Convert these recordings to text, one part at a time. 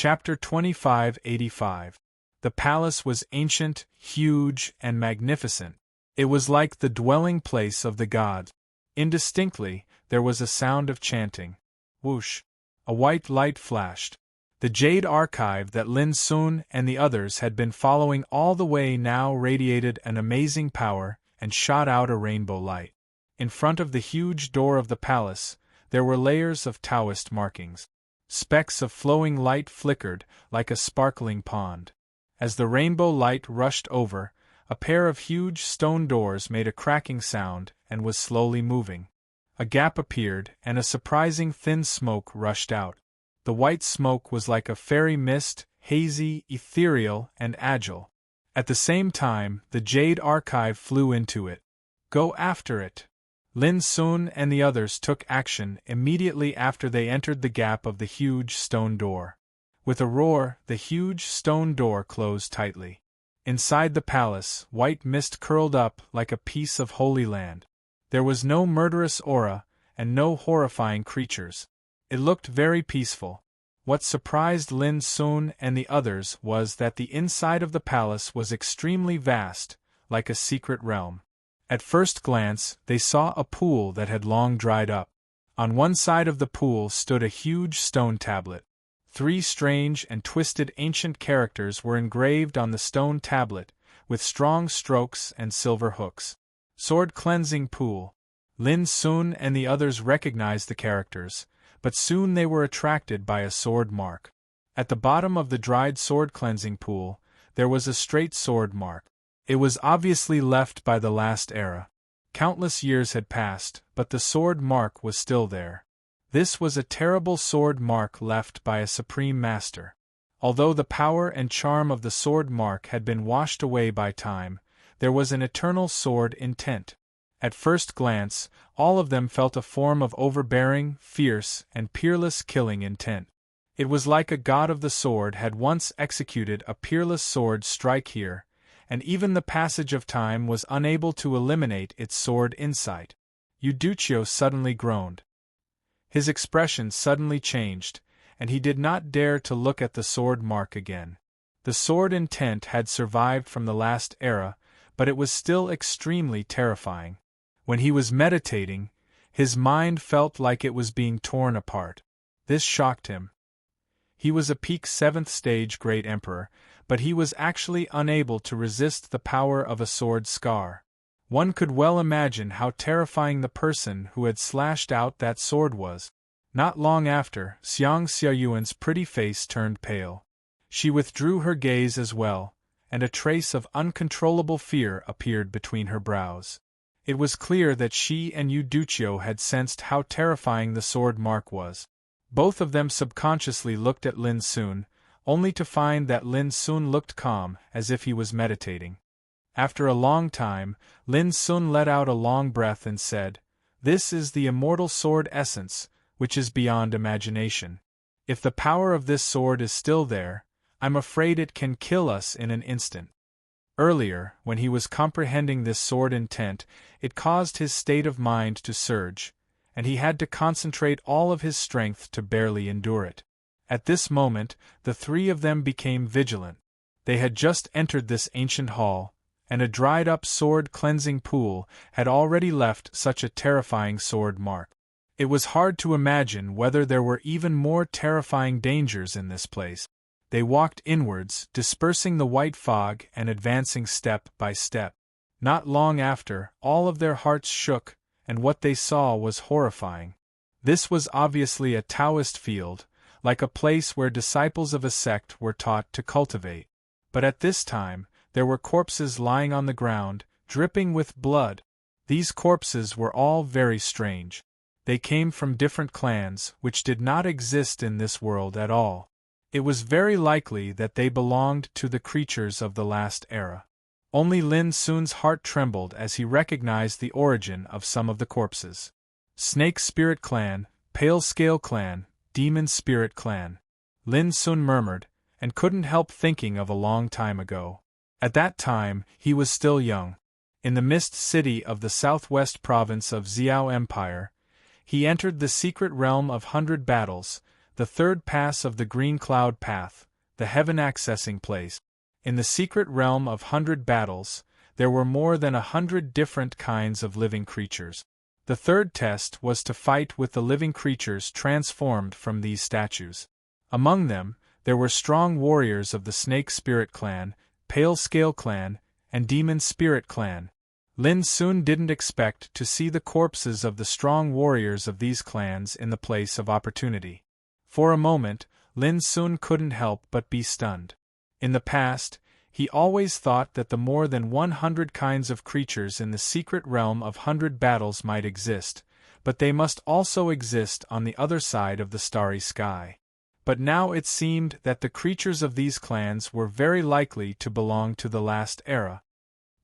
Chapter 2585. The palace was ancient, huge, and magnificent. It was like the dwelling place of the gods. Indistinctly, there was a sound of chanting. Whoosh! A white light flashed. The jade archive that Lin Sun and the others had been following all the way now radiated an amazing power and shot out a rainbow light. In front of the huge door of the palace, there were layers of Taoist markings. Specks of flowing light flickered like a sparkling pond. As the rainbow light rushed over, a pair of huge stone doors made a cracking sound and was slowly moving. A gap appeared and a surprising thin smoke rushed out. The white smoke was like a fairy mist, hazy, ethereal, and agile. At the same time, the jade archive flew into it. Go after it! Lin Sun and the others took action immediately after they entered the gap of the huge stone door. With a roar, the huge stone door closed tightly. Inside the palace, white mist curled up like a piece of holy land. There was no murderous aura, and no horrifying creatures. It looked very peaceful. What surprised Lin Sun and the others was that the inside of the palace was extremely vast, like a secret realm. At first glance, they saw a pool that had long dried up. On one side of the pool stood a huge stone tablet. 3 strange and twisted ancient characters were engraved on the stone tablet, with strong strokes and silver hooks. Sword cleansing pool. Lin Sun and the others recognized the characters, but soon they were attracted by a sword mark. At the bottom of the dried sword cleansing pool, there was a straight sword mark. It was obviously left by the last era. Countless years had passed, but the sword mark was still there. This was a terrible sword mark left by a supreme master. Although the power and charm of the sword mark had been washed away by time, there was an eternal sword intent. At first glance, all of them felt a form of overbearing, fierce, and peerless killing intent. It was like a god of the sword had once executed a peerless sword strike here, and even the passage of time was unable to eliminate its sword insight. Euduchio suddenly groaned. His expression suddenly changed, and he did not dare to look at the sword mark again. The sword intent had survived from the last era, but it was still extremely terrifying. When he was meditating, his mind felt like it was being torn apart. This shocked him. He was a peak 7th stage Great Emperor, but he was actually unable to resist the power of a sword scar. One could well imagine how terrifying the person who had slashed out that sword was. Not long after, Xiang Xiaoyuan's pretty face turned pale. She withdrew her gaze as well, and a trace of uncontrollable fear appeared between her brows. It was clear that she and Euduchio had sensed how terrifying the sword mark was. Both of them subconsciously looked at Lin Sun, only to find that Lin Sun looked calm, as if he was meditating. After a long time, Lin Sun let out a long breath and said, "This is the immortal sword essence, which is beyond imagination. If the power of this sword is still there, I'm afraid it can kill us in an instant." Earlier, when he was comprehending this sword intent, it caused his state of mind to surge, and he had to concentrate all of his strength to barely endure it. At this moment, the 3 of them became vigilant. They had just entered this ancient hall, and a dried-up sword-cleansing pool had already left such a terrifying sword mark. It was hard to imagine whether there were even more terrifying dangers in this place. They walked inwards, dispersing the white fog and advancing step by step. Not long after, all of their hearts shook, and what they saw was horrifying. This was obviously a Taoist field, like a place where disciples of a sect were taught to cultivate. But at this time, there were corpses lying on the ground, dripping with blood. These corpses were all very strange. They came from different clans, which did not exist in this world at all. It was very likely that they belonged to the creatures of the last era. Only Lin Sun's heart trembled as he recognized the origin of some of the corpses. Snake Spirit Clan, Pale Scale Clan, Demon Spirit Clan. Lin Sun murmured, and couldn't help thinking of a long time ago. At that time, he was still young. In the mist city of the southwest province of Xiao Empire, he entered the secret realm of 100 Battles, the third pass of the Green Cloud Path, the heaven accessing place. In the secret realm of 100 battles, there were more than 100 different kinds of living creatures. The third test was to fight with the living creatures transformed from these statues. Among them, there were strong warriors of the Snake Spirit Clan, Pale Scale Clan, and Demon Spirit Clan. Lin soon didn't expect to see the corpses of the strong warriors of these clans in the place of opportunity. For a moment, Lin soon couldn't help but be stunned. In the past, he always thought that the more than 100 kinds of creatures in the secret realm of 100 battles might exist, but they must also exist on the other side of the starry sky. But now it seemed that the creatures of these clans were very likely to belong to the last era.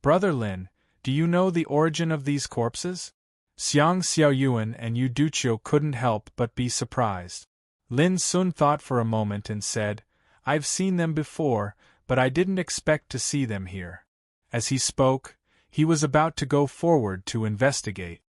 Brother Lin, do you know the origin of these corpses? Xiang Xiaoyuan and Yu Duqiu couldn't help but be surprised. Lin Sun thought for a moment and said, "I've seen them before, but I didn't expect to see them here." As he spoke, he was about to go forward to investigate.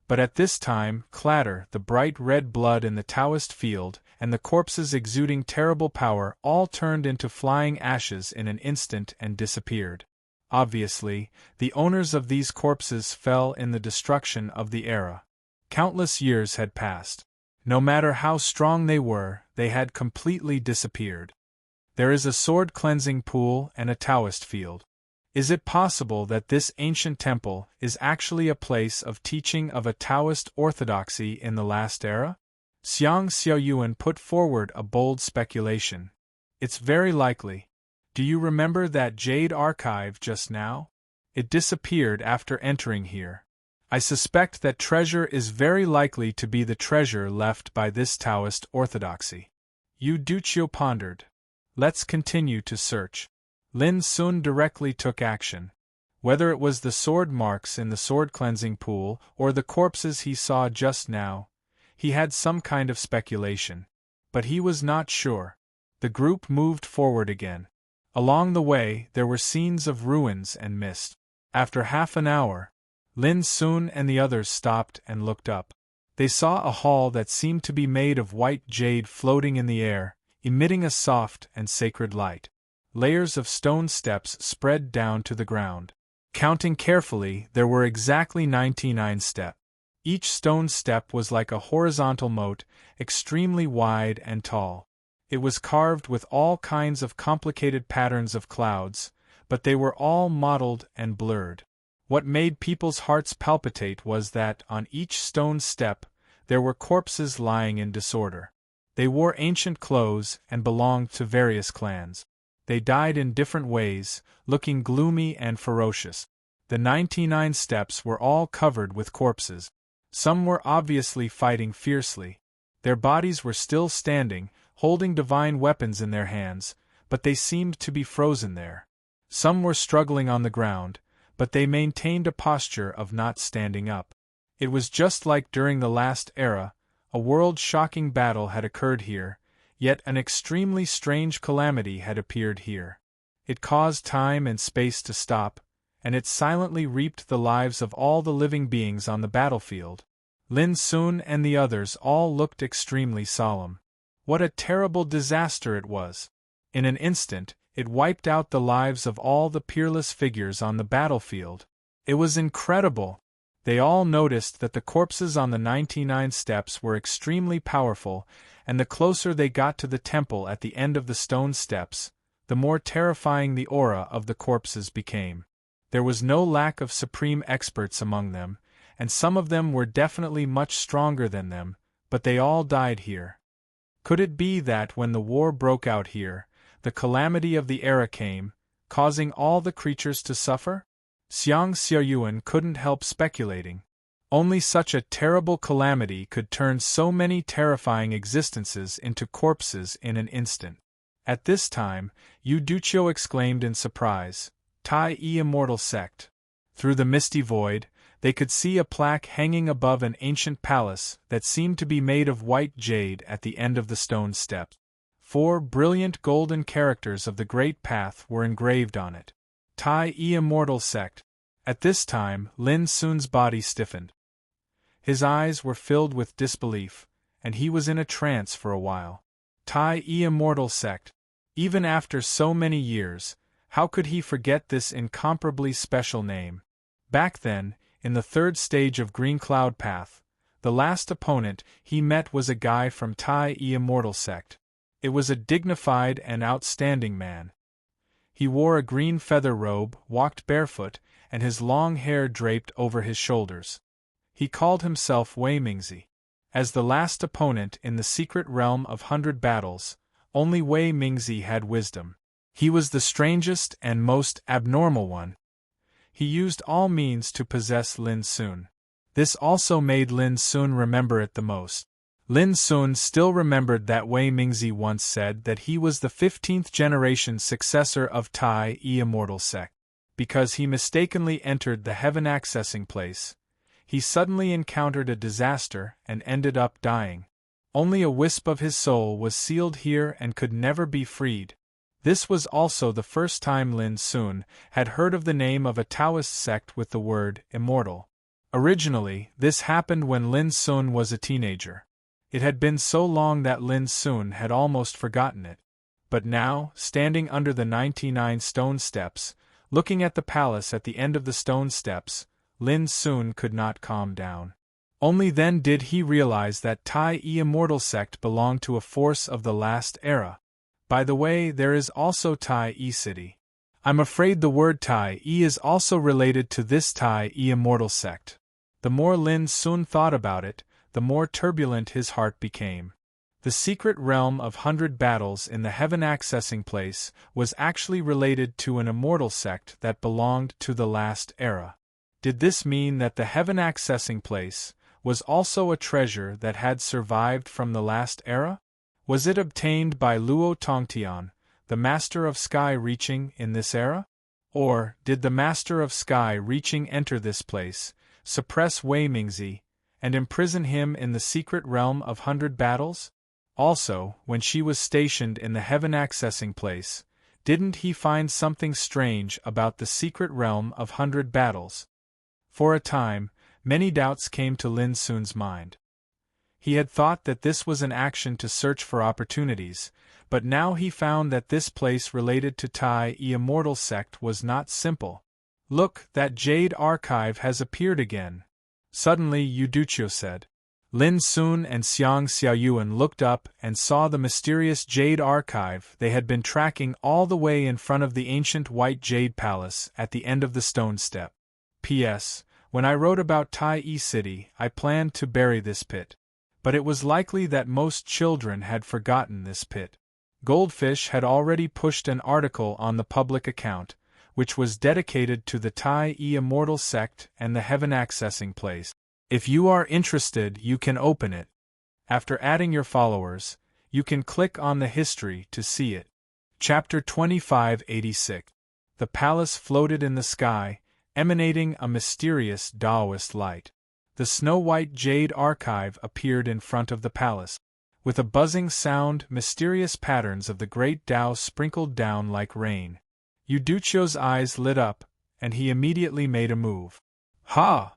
But at this time, clatter, the bright red blood in the Taoist field, and the corpses exuding terrible power all turned into flying ashes in an instant and disappeared. Obviously, the owners of these corpses fell in the destruction of the era. Countless years had passed. No matter how strong they were, they had completely disappeared. There is a sword cleansing pool and a Taoist field. Is it possible that this ancient temple is actually a place of teaching of a Taoist orthodoxy in the last era? Xiang Xiaoyuan put forward a bold speculation. It's very likely. Do you remember that jade archive just now? It disappeared after entering here. I suspect that treasure is very likely to be the treasure left by this Taoist orthodoxy. Yu Duqiu pondered. Let's continue to search. Lin Sun directly took action. Whether it was the sword marks in the sword cleansing pool or the corpses he saw just now, he had some kind of speculation. But he was not sure. The group moved forward again. Along the way, there were scenes of ruins and mist. After half an hour, Lin Sun and the others stopped and looked up. They saw a hall that seemed to be made of white jade floating in the air, emitting a soft and sacred light. Layers of stone steps spread down to the ground. Counting carefully, there were exactly 99 steps. Each stone step was like a horizontal moat, extremely wide and tall. It was carved with all kinds of complicated patterns of clouds, but they were all mottled and blurred. What made people's hearts palpitate was that, on each stone step, there were corpses lying in disorder. They wore ancient clothes and belonged to various clans. They died in different ways, looking gloomy and ferocious. The 99 steps were all covered with corpses. Some were obviously fighting fiercely. Their bodies were still standing, holding divine weapons in their hands, but they seemed to be frozen there. Some were struggling on the ground, but they maintained a posture of not standing up. It was just like during the last era, a world-shocking battle had occurred here, yet an extremely strange calamity had appeared here. It caused time and space to stop, and it silently reaped the lives of all the living beings on the battlefield. Lin Sun and the others all looked extremely solemn. What a terrible disaster it was! In an instant, it wiped out the lives of all the peerless figures on the battlefield. It was incredible! They all noticed that the corpses on the 99 steps were extremely powerful, and the closer they got to the temple at the end of the stone steps, the more terrifying the aura of the corpses became. There was no lack of supreme experts among them, and some of them were definitely much stronger than them, but they all died here. Could it be that when the war broke out here, the calamity of the era came, causing all the creatures to suffer? Xiang Xiaoyuan couldn't help speculating. Only such a terrible calamity could turn so many terrifying existences into corpses in an instant. At this time, Yu Duqiu exclaimed in surprise, "Tai E Immortal Sect." Through the misty void, they could see a plaque hanging above an ancient palace that seemed to be made of white jade at the end of the stone steps. 4 brilliant golden characters of the Great Path were engraved on it. Tai E Immortal Sect. At this time, Lin Sun's body stiffened. His eyes were filled with disbelief, and he was in a trance for a while. Tai immortal sect. Even after so many years, how could he forget this incomparably special name? Back then, in the third stage of Green Cloud Path, the last opponent he met was a guy from Tai immortal sect. It was a dignified and outstanding man. He wore a green feather robe, walked barefoot, and his long hair draped over his shoulders. He called himself Wei Mingzi. As the last opponent in the secret realm of 100 battles, only Wei Mingzi had wisdom. He was the strangest and most abnormal one. He used all means to possess Lin Sun. This also made Lin Sun remember it the most. Lin Sun still remembered that Wei Mingzi once said that he was the 15th generation successor of Tai immortal sect. Because he mistakenly entered the heaven accessing place, he suddenly encountered a disaster and ended up dying. Only a wisp of his soul was sealed here and could never be freed. This was also the first time Lin Sun had heard of the name of a Taoist sect with the word immortal. Originally, this happened when Lin Sun was a teenager. It had been so long that Lin Sun had almost forgotten it. But now, standing under the 99 stone steps, looking at the palace at the end of the stone steps, Lin Sun could not calm down. Only then did he realize that Tai immortal sect belonged to a force of the last era. By the way, there is also Tai city. I'm afraid the word Tai is also related to this Tai immortal sect. The more Lin Sun thought about it, the more turbulent his heart became. The secret realm of 100 battles in the heaven accessing place was actually related to an immortal sect that belonged to the last era. Did this mean that the heaven accessing place was also a treasure that had survived from the last era? Was it obtained by Luo Tongtian, the Master of Sky Reaching, in this era? Or did the Master of Sky Reaching enter this place, suppress Wei Mingzi, and imprison him in the secret realm of 100 battles? Also, when she was stationed in the heaven accessing place, didn't he find something strange about the secret realm of 100 battles? For a time, many doubts came to Lin Sun's mind. He had thought that this was an action to search for opportunities, but now he found that this place related to Tai immortal sect was not simple. Look, that jade archive has appeared again. Suddenly Yuducho said. Lin Sun and Xiang Xiaoyuan looked up and saw the mysterious jade archive they had been tracking all the way in front of the ancient white jade palace at the end of the stone step. P.S. When I wrote about Tai City, I planned to bury this pit. But it was likely that most children had forgotten this pit. Goldfish had already pushed an article on the public account, which was dedicated to the Tai immortal sect and the heaven accessing place. If you are interested, you can open it. After adding your followers, you can click on the history to see it. Chapter 2586. The palace floated in the sky, emanating a mysterious Taoist light. The snow-white jade archive appeared in front of the palace. With a buzzing sound, mysterious patterns of the great Tao sprinkled down like rain. Yuducho's eyes lit up, and he immediately made a move. Ha!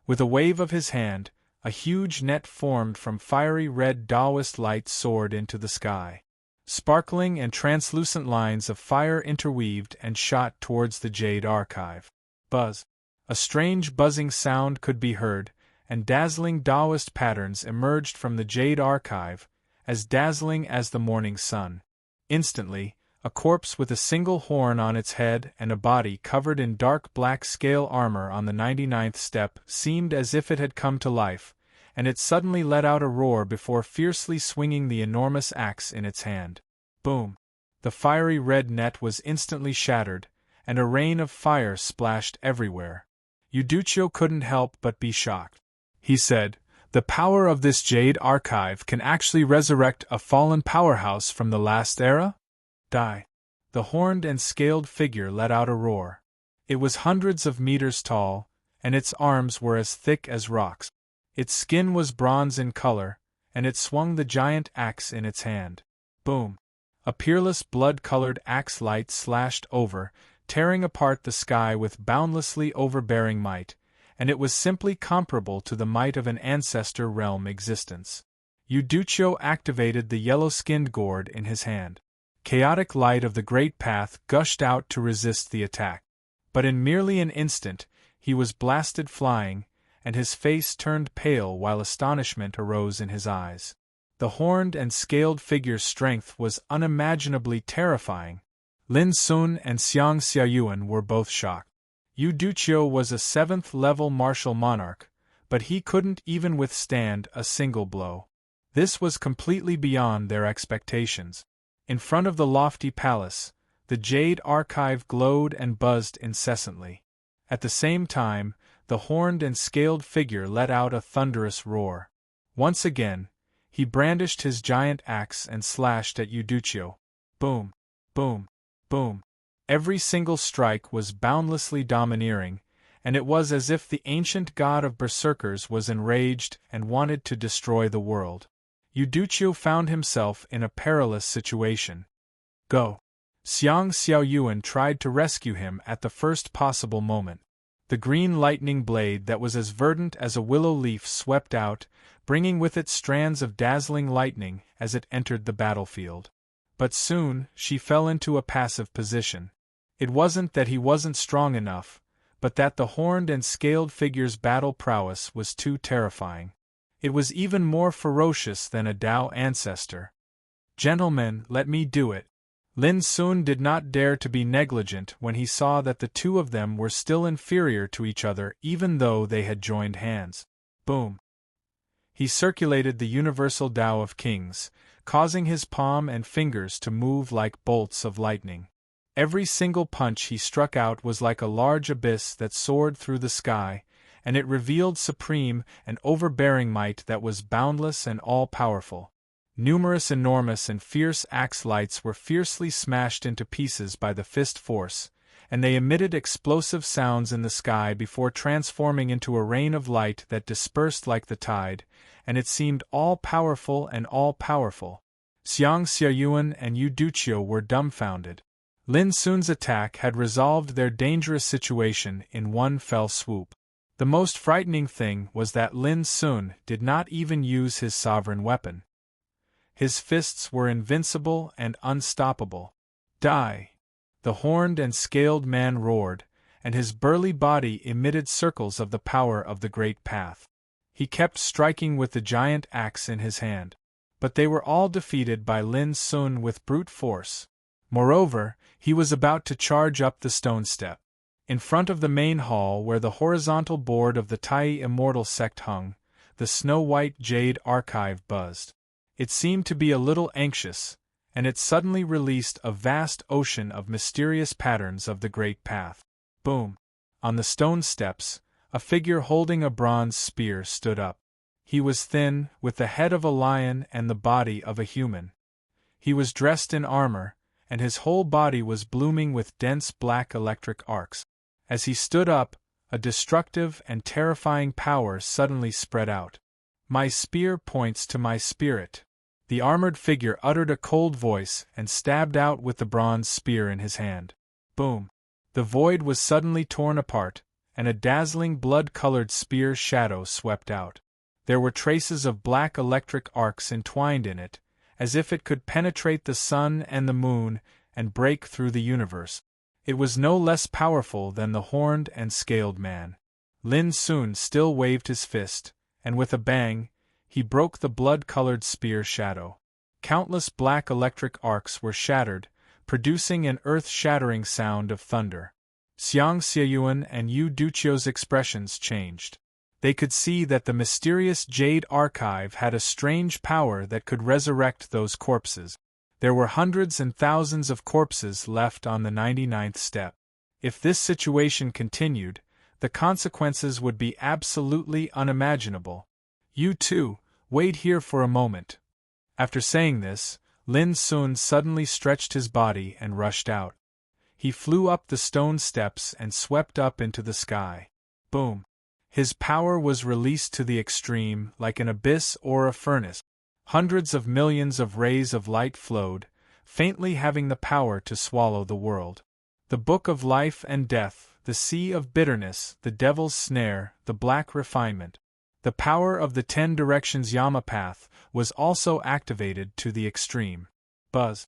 With a wave of his hand, a huge net formed from fiery red Taoist light soared into the sky. Sparkling and translucent lines of fire interweaved and shot towards the jade archive. Buzz! A strange buzzing sound could be heard, and dazzling Taoist patterns emerged from the jade archive, as dazzling as the morning sun. Instantly, a corpse with a single horn on its head and a body covered in dark black scale armor on the 99th step seemed as if it had come to life, and it suddenly let out a roar before fiercely swinging the enormous axe in its hand. Boom! The fiery red net was instantly shattered, and a rain of fire splashed everywhere. Yuducho couldn't help but be shocked. He said, "The power of this jade archive can actually resurrect a fallen powerhouse from the last era?" Die. The horned and scaled figure let out a roar. It was hundreds of meters tall, and its arms were as thick as rocks. Its skin was bronze in color, and it swung the giant axe in its hand. Boom! A peerless blood-colored axe light slashed over, tearing apart the sky with boundlessly overbearing might, and it was simply comparable to the might of an ancestor realm existence. Euduccio activated the yellow-skinned gourd in his hand. Chaotic light of the great path gushed out to resist the attack. But in merely an instant, he was blasted flying, and his face turned pale while astonishment arose in his eyes. The horned and scaled figure's strength was unimaginably terrifying. Lin Sun and Xiang Xiaoyuan were both shocked. Euduccio was a 7th-level martial monarch, but he couldn't even withstand a single blow. This was completely beyond their expectations. In front of the lofty palace, the jade archive glowed and buzzed incessantly. At the same time, the horned and scaled figure let out a thunderous roar. Once again, he brandished his giant axe and slashed at Euduccio. Boom, boom, boom. Every single strike was boundlessly domineering, and it was as if the ancient god of berserkers was enraged and wanted to destroy the world. Euduccio found himself in a perilous situation. Go! Xiang Xiaoyuan tried to rescue him at the first possible moment. The green lightning blade that was as verdant as a willow leaf swept out, bringing with it strands of dazzling lightning as it entered the battlefield. But soon, she fell into a passive position. It wasn't that he wasn't strong enough, but that the horned and scaled figure's battle prowess was too terrifying. It was even more ferocious than a Tao ancestor. Gentlemen, let me do it. Lin Sun did not dare to be negligent when he saw that the two of them were still inferior to each other even though they had joined hands. Boom! He circulated the universal Tao of Kings, causing his palm and fingers to move like bolts of lightning. Every single punch he struck out was like a large abyss that soared through the sky, and it revealed supreme and overbearing might that was boundless and all-powerful. Numerous enormous and fierce axe lights were fiercely smashed into pieces by the fist force, and they emitted explosive sounds in the sky before transforming into a rain of light that dispersed like the tide, and it seemed all-powerful and all-powerful. Xiang Xiaoyuan and Euduccio were dumbfounded. Lin Sun's attack had resolved their dangerous situation in one fell swoop. The most frightening thing was that Lin Sun did not even use his sovereign weapon. His fists were invincible and unstoppable. Die! The horned and scaled man roared, and his burly body emitted circles of the power of the great path. He kept striking with the giant axe in his hand. But they were all defeated by Lin Sun with brute force. Moreover, he was about to charge up the stone step. In front of the main hall where the horizontal board of the Tai Immortal sect hung, the snow-white jade archive buzzed. It seemed to be a little anxious, and it suddenly released a vast ocean of mysterious patterns of the great path. Boom! On the stone steps, a figure holding a bronze spear stood up. He was thin, with the head of a lion and the body of a human. He was dressed in armor, and his whole body was blooming with dense black electric arcs. As he stood up, a destructive and terrifying power suddenly spread out. My spear points to my spirit. The armored figure uttered a cold voice and stabbed out with the bronze spear in his hand. Boom! The void was suddenly torn apart, and a dazzling blood-colored spear shadow swept out. There were traces of black electric arcs entwined in it, as if it could penetrate the sun and the moon and break through the universe. It was no less powerful than the horned and scaled man. Lin Sun still waved his fist, and with a bang, he broke the blood-colored spear shadow. Countless black electric arcs were shattered, producing an earth-shattering sound of thunder. Xiang Xiaoyuan and Euduccio's expressions changed. They could see that the mysterious jade archive had a strange power that could resurrect those corpses. There were hundreds and thousands of corpses left on the 99th step. If this situation continued, the consequences would be absolutely unimaginable. You too, wait here for a moment. After saying this, Lin Sun suddenly stretched his body and rushed out. He flew up the stone steps and swept up into the sky. Boom! His power was released to the extreme like an abyss or a furnace. Hundreds of millions of rays of light flowed, faintly having the power to swallow the world. The book of life and death, the sea of bitterness, the devil's snare, the black refinement. The power of the 10 directions Yama path was also activated to the extreme. Buzz.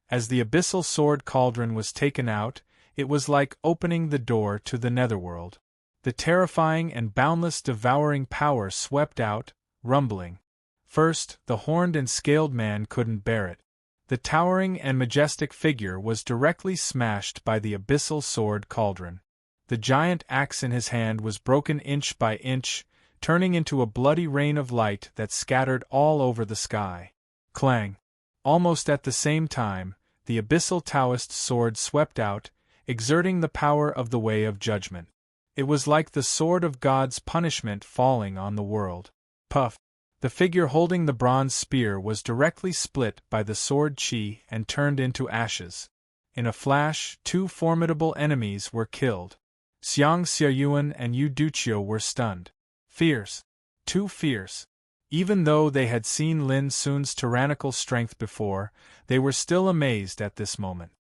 As the abyssal sword cauldron was taken out, it was like opening the door to the netherworld. The terrifying and boundless devouring power swept out, rumbling. First, the horned and scaled man couldn't bear it. The towering and majestic figure was directly smashed by the abyssal sword cauldron. The giant axe in his hand was broken inch by inch, turning into a bloody rain of light that scattered all over the sky. Clang! Almost at the same time, the abyssal Taoist sword swept out, exerting the power of the way of judgment. It was like the sword of God's punishment falling on the world. Puff! The figure holding the bronze spear was directly split by the sword chi and turned into ashes. In a flash, 2 formidable enemies were killed. Xiang Xiaoyuan and Yu Duqiu were stunned. Fierce. Too fierce. Even though they had seen Lin Sun's tyrannical strength before, they were still amazed at this moment.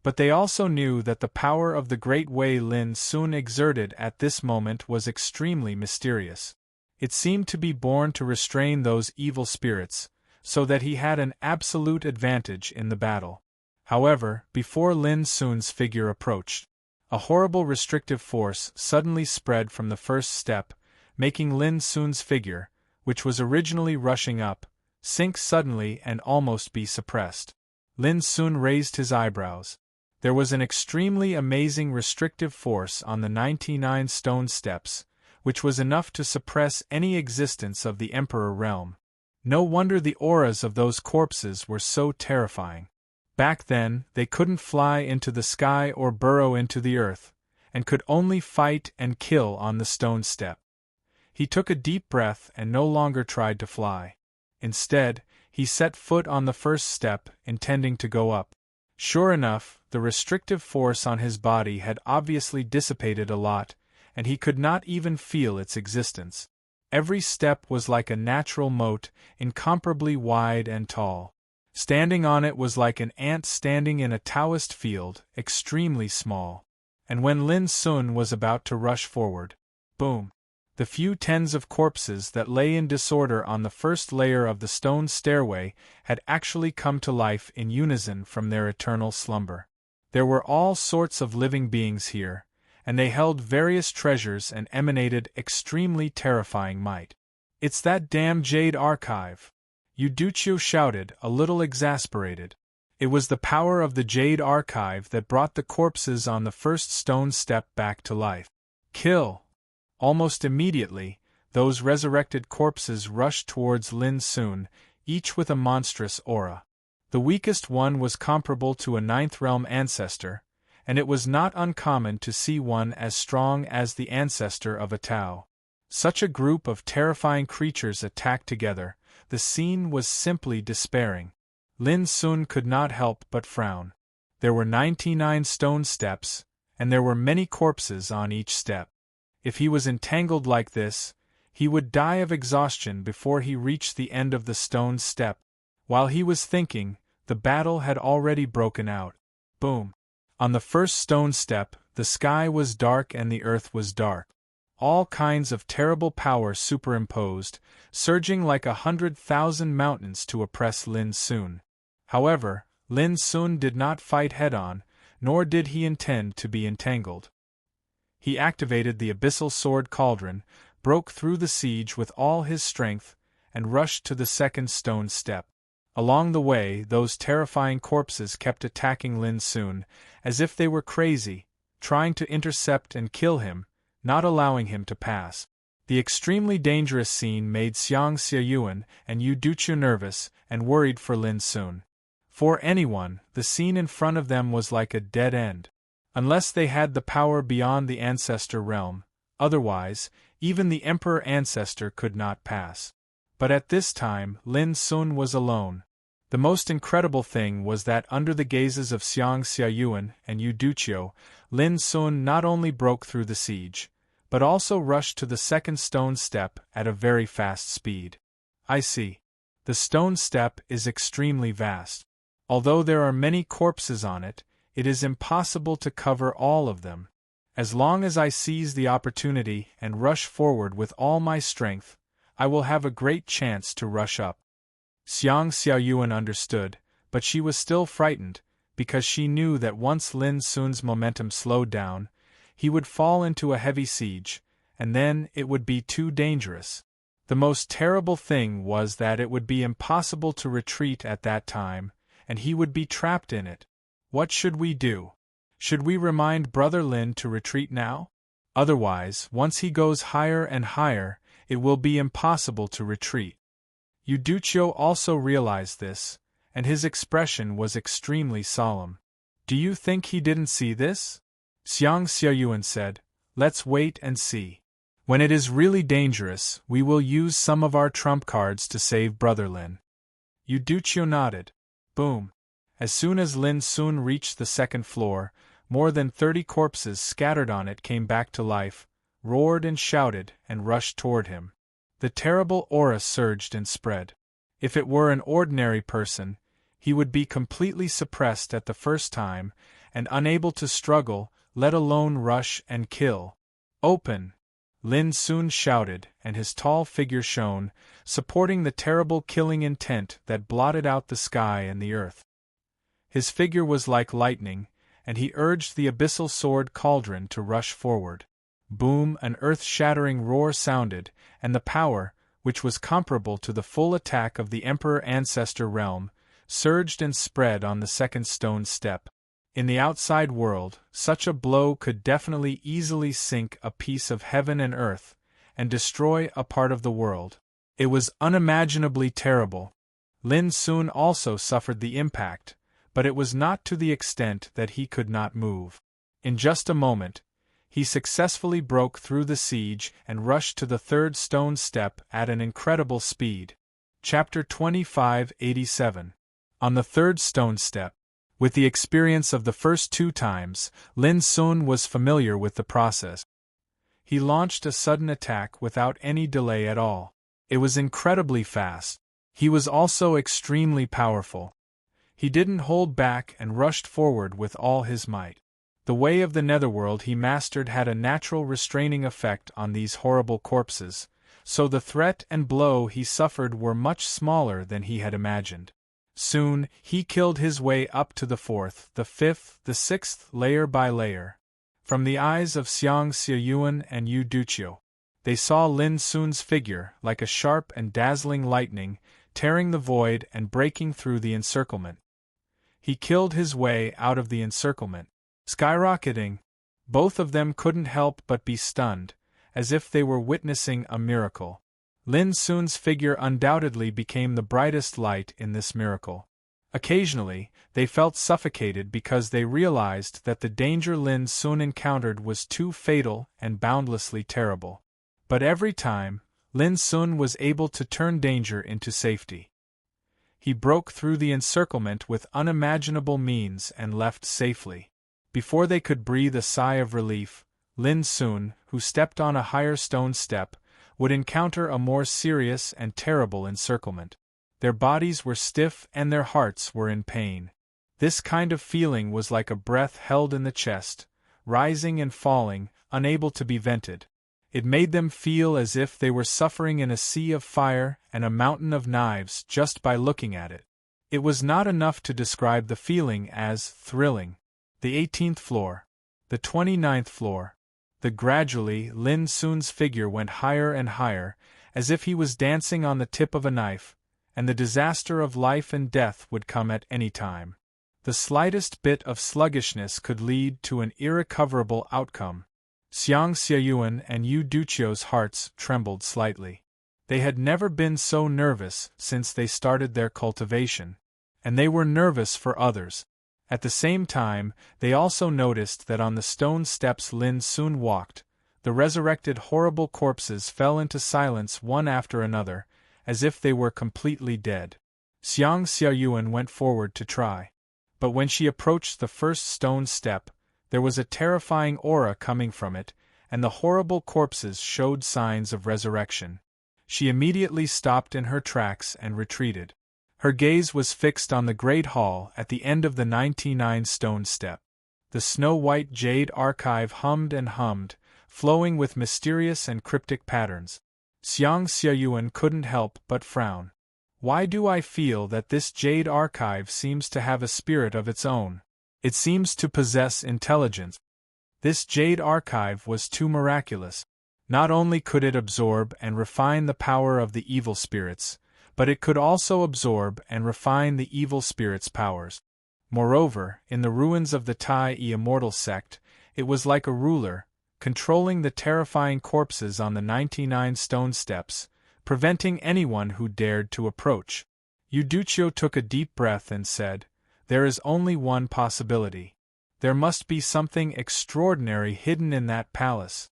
But they also knew that the power of the great way Lin Sun exerted at this moment was extremely mysterious. It seemed to be born to restrain those evil spirits, so that he had an absolute advantage in the battle. However, before Lin Sun's figure approached, a horrible restrictive force suddenly spread from the first step, making Lin Sun's figure, which was originally rushing up, sink suddenly and almost be suppressed. Lin Sun raised his eyebrows. There was an extremely amazing restrictive force on the 99 stone steps, which was enough to suppress any existence of the Emperor realm. No wonder the auras of those corpses were so terrifying. Back then, they couldn't fly into the sky or burrow into the earth, and could only fight and kill on the stone step. He took a deep breath and no longer tried to fly. Instead, he set foot on the first step, intending to go up. Sure enough, the restrictive force on his body had obviously dissipated a lot, and he could not even feel its existence. Every step was like a natural moat, incomparably wide and tall. Standing on it was like an ant standing in a Taoist field, extremely small. And when Lin Sun was about to rush forward, boom! The few tens of corpses that lay in disorder on the first layer of the stone stairway had actually come to life in unison from their eternal slumber. There were all sorts of living beings here, and they held various treasures and emanated extremely terrifying might. "It's that damn Jade Archive!" Yu Duqiu shouted, a little exasperated. It was the power of the Jade Archive that brought the corpses on the first stone step back to life. Kill! Almost immediately, those resurrected corpses rushed towards Lin Sun, each with a monstrous aura. The weakest one was comparable to a ninth realm ancestor, and it was not uncommon to see one as strong as the ancestor of a Tao. Such a group of terrifying creatures attacked together, the scene was simply despairing. Lin Sun could not help but frown. There were 99 stone steps, and there were many corpses on each step. If he was entangled like this, he would die of exhaustion before he reached the end of the stone step. While he was thinking, the battle had already broken out. Boom! On the first stone step, the sky was dark and the earth was dark. All kinds of terrible power superimposed, surging like 100,000 mountains to oppress Lin Sun. However, Lin Sun did not fight head-on, nor did he intend to be entangled. He activated the abyssal sword cauldron, broke through the siege with all his strength, and rushed to the second stone step. Along the way, those terrifying corpses kept attacking Lin Sun, as if they were crazy, trying to intercept and kill him, not allowing him to pass. The extremely dangerous scene made Xiang Xiaoyuan and Yu Duqiu nervous and worried for Lin Sun. For anyone, the scene in front of them was like a dead end. Unless they had the power beyond the ancestor realm, otherwise, even the emperor ancestor could not pass. But at this time, Lin Sun was alone. The most incredible thing was that under the gazes of Xiang Xiaoyuan and Yu Duqiu, Lin Sun not only broke through the siege, but also rushed to the second stone step at a very fast speed. I see. The stone step is extremely vast. Although there are many corpses on it, it is impossible to cover all of them. As long as I seize the opportunity and rush forward with all my strength, I will have a great chance to rush up. Xiang Xiaoyuan understood, but she was still frightened, because she knew that once Lin Sun's momentum slowed down, he would fall into a heavy siege, and then it would be too dangerous. The most terrible thing was that it would be impossible to retreat at that time, and he would be trapped in it. What should we do? Should we remind Brother Lin to retreat now? Otherwise, once he goes higher and higher, it will be impossible to retreat. Euducio also realized this, and his expression was extremely solemn. Do you think he didn't see this? Xiang Xiaoyuan said, let's wait and see. When it is really dangerous, we will use some of our trump cards to save Brother Lin. Euducio nodded. Boom. As soon as Lin Sun reached the second floor, more than 30 corpses scattered on it came back to life, roared and shouted, and rushed toward him. The terrible aura surged and spread. If it were an ordinary person, he would be completely suppressed at the first time, and unable to struggle, let alone rush and kill. Open! Lin Sun shouted, and his tall figure shone, supporting the terrible killing intent that blotted out the sky and the earth. His figure was like lightning, and he urged the abyssal sword cauldron to rush forward. Boom! An earth-shattering roar sounded, and the power, which was comparable to the full attack of the Emperor Ancestor realm, surged and spread on the second stone step. In the outside world, such a blow could definitely easily sink a piece of heaven and earth, and destroy a part of the world. It was unimaginably terrible. Lin Sun also suffered the impact, but it was not to the extent that he could not move. In just a moment, he successfully broke through the siege and rushed to the third stone step at an incredible speed. Chapter 2587. On the third stone step. With the experience of the first 2 times, Lin Sun was familiar with the process. He launched a sudden attack without any delay at all. It was incredibly fast. He was also extremely powerful. He didn't hold back and rushed forward with all his might. The way of the netherworld he mastered had a natural restraining effect on these horrible corpses, so the threat and blow he suffered were much smaller than he had imagined. Soon, he killed his way up to the 4th, the 5th, the 6th, layer by layer. From the eyes of Xiang Xiaoyuan and Euducio, they saw Lin Sun's figure, like a sharp and dazzling lightning, tearing the void and breaking through the encirclement. He killed his way out of the encirclement. Skyrocketing, both of them couldn't help but be stunned, as if they were witnessing a miracle. Lin Sun's figure undoubtedly became the brightest light in this miracle. Occasionally, they felt suffocated because they realized that the danger Lin Sun encountered was too fatal and boundlessly terrible. But every time, Lin Sun was able to turn danger into safety. He broke through the encirclement with unimaginable means and left safely. Before they could breathe a sigh of relief, Lin Sun, who stepped on a higher stone step, would encounter a more serious and terrible encirclement. Their bodies were stiff and their hearts were in pain. This kind of feeling was like a breath held in the chest, rising and falling, unable to be vented. It made them feel as if they were suffering in a sea of fire and a mountain of knives just by looking at it. It was not enough to describe the feeling as thrilling. The 18th floor. The 29th floor. Gradually, Lin Sun's figure went higher and higher, as if he was dancing on the tip of a knife, and the disaster of life and death would come at any time. The slightest bit of sluggishness could lead to an irrecoverable outcome. Xiang Xiaoyuan and Euducio's hearts trembled slightly. They had never been so nervous since they started their cultivation, and they were nervous for others. At the same time, they also noticed that on the stone steps Lin Sun walked, the resurrected horrible corpses fell into silence one after another, as if they were completely dead. Xiang Xiaoyuan went forward to try. But when she approached the first stone step, there was a terrifying aura coming from it, and the horrible corpses showed signs of resurrection. She immediately stopped in her tracks and retreated. Her gaze was fixed on the great hall at the end of the 99 stone step. The snow-white jade archive hummed and hummed, flowing with mysterious and cryptic patterns. Xiang Xiaoyuan couldn't help but frown. Why do I feel that this jade archive seems to have a spirit of its own? It seems to possess intelligence. This jade archive was too miraculous. Not only could it absorb and refine the power of the evil spirits, but it could also absorb and refine the evil spirits' powers. Moreover, in the ruins of the Tai Immortal sect, it was like a ruler, controlling the terrifying corpses on the 99 stone steps, preventing anyone who dared to approach. Yuduchio took a deep breath and said, "There is only one possibility. There must be something extraordinary hidden in that palace."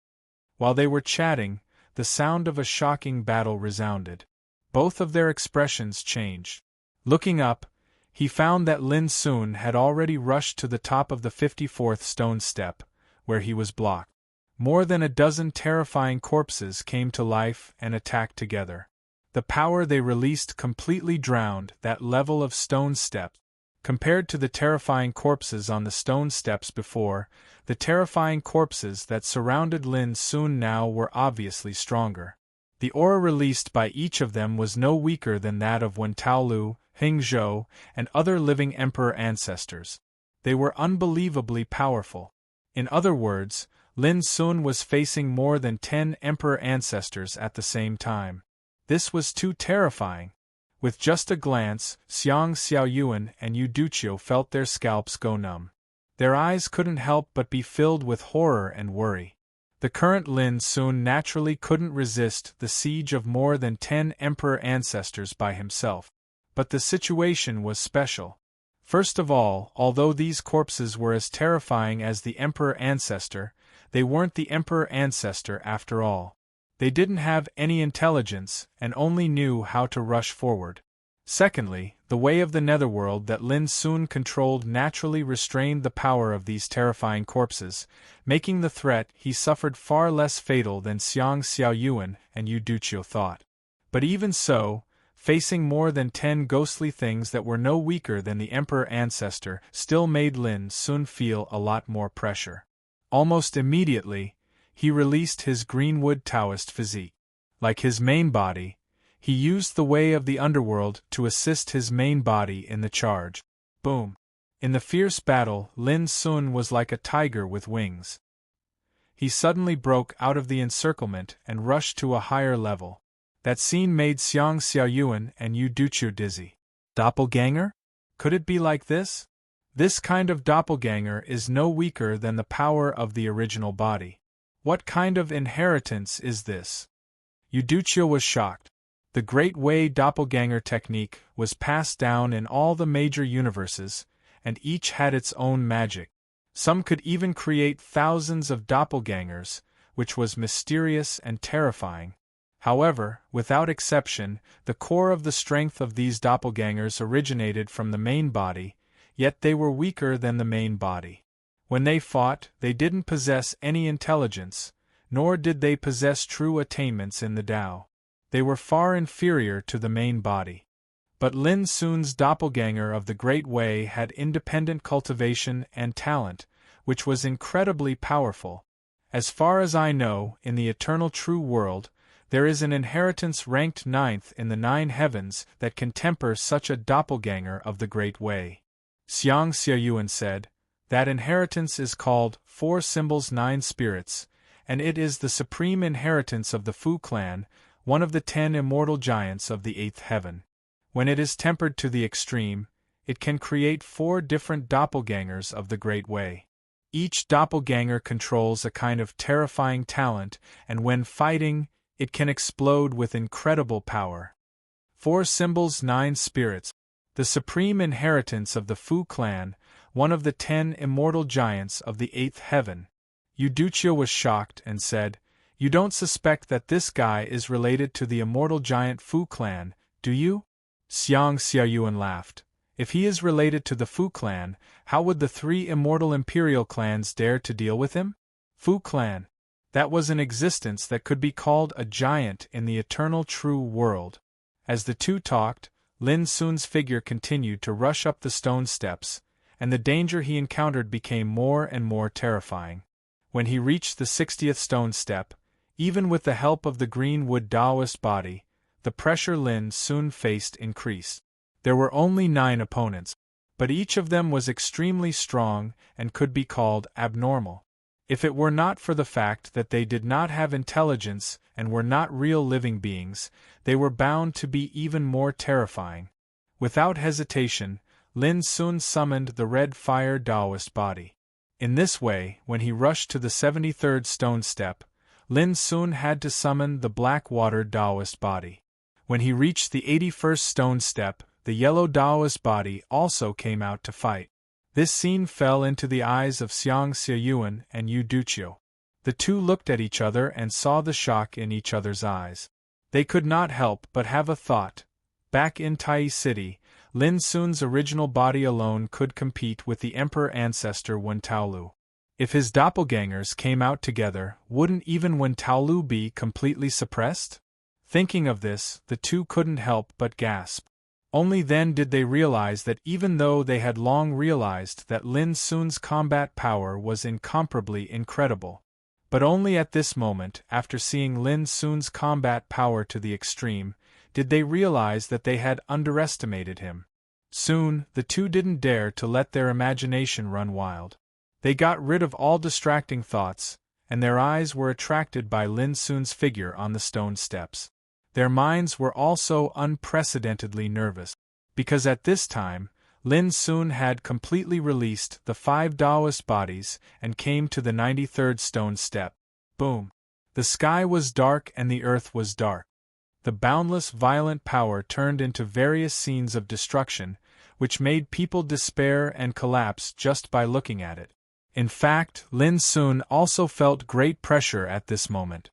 While they were chatting, the sound of a shocking battle resounded. Both of their expressions changed. Looking up, he found that Lin Sun had already rushed to the top of the 54th stone step, where he was blocked. More than a dozen terrifying corpses came to life and attacked together. The power they released completely drowned that level of stone step. Compared to the terrifying corpses on the stone steps before, the terrifying corpses that surrounded Lin Sun now were obviously stronger. The aura released by each of them was no weaker than that of Wen Taolu, Hing Zhou, and other living emperor ancestors. They were unbelievably powerful. In other words, Lin Sun was facing more than 10 emperor ancestors at the same time. This was too terrifying. With just a glance, Xiang Xiaoyuan and Yuduchio felt their scalps go numb. Their eyes couldn't help but be filled with horror and worry. The current Lin Sun naturally couldn't resist the siege of more than 10 emperor ancestors by himself. But the situation was special. First of all, although these corpses were as terrifying as the emperor ancestor, they weren't the emperor ancestor after all. They didn't have any intelligence and only knew how to rush forward. Secondly, the way of the netherworld that Lin Sun controlled naturally restrained the power of these terrifying corpses, making the threat he suffered far less fatal than Xiang Xiaoyuan and Yuduchio thought. But even so, facing more than 10 ghostly things that were no weaker than the emperor ancestor still made Lin Sun feel a lot more pressure. Almost immediately, he released his Greenwood Taoist physique. Like his main body, he used the way of the underworld to assist his main body in the charge. Boom! In the fierce battle, Lin Sun was like a tiger with wings. He suddenly broke out of the encirclement and rushed to a higher level. That scene made Xiang Xiaoyuan and Yuduchio dizzy. Doppelganger? Could it be like this? This kind of doppelganger is no weaker than the power of the original body. What kind of inheritance is this? Yuduchio was shocked. The Great Way doppelganger technique was passed down in all the major universes, and each had its own magic. Some could even create thousands of doppelgangers, which was mysterious and terrifying. However, without exception, the core of the strength of these doppelgangers originated from the main body, yet they were weaker than the main body. When they fought, they didn't possess any intelligence, nor did they possess true attainments in the Tao. They were far inferior to the main body. But Lin Sun's doppelganger of the Great Way had independent cultivation and talent, which was incredibly powerful. As far as I know, in the eternal true world, there is an inheritance ranked 9th in the 9 heavens that can temper such a doppelganger of the Great Way. Xiang Xiaoyuan said, "That inheritance is called 4 Symbols 9 Spirits, and it is the supreme inheritance of the Fu clan, one of the 10 immortal giants of the 8th heaven. When it is tempered to the extreme, it can create 4 different doppelgangers of the Great Way. Each doppelganger controls a kind of terrifying talent, and when fighting, it can explode with incredible power. 4 Symbols 9 Spirits, the supreme inheritance of the Fu clan, one of the 10 immortal giants of the 8th heaven." Yuduchio was shocked and said, "You don't suspect that this guy is related to the immortal giant Fu clan, do you?" Xiang Xiaoyuan laughed. "If he is related to the Fu clan, how would the 3 immortal imperial clans dare to deal with him? Fu clan. That was an existence that could be called a giant in the eternal true world." As the two talked, Lin Sun's figure continued to rush up the stone steps, and the danger he encountered became more and more terrifying. When he reached the 60th stone step, Even with the help of the green wood Taoist body, the pressure Lin soon faced increased. There were only 9 opponents, but each of them was extremely strong and could be called abnormal. If it were not for the fact that they did not have intelligence and were not real living beings, they were bound to be even more terrifying. Without hesitation, Lin soon summoned the red fire Taoist body. In this way, when he rushed to the 73rd stone step, Lin soon had to summon the black water Taoist body. When he reached the 81st stone step, the yellow Taoist body also came out to fight. This scene fell into the eyes of Xiang Xiayuan and Yu Duqiu. The two looked at each other and saw the shock in each other's eyes. They could not help but have a thought. Back in Tai City, Lin Sun's original body alone could compete with the Emperor Ancestor Wen Taolu. If his doppelgangers came out together, wouldn't even Wen Taolu be completely suppressed? Thinking of this, the two couldn't help but gasp. Only then did they realize that even though they had long realized that Lin Sun's combat power was incomparably incredible, but only at this moment, after seeing Lin Sun's combat power to the extreme, did they realize that they had underestimated him. Soon, the two didn't dare to let their imagination run wild. They got rid of all distracting thoughts, and their eyes were attracted by Lin Sun's figure on the stone steps. Their minds were also unprecedentedly nervous, because at this time, Lin Sun had completely released the 5 Taoist bodies and came to the 93rd stone step. Boom! The sky was dark and the earth was dark. The boundless violent power turned into various scenes of destruction, which made people despair and collapse just by looking at it. In fact, Lin Sun also felt great pressure at this moment.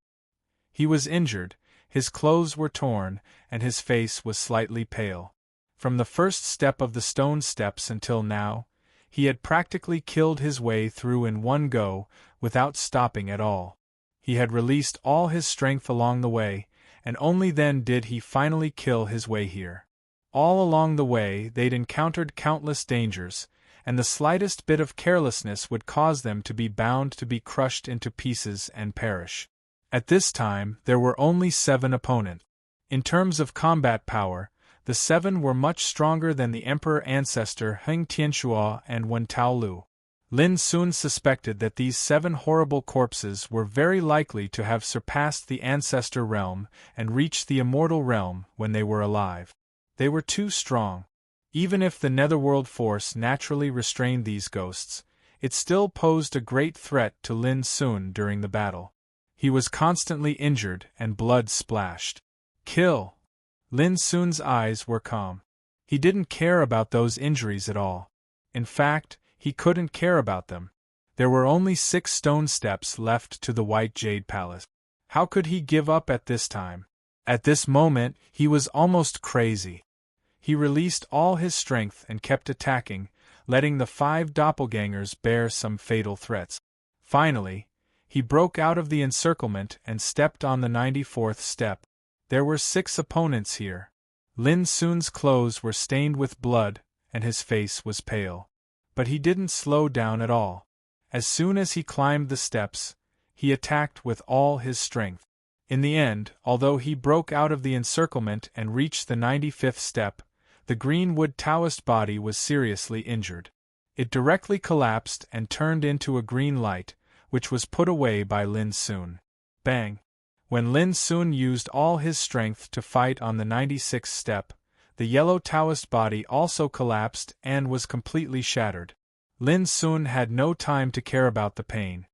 He was injured, his clothes were torn, and his face was slightly pale. From the first step of the stone steps until now, he had practically killed his way through in one go, without stopping at all. He had released all his strength along the way, and only then did he finally kill his way here. All along the way they'd encountered countless dangers, and the slightest bit of carelessness would cause them to be bound to be crushed into pieces and perish. At this time, there were only 7 opponents. In terms of combat power, the 7 were much stronger than the Emperor Ancestor Heng Tianxua and Wen Taolu. Lin Sun suspected that these 7 horrible corpses were very likely to have surpassed the Ancestor realm and reached the Immortal realm when they were alive. They were too strong. Even if the Netherworld force naturally restrained these ghosts, it still posed a great threat to Lin Sun during the battle. He was constantly injured and blood splashed. Kill! Lin Sun's eyes were calm. He didn't care about those injuries at all. In fact, he couldn't care about them. There were only 6 stone steps left to the White Jade Palace. How could he give up at this time? At this moment, he was almost crazy. He released all his strength and kept attacking, letting the 5 doppelgangers bear some fatal threats. Finally, he broke out of the encirclement and stepped on the 94th step. There were 6 opponents here. Lin Sun's clothes were stained with blood, and his face was pale. But he didn't slow down at all. As soon as he climbed the steps, he attacked with all his strength. In the end, although he broke out of the encirclement and reached the 95th step, the green wood Taoist body was seriously injured. It directly collapsed and turned into a green light, which was put away by Lin Sun. Bang! When Lin Sun used all his strength to fight on the 96th step, the yellow Taoist body also collapsed and was completely shattered. Lin Sun had no time to care about the pain.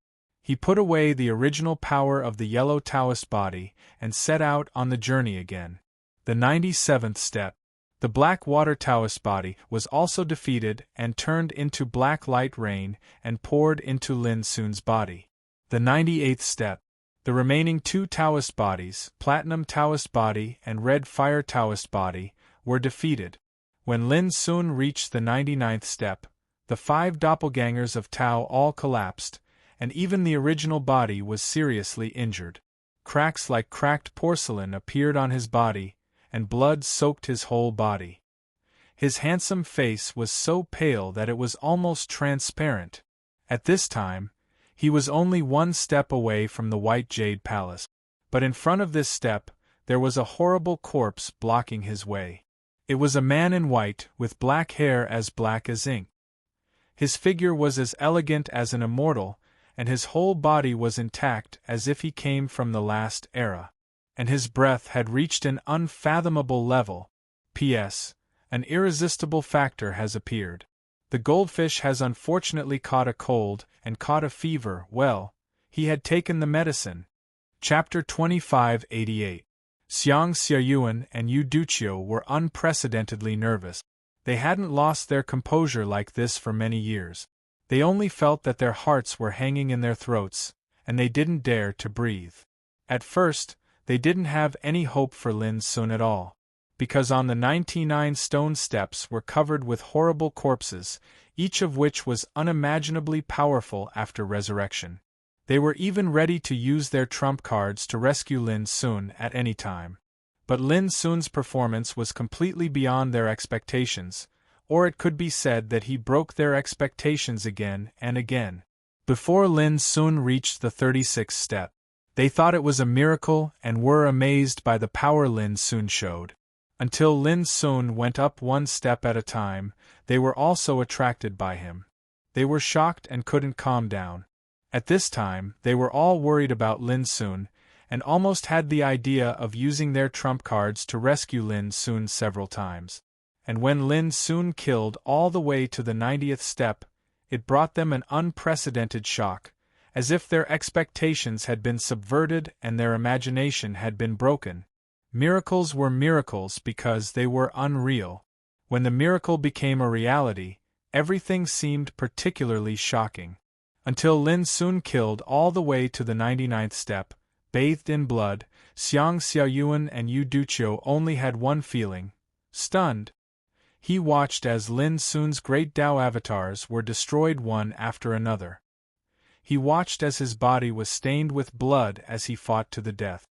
He put away the original power of the yellow Taoist body and set out on the journey again. The 97th step. The black water Taoist body was also defeated and turned into black light rain and poured into Lin Sun's body. The 98th step. The remaining 2 Taoist bodies, Platinum Taoist body and Red Fire Taoist body, were defeated. When Lin Sun reached the 99th step, the 5 doppelgangers of Tao all collapsed, and even the original body was seriously injured. Cracks like cracked porcelain appeared on his body, and blood soaked his whole body. His handsome face was so pale that it was almost transparent. At this time, he was only 1 step away from the White Jade Palace. But in front of this step, there was a horrible corpse blocking his way. It was a man in white, with black hair as black as ink. His figure was as elegant as an immortal, and his whole body was intact as if he came from the last era. And his breath had reached an unfathomable level. P.S. An irresistible factor has appeared. The goldfish has unfortunately caught a cold and caught a fever. Well, he had taken the medicine. Chapter 2588. Xiang Xiaoyuan and Yu Duqiu were unprecedentedly nervous. They hadn't lost their composure like this for many years. They only felt that their hearts were hanging in their throats, and they didn't dare to breathe. At first, they didn't have any hope for Lin Sun at all, because on the 99 stone steps were covered with horrible corpses, each of which was unimaginably powerful after resurrection. They were even ready to use their trump cards to rescue Lin Sun at any time. But Lin Sun's performance was completely beyond their expectations, or it could be said that he broke their expectations again and again. Before Lin Sun reached the 36th step, they thought it was a miracle and were amazed by the power Lin Sun showed. Until Lin Sun went up one step at a time, they were also attracted by him. They were shocked and couldn't calm down. At this time, they were all worried about Lin Sun, and almost had the idea of using their trump cards to rescue Lin Sun several times. And when Lin Sun killed all the way to the 90th step, it brought them an unprecedented shock, as if their expectations had been subverted and their imagination had been broken. Miracles were miracles because they were unreal. When the miracle became a reality, everything seemed particularly shocking. Until Lin Sun killed all the way to the 99th step, bathed in blood, Xiang Xiaoyuan and Yu Duqiu only had one feeling: stunned. He watched as Lin Sun's great Tao avatars were destroyed one after another. He watched as his body was stained with blood as he fought to the death.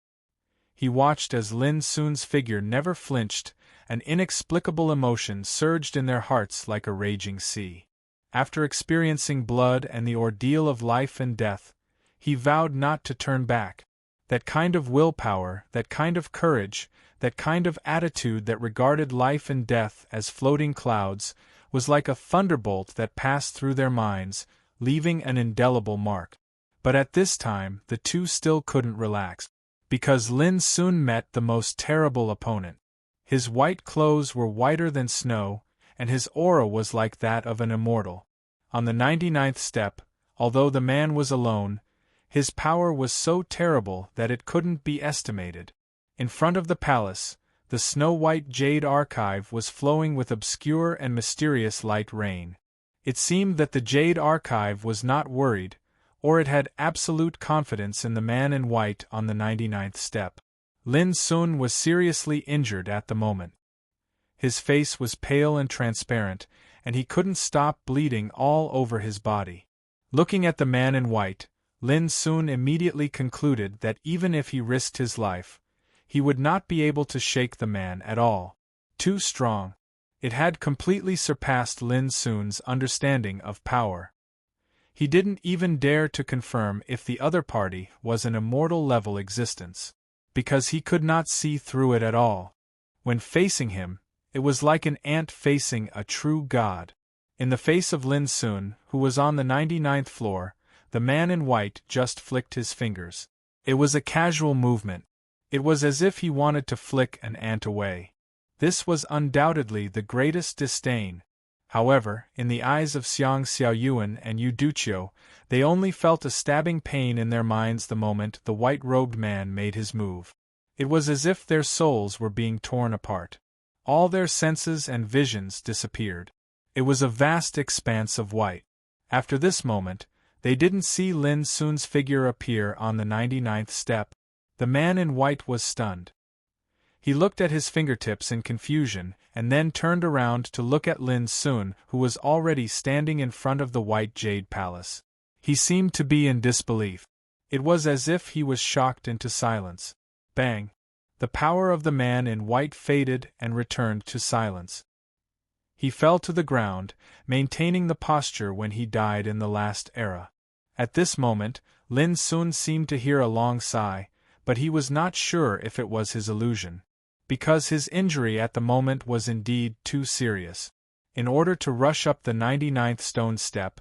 He watched as Lin Sun's figure never flinched, an inexplicable emotion surged in their hearts like a raging sea. After experiencing blood and the ordeal of life and death, he vowed not to turn back. That kind of willpower, that kind of courage, that kind of attitude that regarded life and death as floating clouds, was like a thunderbolt that passed through their minds, leaving an indelible mark. But at this time the two still couldn't relax, because Lin Sun met the most terrible opponent. His white clothes were whiter than snow, and his aura was like that of an immortal. On the 99th step, although the man was alone, his power was so terrible that it couldn't be estimated. In front of the palace, the snow-white jade archive was flowing with obscure and mysterious light rain. It seemed that the jade archive was not worried, or it had absolute confidence in the man in white on the 99th step. Lin Sun was seriously injured at the moment. His face was pale and transparent, and he couldn't stop bleeding all over his body. Looking at the man in white, Lin Sun immediately concluded that even if he risked his life, he would not be able to shake the man at all. Too strong. It had completely surpassed Lin Sun's understanding of power. He didn't even dare to confirm if the other party was an immortal-level existence, because he could not see through it at all. When facing him, it was like an ant facing a true god. In the face of Lin Sun, who was on the 99th floor, the man in white just flicked his fingers. It was a casual movement. It was as if he wanted to flick an ant away. This was undoubtedly the greatest disdain. However, in the eyes of Xiang Xiaoyuan and Yu Duqiu, they only felt a stabbing pain in their minds the moment the white-robed man made his move. It was as if their souls were being torn apart. All their senses and visions disappeared. It was a vast expanse of white. After this moment, they didn't see Lin Sun's figure appear on the 99th step. The man in white was stunned. He looked at his fingertips in confusion, and then turned around to look at Lin Sun, who was already standing in front of the white jade palace. He seemed to be in disbelief. It was as if he was shocked into silence. Bang! The power of the man in white faded and returned to silence. He fell to the ground, maintaining the posture when he died in the last era. At this moment, Lin Sun seemed to hear a long sigh, but he was not sure if it was his illusion. Because his injury at the moment was indeed too serious. In order to rush up the 99th stone step,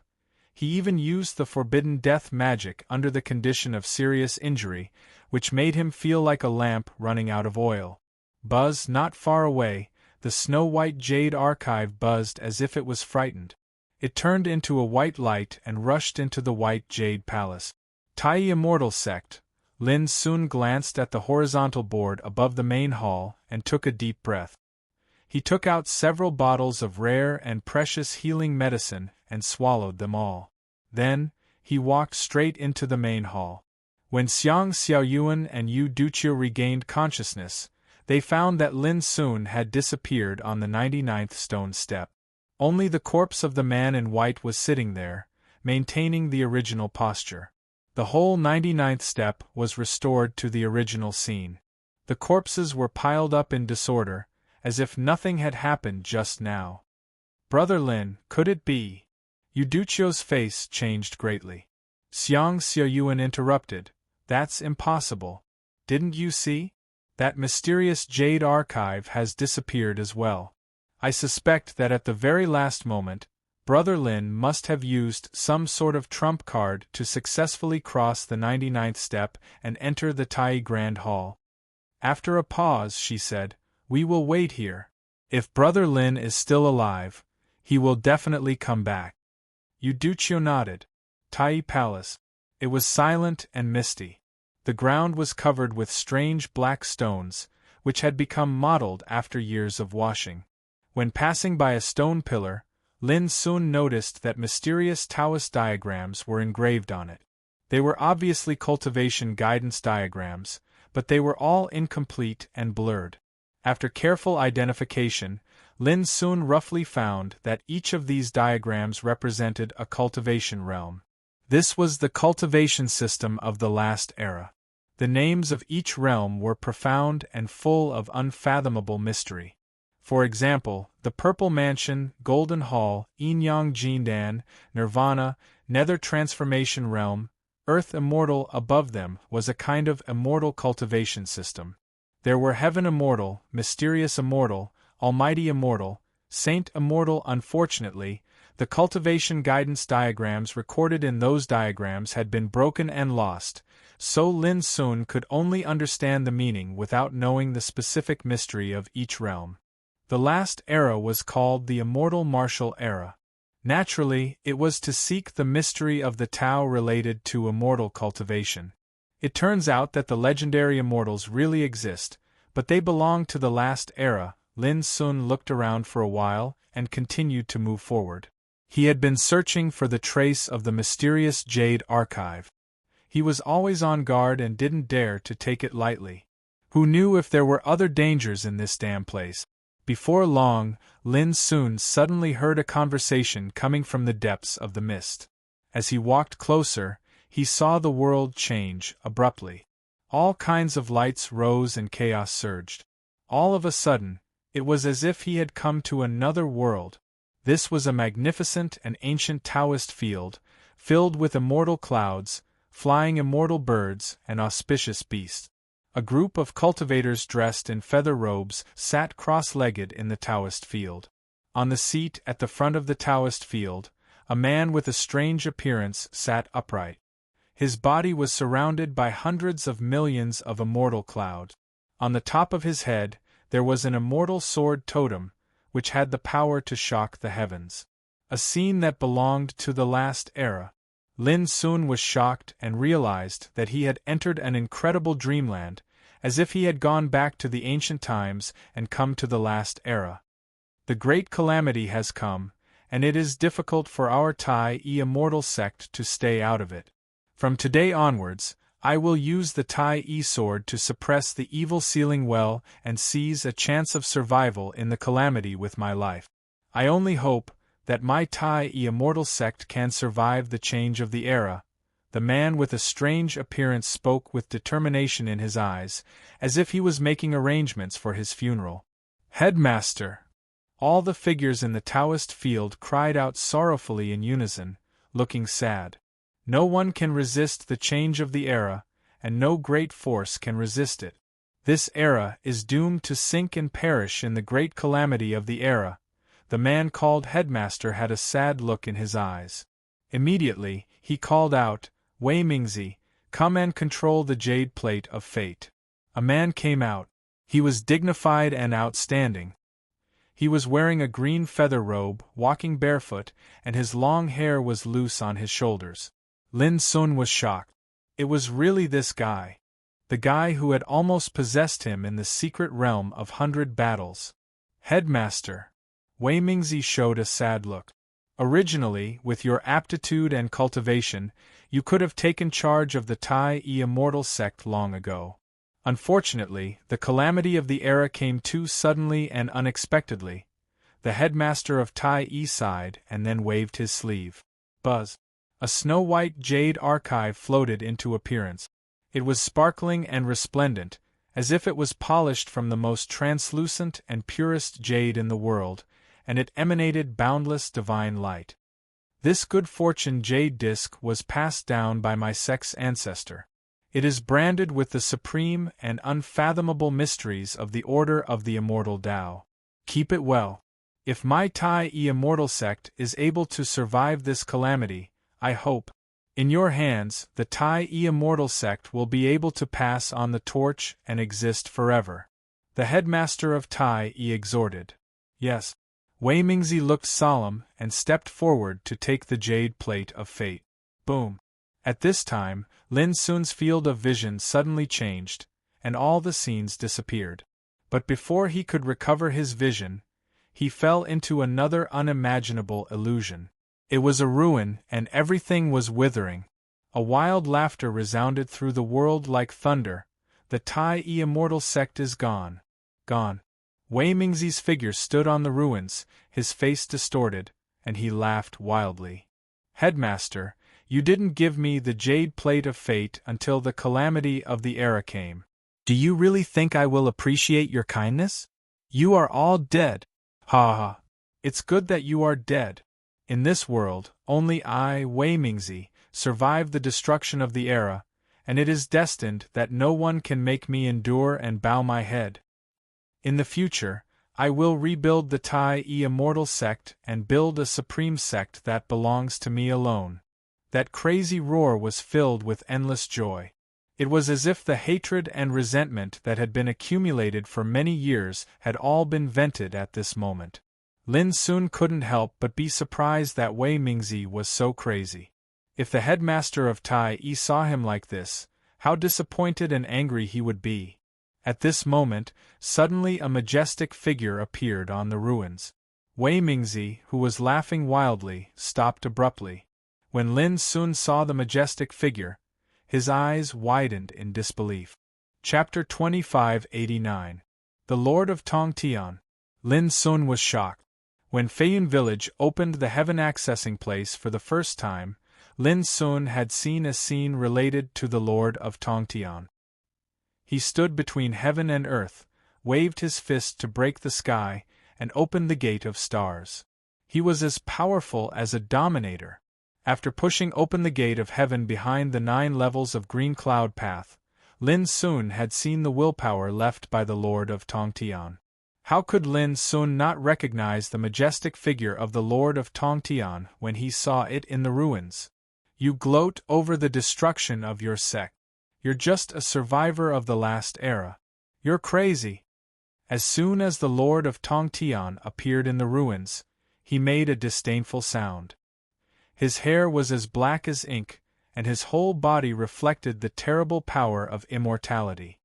he even used the forbidden death magic under the condition of serious injury, which made him feel like a lamp running out of oil. Buzz, not far away, the snow-white jade archive buzzed as if it was frightened. It turned into a white light and rushed into the white jade palace. Tai Immortal Sect. Lin soon glanced at the horizontal board above the main hall and took a deep breath. He took out several bottles of rare and precious healing medicine and swallowed them all. Then, he walked straight into the main hall. When Xiang Xiaoyuan and Yu Duqiu regained consciousness, they found that Lin Sun had disappeared on the 99th stone step. Only the corpse of the man in white was sitting there, maintaining the original posture. The whole 99th step was restored to the original scene. The corpses were piled up in disorder, as if nothing had happened just now. Brother Lin, could it be? Yu Duqiu's face changed greatly. Xiang Xiaoyuan interrupted, "That's impossible. Didn't you see? That mysterious jade archive has disappeared as well. I suspect that at the very last moment, Brother Lin must have used some sort of trump card to successfully cross the 99th step and enter the Tai Grand Hall." After a pause, she said, "We will wait here. If Brother Lin is still alive, he will definitely come back." Yu Duqiu nodded. Tai Palace. It was silent and misty. The ground was covered with strange black stones, which had become mottled after years of washing. When passing by a stone pillar, Lin soon noticed that mysterious Taoist diagrams were engraved on it. They were obviously cultivation guidance diagrams, but they were all incomplete and blurred. After careful identification, Lin soon roughly found that each of these diagrams represented a cultivation realm. This was the cultivation system of the last era. The names of each realm were profound and full of unfathomable mystery. For example, the Purple Mansion, Golden Hall, Yin-Yang Jindan, Nirvana, Nether Transformation Realm, Earth Immortal above them was a kind of immortal cultivation system. There were Heaven Immortal, Mysterious Immortal, Almighty Immortal, Saint Immortal. Unfortunately, the cultivation guidance diagrams recorded in those diagrams had been broken and lost, so Lin Sun could only understand the meaning without knowing the specific mystery of each realm. The last era was called the Immortal Martial Era. Naturally, it was to seek the mystery of the Tao related to immortal cultivation. It turns out that the legendary immortals really exist, but they belong to the last era. Lin Sun looked around for a while and continued to move forward. He had been searching for the trace of the mysterious jade archive. He was always on guard and didn't dare to take it lightly. Who knew if there were other dangers in this damn place? Before long, Lin Sun suddenly heard a conversation coming from the depths of the mist. As he walked closer, he saw the world change abruptly. All kinds of lights rose and chaos surged. All of a sudden, it was as if he had come to another world. This was a magnificent and ancient Taoist field, filled with immortal clouds, flying immortal birds, and auspicious beasts. A group of cultivators dressed in feather robes sat cross-legged in the Taoist field. On the seat at the front of the Taoist field, a man with a strange appearance sat upright. His body was surrounded by hundreds of millions of immortal clouds. On the top of his head, there was an immortal sword totem, which had the power to shock the heavens. A scene that belonged to the last era. Lin Sun was shocked and realized that he had entered an incredible dreamland, as if he had gone back to the ancient times and come to the last era. The great calamity has come, and it is difficult for our Tai Immortal sect to stay out of it. From today onwards, I will use the Tai sword to suppress the evil sealing well and seize a chance of survival in the calamity with my life. I only hope that my Tai Immortal sect can survive the change of the era. The man with a strange appearance spoke with determination in his eyes, as if he was making arrangements for his funeral. Headmaster! All the figures in the Taoist field cried out sorrowfully in unison, looking sad. No one can resist the change of the era, and no great force can resist it. This era is doomed to sink and perish in the great calamity of the era. The man called headmaster had a sad look in his eyes. Immediately, he called out, Wei Mingzi, come and control the jade plate of fate. A man came out. He was dignified and outstanding. He was wearing a green feather robe, walking barefoot, and his long hair was loose on his shoulders. Lin Sun was shocked. It was really this guy. The guy who had almost possessed him in the secret realm of 100 battles. Headmaster. Wei Mingzi showed a sad look. Originally, with your aptitude and cultivation, you could have taken charge of the Tai Immortal sect long ago. Unfortunately, the calamity of the era came too suddenly and unexpectedly. The headmaster of Tai E sighed and then waved his sleeve. Buzz. A snow-white jade archive floated into appearance. It was sparkling and resplendent, as if it was polished from the most translucent and purest jade in the world, and it emanated boundless divine light. This good fortune jade disc was passed down by my sect's ancestor. It is branded with the supreme and unfathomable mysteries of the Order of the Immortal Tao. Keep it well. If my Tai Immortal sect is able to survive this calamity, I hope, in your hands, the Tai Immortal sect will be able to pass on the torch and exist forever. The headmaster of Tai exhorted. Yes. Wei Mingzi looked solemn and stepped forward to take the jade plate of fate. Boom. At this time, Lin Sun's field of vision suddenly changed, and all the scenes disappeared. But before he could recover his vision, he fell into another unimaginable illusion. It was a ruin, and everything was withering. A wild laughter resounded through the world like thunder. The Tai Immortal sect is gone. Gone. Wei Mingzi's figure stood on the ruins, his face distorted, and he laughed wildly. Headmaster, you didn't give me the jade plate of fate until the calamity of the era came. Do you really think I will appreciate your kindness? You are all dead. Ha ha. It's good that you are dead. In this world, only I, Wei Mingzi, survived the destruction of the era, and it is destined that no one can make me endure and bow my head. In the future, I will rebuild the Tai Immortal sect and build a supreme sect that belongs to me alone. That crazy roar was filled with endless joy. It was as if the hatred and resentment that had been accumulated for many years had all been vented at this moment. Lin Sun couldn't help but be surprised that Wei Mingzi was so crazy. If the headmaster of Tai saw him like this, how disappointed and angry he would be. At this moment, suddenly a majestic figure appeared on the ruins. Wei Mingzi, who was laughing wildly, stopped abruptly. When Lin Sun saw the majestic figure, his eyes widened in disbelief. Chapter 2589. The Lord of Tongtian. Lin Sun was shocked. When Feiyun Village opened the heaven accessing place for the first time, Lin Sun had seen a scene related to the Lord of Tongtian. He stood between heaven and earth, waved his fist to break the sky, and opened the gate of stars. He was as powerful as a dominator. After pushing open the gate of heaven behind the 9 levels of green cloud path, Lin Sun had seen the willpower left by the Lord of Tongtian. How could Lin Sun not recognize the majestic figure of the Lord of Tongtian when he saw it in the ruins? You gloat over the destruction of your sect. You're just a survivor of the last era. You're crazy. As soon as the Lord of Tongtian appeared in the ruins, he made a disdainful sound. His hair was as black as ink, and his whole body reflected the terrible power of immortality.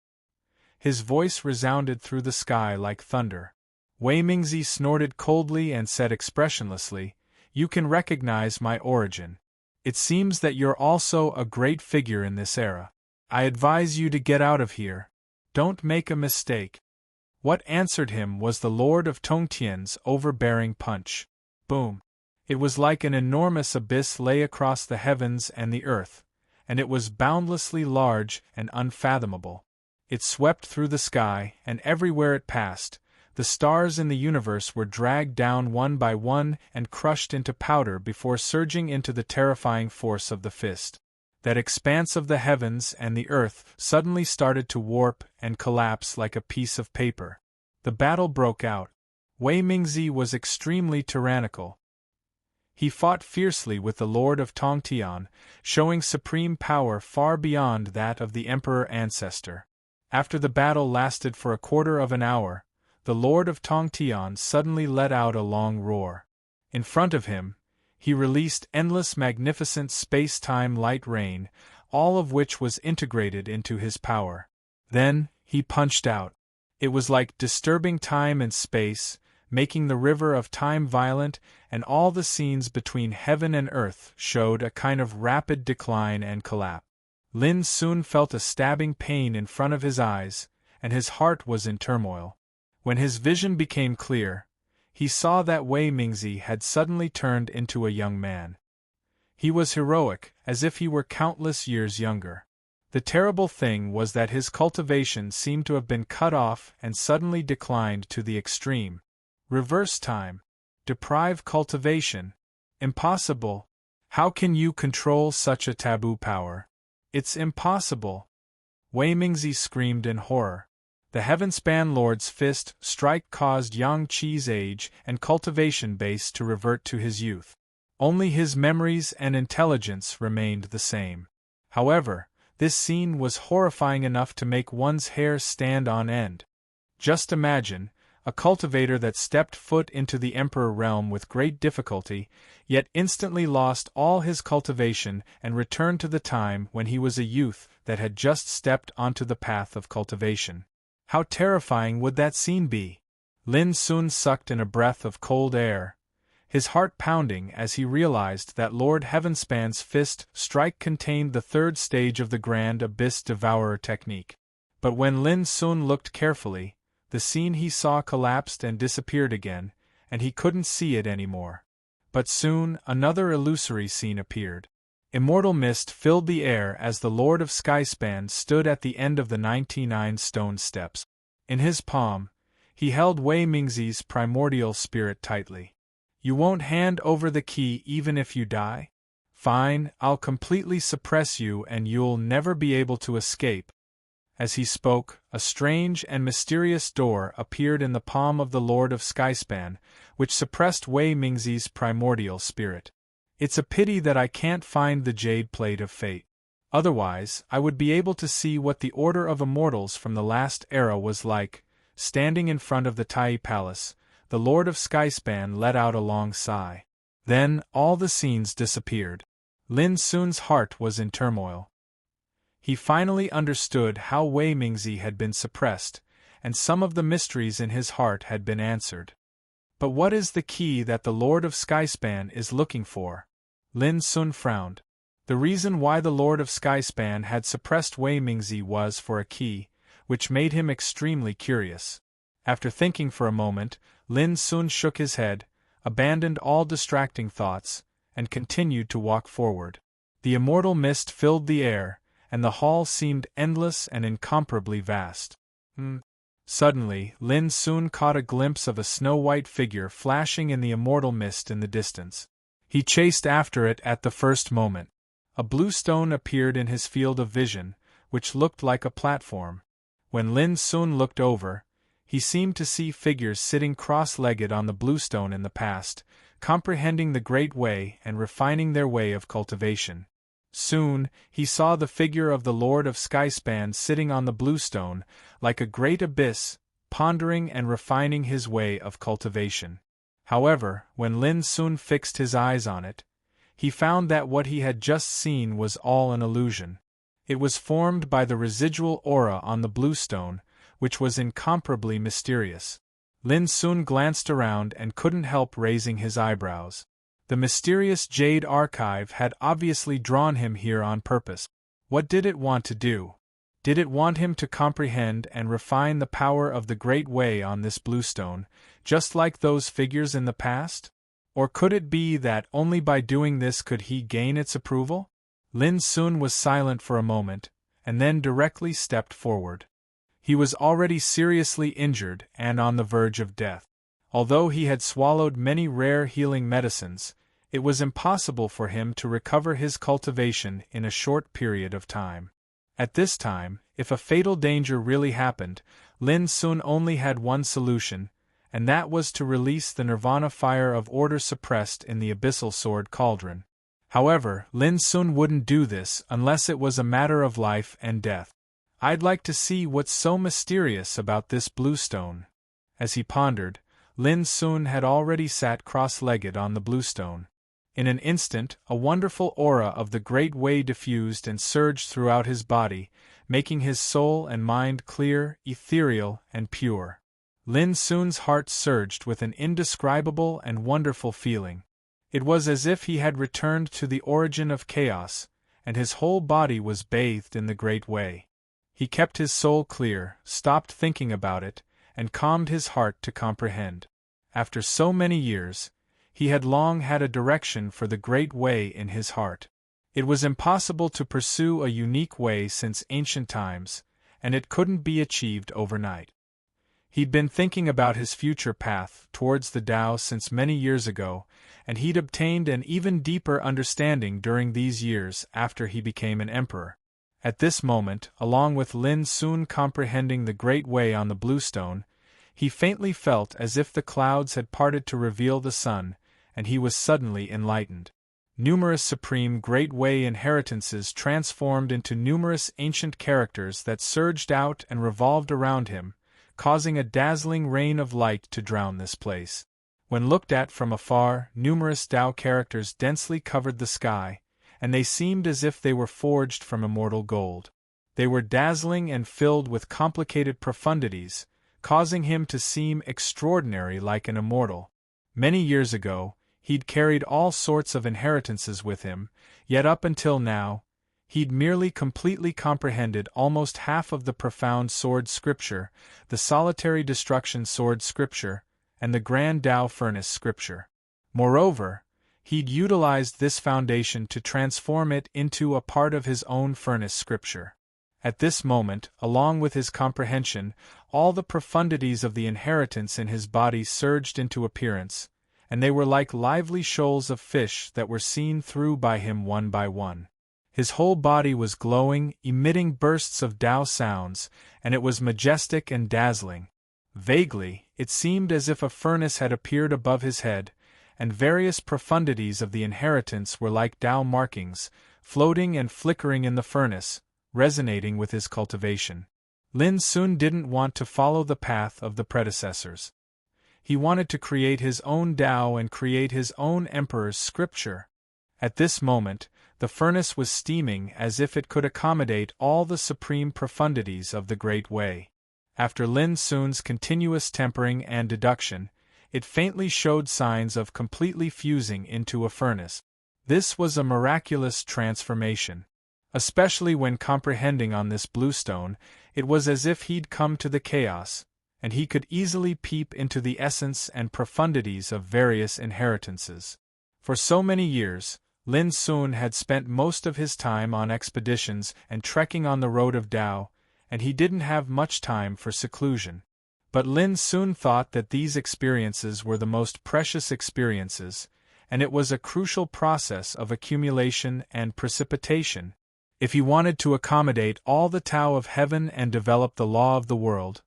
His voice resounded through the sky like thunder. Wei Mingzi snorted coldly and said expressionlessly, "You can recognize my origin. It seems that you're also a great figure in this era. I advise you to get out of here. Don't make a mistake." What answered him was the Lord of Tongtian's overbearing punch. Boom. It was like an enormous abyss lay across the heavens and the earth, and it was boundlessly large and unfathomable. It swept through the sky, and everywhere it passed, the stars in the universe were dragged down one by one and crushed into powder before surging into the terrifying force of the fist. That expanse of the heavens and the earth suddenly started to warp and collapse like a piece of paper. The battle broke out. Wei Mingzi was extremely tyrannical. He fought fiercely with the Lord of Tongtian, showing supreme power far beyond that of the Emperor ancestor. After the battle lasted for a quarter of an hour, the Lord of Tongtian suddenly let out a long roar. In front of him, he released endless magnificent space-time light rain, all of which was integrated into his power. Then, he punched out. It was like disturbing time and space, making the river of time violent, and all the scenes between heaven and earth showed a kind of rapid decline and collapse. Lin soon felt a stabbing pain in front of his eyes, and his heart was in turmoil. When his vision became clear, he saw that Wei Mingzi had suddenly turned into a young man. He was heroic, as if he were countless years younger. The terrible thing was that his cultivation seemed to have been cut off and suddenly declined to the extreme. Reverse time. Deprive cultivation. Impossible. How can you control such a taboo power? It's impossible. Wei Mingzi screamed in horror. The Heavenspan Lord's fist strike caused Yang Qi's age and cultivation base to revert to his youth. Only his memories and intelligence remained the same. However, this scene was horrifying enough to make one's hair stand on end. Just imagine, a cultivator that stepped foot into the Emperor realm with great difficulty, yet instantly lost all his cultivation and returned to the time when he was a youth that had just stepped onto the path of cultivation. How terrifying would that scene be? Lin soon sucked in a breath of cold air, his heart pounding as he realized that Lord Heavenspan's fist strike contained the third stage of the Grand Abyss Devourer technique. But when Lin soon looked carefully, the scene he saw collapsed and disappeared again, and he couldn't see it anymore. But soon another illusory scene appeared. Immortal mist filled the air as the Lord of Skyspan stood at the end of the 99 stone steps. In his palm, he held Wei Mingzi's primordial spirit tightly. You won't hand over the key even if you die? Fine, I'll completely suppress you and you'll never be able to escape. As he spoke, a strange and mysterious door appeared in the palm of the Lord of Skyspan, which suppressed Wei Mingzi's primordial spirit. It's a pity that I can't find the Jade Plate of Fate. Otherwise, I would be able to see what the Order of Immortals from the last era was like. Standing in front of the Tai Palace, the Lord of Skyspan let out a long sigh. Then, all the scenes disappeared. Lin Sun's heart was in turmoil. He finally understood how Wei Mingzi had been suppressed, and some of the mysteries in his heart had been answered. But what is the key that the Lord of Skyspan is looking for? Lin Sun frowned. The reason why the Lord of Skyspan had suppressed Wei Mingzi was for a key, which made him extremely curious. After thinking for a moment, Lin Sun shook his head, abandoned all distracting thoughts, and continued to walk forward. The immortal mist filled the air, and the hall seemed endless and incomparably vast. Suddenly, Lin soon caught a glimpse of a snow-white figure flashing in the immortal mist in the distance. He chased after it at the first moment. A blue stone appeared in his field of vision, which looked like a platform. When Lin soon looked over, he seemed to see figures sitting cross-legged on the blue stone in the past, comprehending the great way and refining their way of cultivation. Soon, he saw the figure of the Lord of Skyspan sitting on the blue stone, like a great abyss, pondering and refining his way of cultivation. However, when Lin soon fixed his eyes on it, he found that what he had just seen was all an illusion. It was formed by the residual aura on the blue stone, which was incomparably mysterious. Lin soon glanced around and couldn't help raising his eyebrows. The mysterious Jade Archive had obviously drawn him here on purpose. What did it want to do? Did it want him to comprehend and refine the power of the Great Way on this blue stone, just like those figures in the past? Or could it be that only by doing this could he gain its approval? Lin Sun was silent for a moment, and then directly stepped forward. He was already seriously injured and on the verge of death. Although he had swallowed many rare healing medicines, It was impossible for him to recover his cultivation in a short period of time. At this time, if a fatal danger really happened, Lin Sun only had one solution, and that was to release the nirvana fire of order suppressed in the abyssal sword cauldron. However, Lin Sun wouldn't do this unless it was a matter of life and death. "I'd like to see what's so mysterious about this blue stone." As he pondered, Lin Sun had already sat cross-legged on the blue stone. In an instant, a wonderful aura of the Great Way diffused and surged throughout his body, making his soul and mind clear, ethereal, and pure. Lin Sun's heart surged with an indescribable and wonderful feeling. It was as if he had returned to the origin of chaos, and his whole body was bathed in the Great Way. He kept his soul clear, stopped thinking about it, and calmed his heart to comprehend. After so many years, he had long had a direction for the Great Way in his heart. It was impossible to pursue a unique way since ancient times, and it couldn't be achieved overnight. He'd been thinking about his future path towards the Tao since many years ago, and he'd obtained an even deeper understanding during these years after he became an emperor. At this moment, along with Lin Sun comprehending the Great Way on the blue stone, he faintly felt as if the clouds had parted to reveal the sun, and he was suddenly enlightened. Numerous supreme Great Way inheritances transformed into numerous ancient characters that surged out and revolved around him, causing a dazzling rain of light to drown this place. When looked at from afar, numerous Tao characters densely covered the sky, and they seemed as if they were forged from immortal gold. They were dazzling and filled with complicated profundities, causing him to seem extraordinary like an immortal. Many years ago, he'd carried all sorts of inheritances with him, yet up until now, he'd merely completely comprehended almost half of the profound sword scripture, the solitary destruction sword scripture, and the grand Tao furnace scripture. Moreover, he'd utilized this foundation to transform it into a part of his own furnace scripture. At this moment, along with his comprehension, all the profundities of the inheritance in his body surged into appearance, and they were like lively shoals of fish that were seen through by him one by one. His whole body was glowing, emitting bursts of Tao sounds, and it was majestic and dazzling. Vaguely, it seemed as if a furnace had appeared above his head, and various profundities of the inheritance were like Tao markings, floating and flickering in the furnace, resonating with his cultivation. Lin Sun didn't want to follow the path of the predecessors. He wanted to create his own Tao and create his own emperor's scripture. At this moment, the furnace was steaming as if it could accommodate all the supreme profundities of the Great Way. After Lin Sun's continuous tempering and deduction, it faintly showed signs of completely fusing into a furnace. This was a miraculous transformation. Especially when comprehending on this blue stone, it was as if he'd come to the chaos, and he could easily peep into the essence and profundities of various inheritances. For so many years, Lin Sun had spent most of his time on expeditions and trekking on the road of Tao, and he didn't have much time for seclusion. But Lin Sun thought that these experiences were the most precious experiences, and it was a crucial process of accumulation and precipitation. If he wanted to accommodate all the Tao of heaven and develop the law of the world,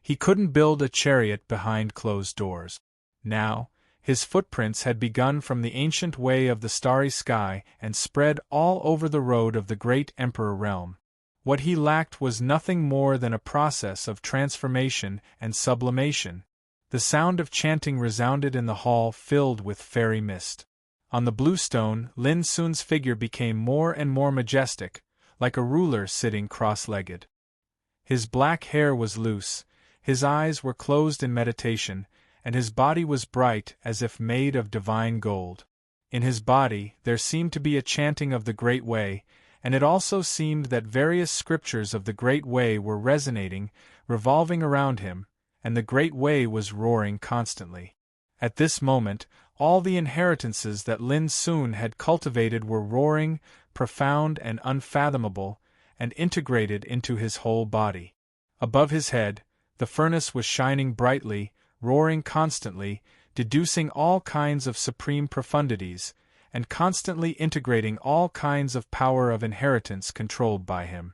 he couldn't build a chariot behind closed doors. Now, his footprints had begun from the ancient way of the starry sky and spread all over the road of the great emperor realm. What he lacked was nothing more than a process of transformation and sublimation. The sound of chanting resounded in the hall filled with fairy mist. On the blue stone, Lin Sun's figure became more and more majestic, like a ruler sitting cross-legged. His black hair was loose, his eyes were closed in meditation, and his body was bright as if made of divine gold. In his body, there seemed to be a chanting of the Great Way, and it also seemed that various scriptures of the Great Way were resonating, revolving around him, and the Great Way was roaring constantly. At this moment, all the inheritances that Lin Sun had cultivated were roaring, profound and unfathomable, and integrated into his whole body. Above his head, the furnace was shining brightly, roaring constantly, deducing all kinds of supreme profundities, and constantly integrating all kinds of power of inheritance controlled by him.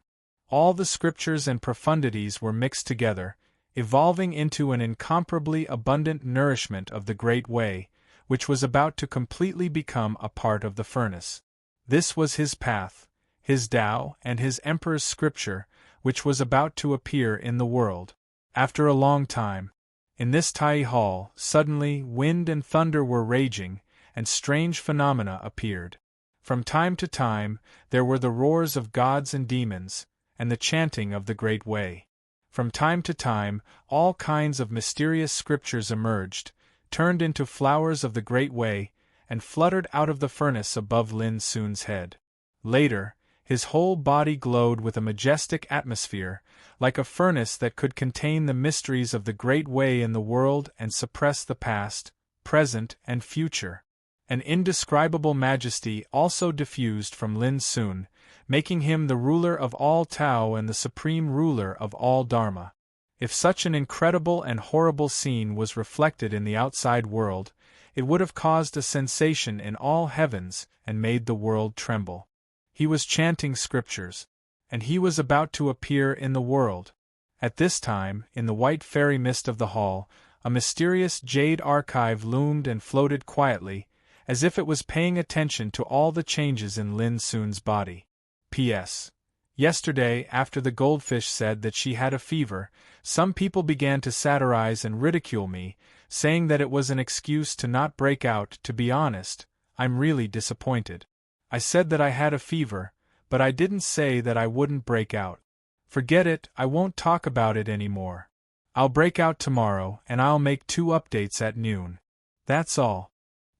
All the scriptures and profundities were mixed together, evolving into an incomparably abundant nourishment of the Great Way, which was about to completely become a part of the furnace. This was his path, his Tao, and his Emperor's scripture, which was about to appear in the world. After a long time, in this Tai hall, suddenly wind and thunder were raging, and strange phenomena appeared. From time to time, there were the roars of gods and demons, and the chanting of the Great Way. From time to time, all kinds of mysterious scriptures emerged, turned into flowers of the Great Way, and fluttered out of the furnace above Lin Sun's head. Later, his whole body glowed with a majestic atmosphere, like a furnace that could contain the mysteries of the Great Way in the world and suppress the past, present, and future. An indescribable majesty also diffused from Lin Sun, making him the ruler of all Tao and the supreme ruler of all Dharma. If such an incredible and horrible scene was reflected in the outside world, it would have caused a sensation in all heavens and made the world tremble. He was chanting scriptures, and he was about to appear in the world. At this time, in the white fairy mist of the hall, a mysterious jade archive loomed and floated quietly, as if it was paying attention to all the changes in Lin Sun's body. P.S. Yesterday, after the goldfish said that she had a fever, some people began to satirize and ridicule me, saying that it was an excuse to not break out. To be honest, I'm really disappointed. I said that I had a fever, but I didn't say that I wouldn't break out. Forget it, I won't talk about it anymore. I'll break out tomorrow, and I'll make 2 updates at noon. That's all.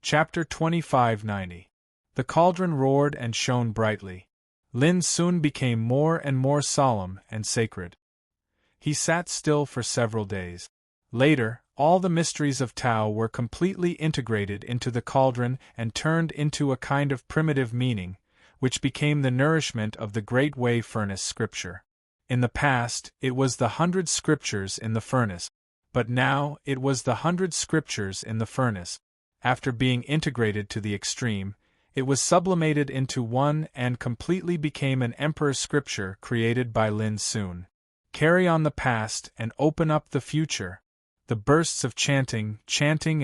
Chapter 2590. The cauldron roared and shone brightly. Lin Sun became more and more solemn and sacred. He sat still for several days. Later, all the mysteries of Tao were completely integrated into the cauldron and turned into a kind of primitive meaning, which became the nourishment of the Great Way furnace scripture. In the past, it was the 100 scriptures in the furnace, but now it was the 100 scriptures in the furnace. After being integrated to the extreme, it was sublimated into one and completely became an emperor scripture created by Lin Sun. Carry on the past and open up the future. The bursts of chanting,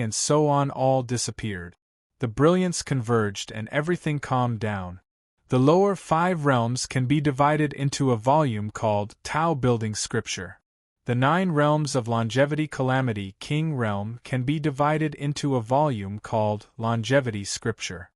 and so on all disappeared. The brilliance converged and everything calmed down. The lower 5 realms can be divided into a volume called Tao Building Scripture. The 9 realms of longevity calamity King Realm can be divided into a volume called Longevity Scripture.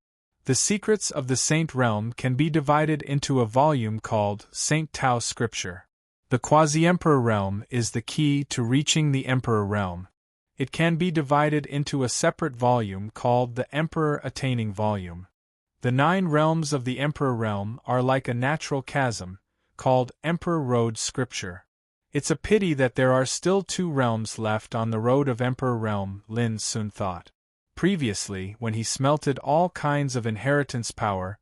The secrets of the Saint Realm can be divided into a volume called Saint Tao Scripture. The Quasi-Emperor Realm is the key to reaching the Emperor Realm. It can be divided into a separate volume called the Emperor Attaining Volume. The 9 realms of the Emperor Realm are like a natural chasm, called Emperor Road Scripture. It's a pity that there are still 2 realms left on the road of Emperor Realm, Lin Sun thought. Previously, when he smelted all kinds of inheritance power,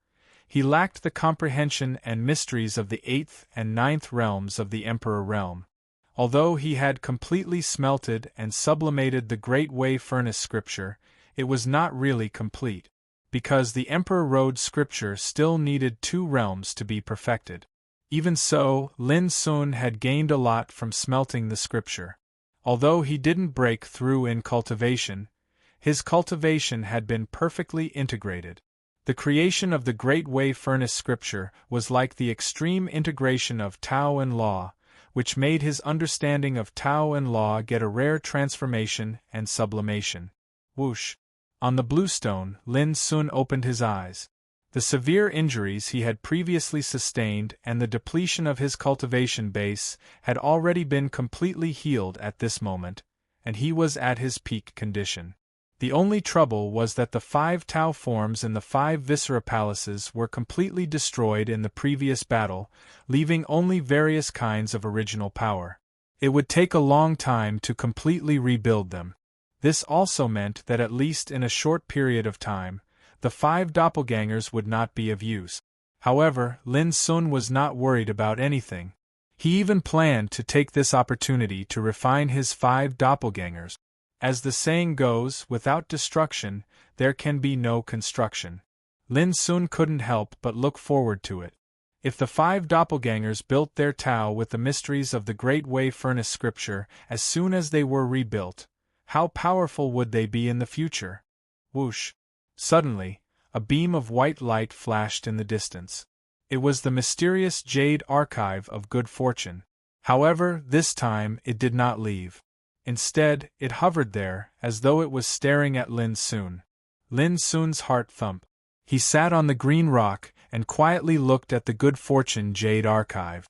he lacked the comprehension and mysteries of the 8th and 9th realms of the Emperor Realm. Although he had completely smelted and sublimated the Great Way Furnace Scripture, it was not really complete, because the Emperor Road Scripture still needed 2 realms to be perfected. Even so, Lin Sun had gained a lot from smelting the Scripture. Although he didn't break through in cultivation, his cultivation had been perfectly integrated. The creation of the Great Way Furnace Scripture was like the extreme integration of Tao and Law, which made his understanding of Tao and Law get a rare transformation and sublimation. Whoosh! On the bluestone, Lin Sun opened his eyes. The severe injuries he had previously sustained and the depletion of his cultivation base had already been completely healed at this moment, and he was at his peak condition. The only trouble was that the 5 Tao forms in the 5 Viscera palaces were completely destroyed in the previous battle, leaving only various kinds of original power. It would take a long time to completely rebuild them. This also meant that at least in a short period of time, the 5 doppelgangers would not be of use. However, Lin Sun was not worried about anything. He even planned to take this opportunity to refine his 5 doppelgangers. As the saying goes, without destruction, there can be no construction. Lin Sun couldn't help but look forward to it. If the 5 doppelgangers built their Tao with the mysteries of the Great Way Furnace scripture as soon as they were rebuilt, how powerful would they be in the future? Whoosh! Suddenly, a beam of white light flashed in the distance. It was the mysterious jade archive of good fortune. However, this time it did not leave. Instead, it hovered there, as though it was staring at Lin Sun. Lin Sun's heart thumped. He sat on the green rock and quietly looked at the good fortune jade archive.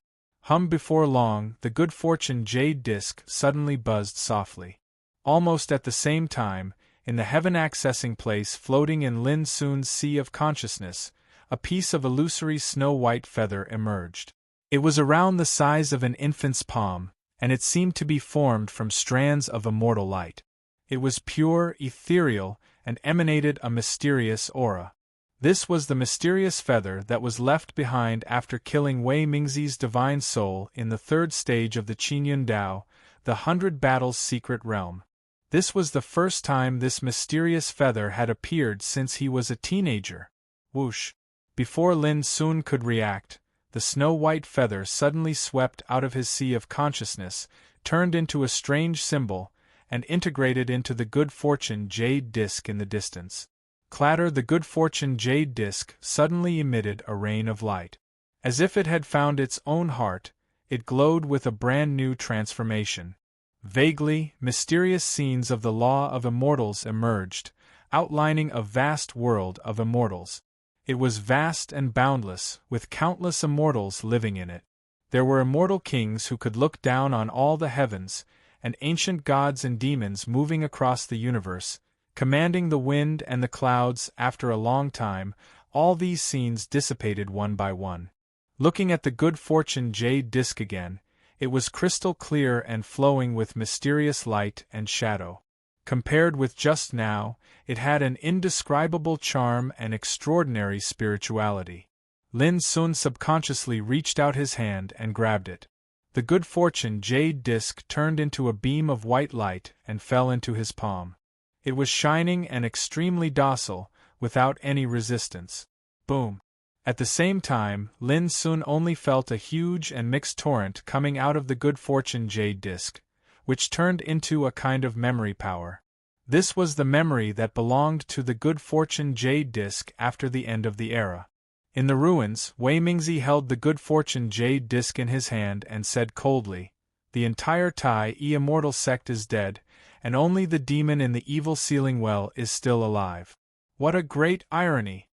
Before long, the good fortune jade disc suddenly buzzed softly. Almost at the same time, in the heaven-accessing place floating in Lin Sun's sea of consciousness, a piece of illusory snow-white feather emerged. It was around the size of an infant's palm, and it seemed to be formed from strands of immortal light. It was pure, ethereal, and emanated a mysterious aura. This was the mysterious feather that was left behind after killing Wei Mingzi's divine soul in the 3rd stage of the Qingyun Dao, the 100 Battles secret realm. This was the first time this mysterious feather had appeared since he was a teenager. Whoosh! Before Lin Sun could react, the snow-white feather suddenly swept out of his sea of consciousness, turned into a strange symbol, and integrated into the good fortune jade disc in the distance. Clatter! The good fortune jade disc suddenly emitted a rain of light. As if it had found its own heart, it glowed with a brand new transformation. Vaguely, mysterious scenes of the law of immortals emerged, outlining a vast world of immortals. It was vast and boundless, with countless immortals living in it. There were immortal kings who could look down on all the heavens, and ancient gods and demons moving across the universe, commanding the wind and the clouds. After a long time, all these scenes dissipated one by one. Looking at the good fortune jade disc again, it was crystal clear and flowing with mysterious light and shadow. Compared with just now, it had an indescribable charm and extraordinary spirituality. Lin Sun subconsciously reached out his hand and grabbed it. The good fortune jade disc turned into a beam of white light and fell into his palm. It was shining and extremely docile, without any resistance. Boom! At the same time, Lin Sun only felt a huge and mixed torrent coming out of the good fortune jade disc, which turned into a kind of memory power. This was the memory that belonged to the good fortune jade disc after the end of the era. In the ruins, Wei Mingzi held the good fortune jade disc in his hand and said coldly, "The entire Tai immortal sect is dead, and only the demon in the evil sealing well is still alive." What a great irony!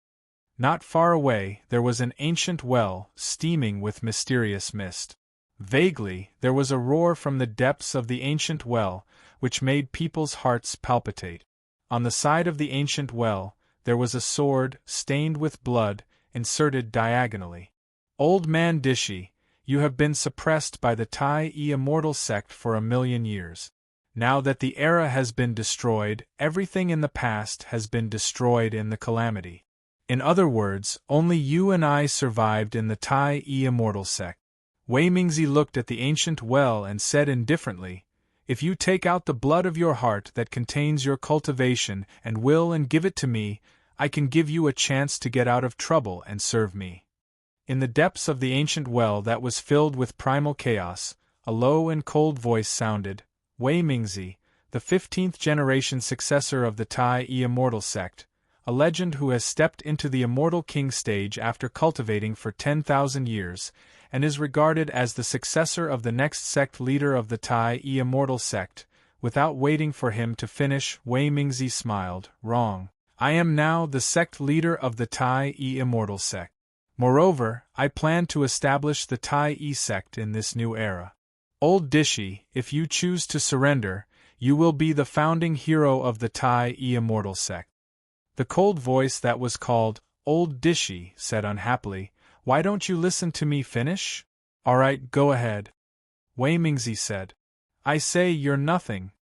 Not far away, there was an ancient well, steaming with mysterious mist. Vaguely, there was a roar from the depths of the ancient well, which made people's hearts palpitate. On the side of the ancient well, there was a sword, stained with blood, inserted diagonally. "Old man Dishi, you have been suppressed by the Tai immortal sect for 1,000,000 years. Now that the era has been destroyed, everything in the past has been destroyed in the calamity. In other words, only you and I survived in the Tai immortal sect." Wei Mingzi looked at the ancient well and said indifferently, "If you take out the blood of your heart that contains your cultivation and will and give it to me, I can give you a chance to get out of trouble and serve me." In the depths of the ancient well that was filled with primal chaos, a low and cold voice sounded, "Wei Mingzi, the 15th generation successor of the Tai immortal sect, a legend who has stepped into the immortal king stage after cultivating for 10,000 years, and is regarded as the successor of the next sect leader of the Tai immortal sect." Without waiting for him to finish, Wei Mingzi smiled. "Wrong. I am now the sect leader of the Tai immortal sect. Moreover, I plan to establish the Tai sect in this new era. Old Dishi, if you choose to surrender, you will be the founding hero of the Tai immortal sect." The cold voice that was called Old Dishi said unhappily, "Why don't you listen to me finish?" "Alright, go ahead," Wei Mingzi said. "I say you're nothing,"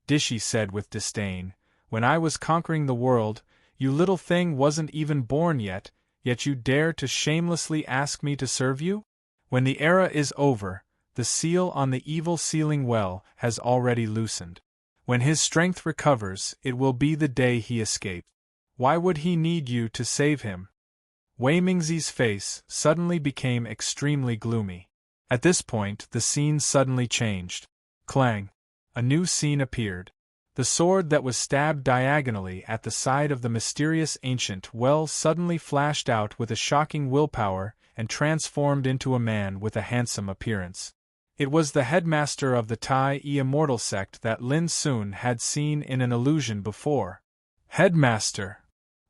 Dishi said with disdain. "When I was conquering the world, you little thing wasn't even born yet you dare to shamelessly ask me to serve you? When the era is over, the seal on the evil sealing well has already loosened. When his strength recovers, it will be the day he escaped. Why would he need you to save him?" Wei Mingzi's face suddenly became extremely gloomy. At this point, the scene suddenly changed. Clang! A new scene appeared. The sword that was stabbed diagonally at the side of the mysterious ancient well suddenly flashed out with a shocking willpower and transformed into a man with a handsome appearance. It was the headmaster of the Tai Immortal sect that Lin Sun had seen in an illusion before. Headmaster!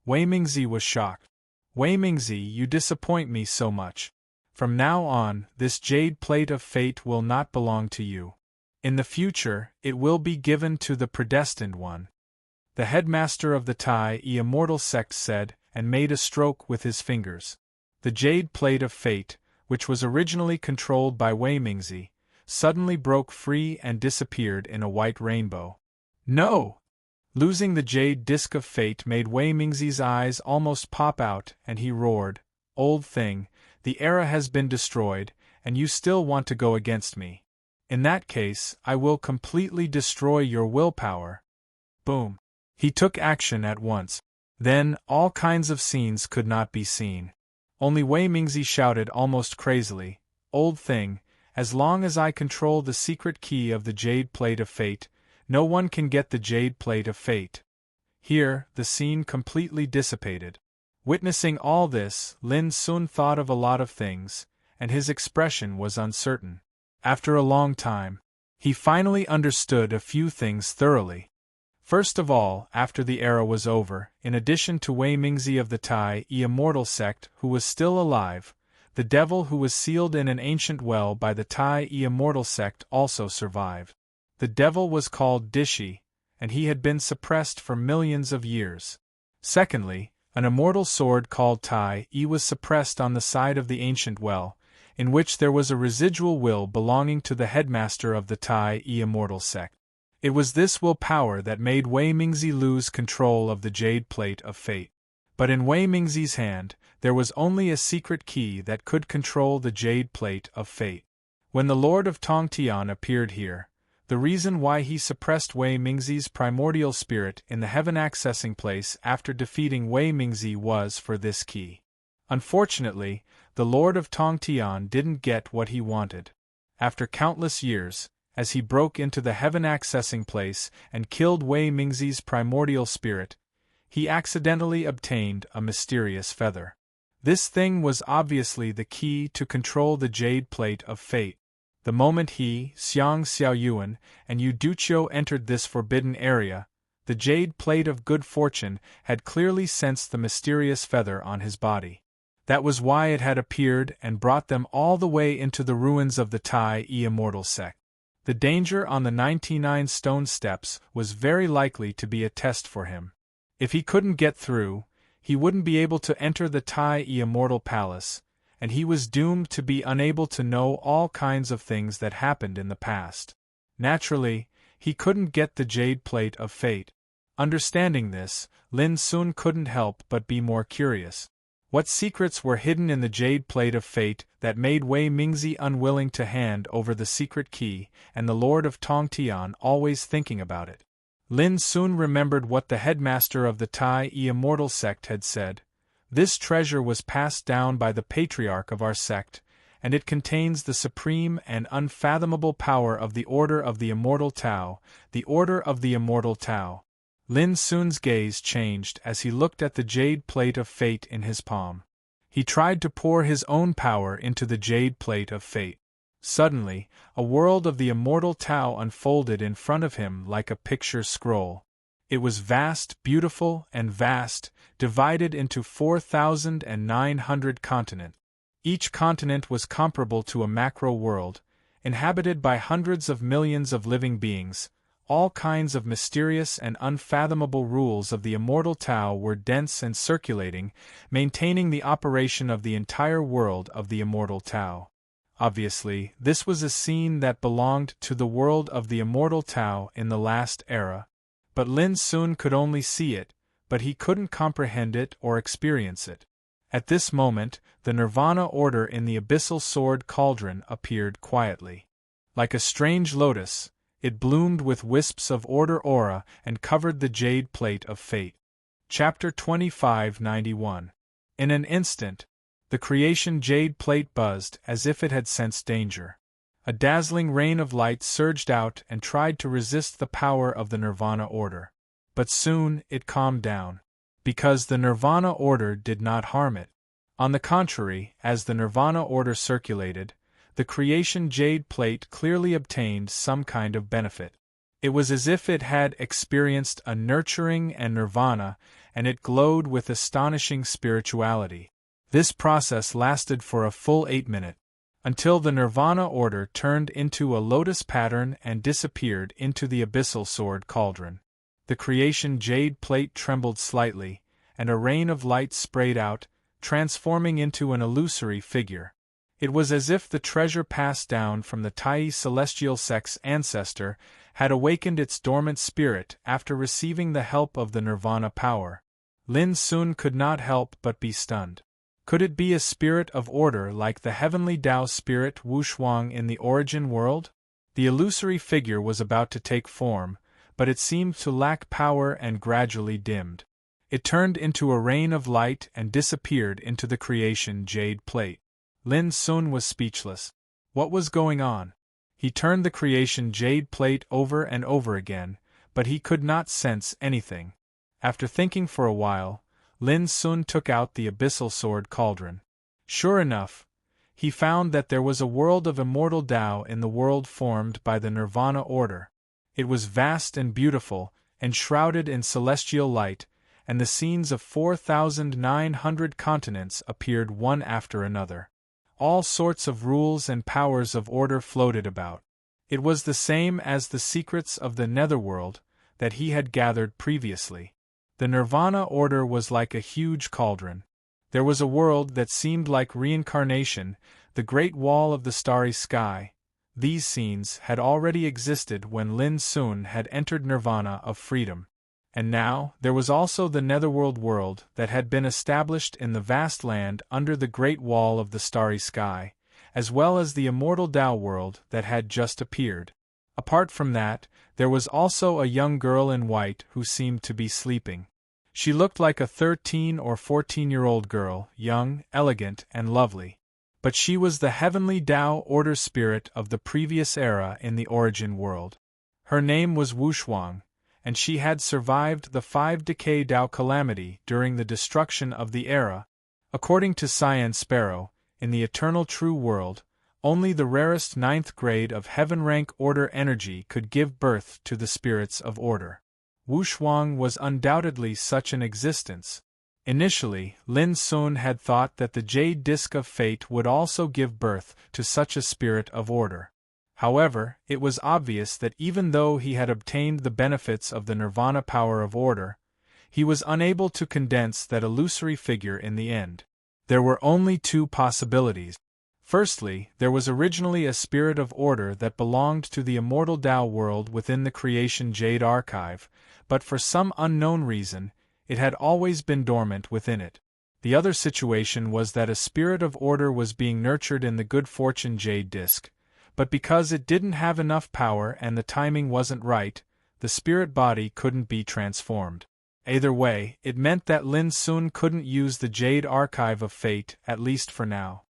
Wei Mingzi was shocked. Wei Mingzi, you disappoint me so much. From now on, this jade plate of fate will not belong to you. In the future, it will be given to the predestined one. The headmaster of the Tai Immortal sect said, and made a stroke with his fingers. The jade plate of fate, which was originally controlled by Wei Mingzi, suddenly broke free and disappeared in a white rainbow. No! Losing the jade disc of fate made Wei Mingzi's eyes almost pop out, and he roared, "Old thing, the era has been destroyed, and you still want to go against me. In that case, I will completely destroy your willpower." Boom! He took action at once. Then, all kinds of scenes could not be seen. Only Wei Mingzi shouted almost crazily, "Old thing, as long as I control the secret key of the jade plate of fate, no one can get the jade plate of fate." Here, the scene completely dissipated. Witnessing all this, Lin Sun thought of a lot of things, and his expression was uncertain. After a long time, he finally understood a few things thoroughly. First of all, after the era was over, in addition to Wei Mingzi of the Tai Immortal sect who was still alive, the devil who was sealed in an ancient well by the Tai Immortal sect also survived. The devil was called Dishi, and he had been suppressed for millions of years. Secondly, an immortal sword called Tai I was suppressed on the side of the ancient well, in which there was a residual will belonging to the headmaster of the Tai Immortal sect. It was this will power that made Wei Mingzi lose control of the jade plate of fate. But in Wei Mingzi's hand, there was only a secret key that could control the jade plate of fate. When the Lord of Tongtian appeared here, the reason why he suppressed Wei Mingzi's primordial spirit in the heaven accessing place after defeating Wei Mingzi was for this key. Unfortunately, the Lord of Tongtian didn't get what he wanted. After countless years, as he broke into the heaven accessing place and killed Wei Mingzi's primordial spirit, he accidentally obtained a mysterious feather. This thing was obviously the key to control the jade plate of fate. The moment he, Xiang Xiaoyuan, and Yu Duqiu entered this forbidden area, the jade plate of good fortune had clearly sensed the mysterious feather on his body. That was why it had appeared and brought them all the way into the ruins of the Tai Immortal sect. The danger on the 99 stone steps was very likely to be a test for him. If he couldn't get through, he wouldn't be able to enter the Tai Immortal Palace, and he was doomed to be unable to know all kinds of things that happened in the past. Naturally, he couldn't get the jade plate of fate. Understanding this, Lin Sun couldn't help but be more curious. What secrets were hidden in the jade plate of fate that made Wei Mingzi unwilling to hand over the secret key, and the Lord of Tongtian always thinking about it? Lin Sun remembered what the headmaster of the Tai Immortal sect had said. This treasure was passed down by the patriarch of our sect, and it contains the supreme and unfathomable power of the Order of the Immortal Tao, the Order of the Immortal Tao. Lin Sun's gaze changed as he looked at the jade plate of fate in his palm. He tried to pour his own power into the jade plate of fate. Suddenly, a world of the Immortal Tao unfolded in front of him like a picture scroll. It was vast, beautiful, and vast, divided into 4,900 continents. Each continent was comparable to a macro world, inhabited by hundreds of millions of living beings. All kinds of mysterious and unfathomable rules of the Immortal Tao were dense and circulating, maintaining the operation of the entire world of the Immortal Tao. Obviously, this was a scene that belonged to the world of the Immortal Tao in the last era. But Lin Sun could only see it, but he couldn't comprehend it or experience it. At this moment, the Nirvana order in the abyssal sword cauldron appeared quietly. Like a strange lotus, it bloomed with wisps of order aura and covered the jade plate of fate. Chapter 2591. In an instant, the creation jade plate buzzed as if it had sensed danger. A dazzling rain of light surged out and tried to resist the power of the Nirvana order. But soon it calmed down. Because the Nirvana order did not harm it. On the contrary, as the Nirvana order circulated, the creation jade plate clearly obtained some kind of benefit. It was as if it had experienced a nurturing and nirvana, and it glowed with astonishing spirituality. This process lasted for a full 8 minutes, until the Nirvana order turned into a lotus pattern and disappeared into the abyssal sword cauldron. The creation jade plate trembled slightly, and a rain of light sprayed out, transforming into an illusory figure. It was as if the treasure passed down from the Tai celestial sex ancestor had awakened its dormant spirit after receiving the help of the Nirvana power. Lin Sun could not help but be stunned. Could it be a spirit of order like the heavenly Tao spirit Wushuang in the origin world? The illusory figure was about to take form, but it seemed to lack power and gradually dimmed. It turned into a rain of light and disappeared into the creation jade plate. Lin Sun was speechless. What was going on? He turned the creation jade plate over and over again, but he could not sense anything. After thinking for a while, Lin Sun took out the abyssal sword cauldron. Sure enough, he found that there was a world of immortal Tao in the world formed by the Nirvana order. It was vast and beautiful, enshrouded in celestial light, and the scenes of 4,900 continents appeared one after another. All sorts of rules and powers of order floated about. It was the same as the secrets of the netherworld that he had gathered previously. The Nirvana order was like a huge cauldron. There was a world that seemed like reincarnation, the great wall of the starry sky. These scenes had already existed when Lin Sun had entered Nirvana of freedom. And now, there was also the netherworld world that had been established in the vast land under the great wall of the starry sky, as well as the immortal Tao world that had just appeared. Apart from that, there was also a young girl in white who seemed to be sleeping. She looked like a 13 or 14-year-old girl, young, elegant, and lovely. But she was the heavenly Tao order spirit of the previous era in the origin world. Her name was Wushuang, and she had survived the 5-decade Tao calamity during the destruction of the era. According to Cyan Sparrow, in the eternal true world, only the rarest 9th grade of heaven-rank order energy could give birth to the spirits of order. Wushuang was undoubtedly such an existence. Initially, Lin Sun had thought that the Jade Disk of Fate would also give birth to such a spirit of order. However, it was obvious that even though he had obtained the benefits of the Nirvana power of order, he was unable to condense that illusory figure in the end. There were only 2 possibilities. Firstly, there was originally a spirit of order that belonged to the immortal Tao world within the creation Jade archive, but for some unknown reason, it had always been dormant within it. The other situation was that a spirit of order was being nurtured in the good fortune Jade Disk, but because it didn't have enough power and the timing wasn't right, the spirit body couldn't be transformed. Either way, it meant that Lin Sun couldn't use the Jade Archive of Fate, at least for now.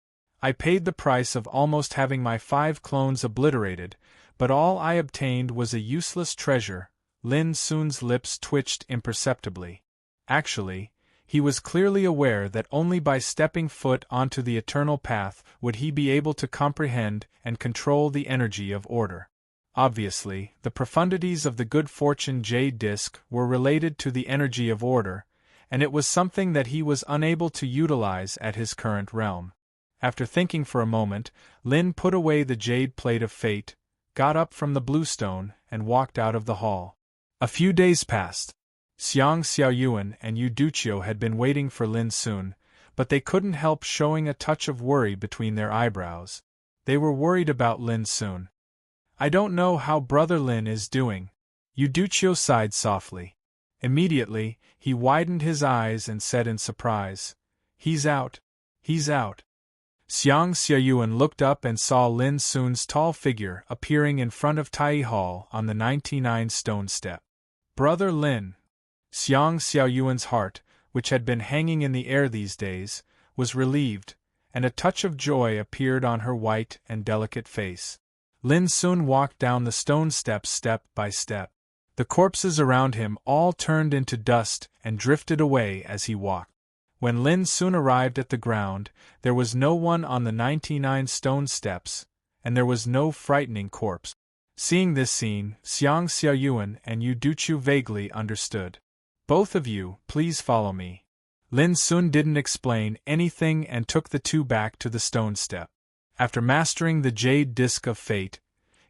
I paid the price of almost having my 5 clones obliterated, but all I obtained was a useless treasure. Lin Sun's lips twitched imperceptibly. Actually, he was clearly aware that only by stepping foot onto the eternal path would he be able to comprehend and control the energy of order. Obviously, the profundities of the good fortune Jade Disk were related to the energy of order, and it was something that he was unable to utilize at his current realm. After thinking for a moment, Lin put away the jade plate of fate, got up from the bluestone, and walked out of the hall. A few days passed. Xiang Xiaoyuan and Yu Duqiu had been waiting for Lin Sun, but they couldn't help showing a touch of worry between their eyebrows. They were worried about Lin Sun. "I don't know how Brother Lin is doing." Yu Duqiu sighed softly. Immediately, he widened his eyes and said in surprise, He's out. He's out." Xiang Xiaoyuan looked up and saw Lin Sun's tall figure appearing in front of Tai Hall on the 99 stone step. "Brother Lin." Xiang Xiaoyuan's heart which had been hanging in the air these days, was relieved, and a touch of joy appeared on her white and delicate face. Lin Sun walked down the stone steps step by step. The corpses around him all turned into dust and drifted away as he walked. When Lin Sun arrived at the ground, there was no one on the 99 stone steps, and there was no frightening corpse. Seeing this scene, Xiang Xiaoyuan and Yu Duqiu vaguely understood. "Both of you, please follow me." Lin Sun didn't explain anything and took the two back to the stone step. After mastering the jade disc of fate,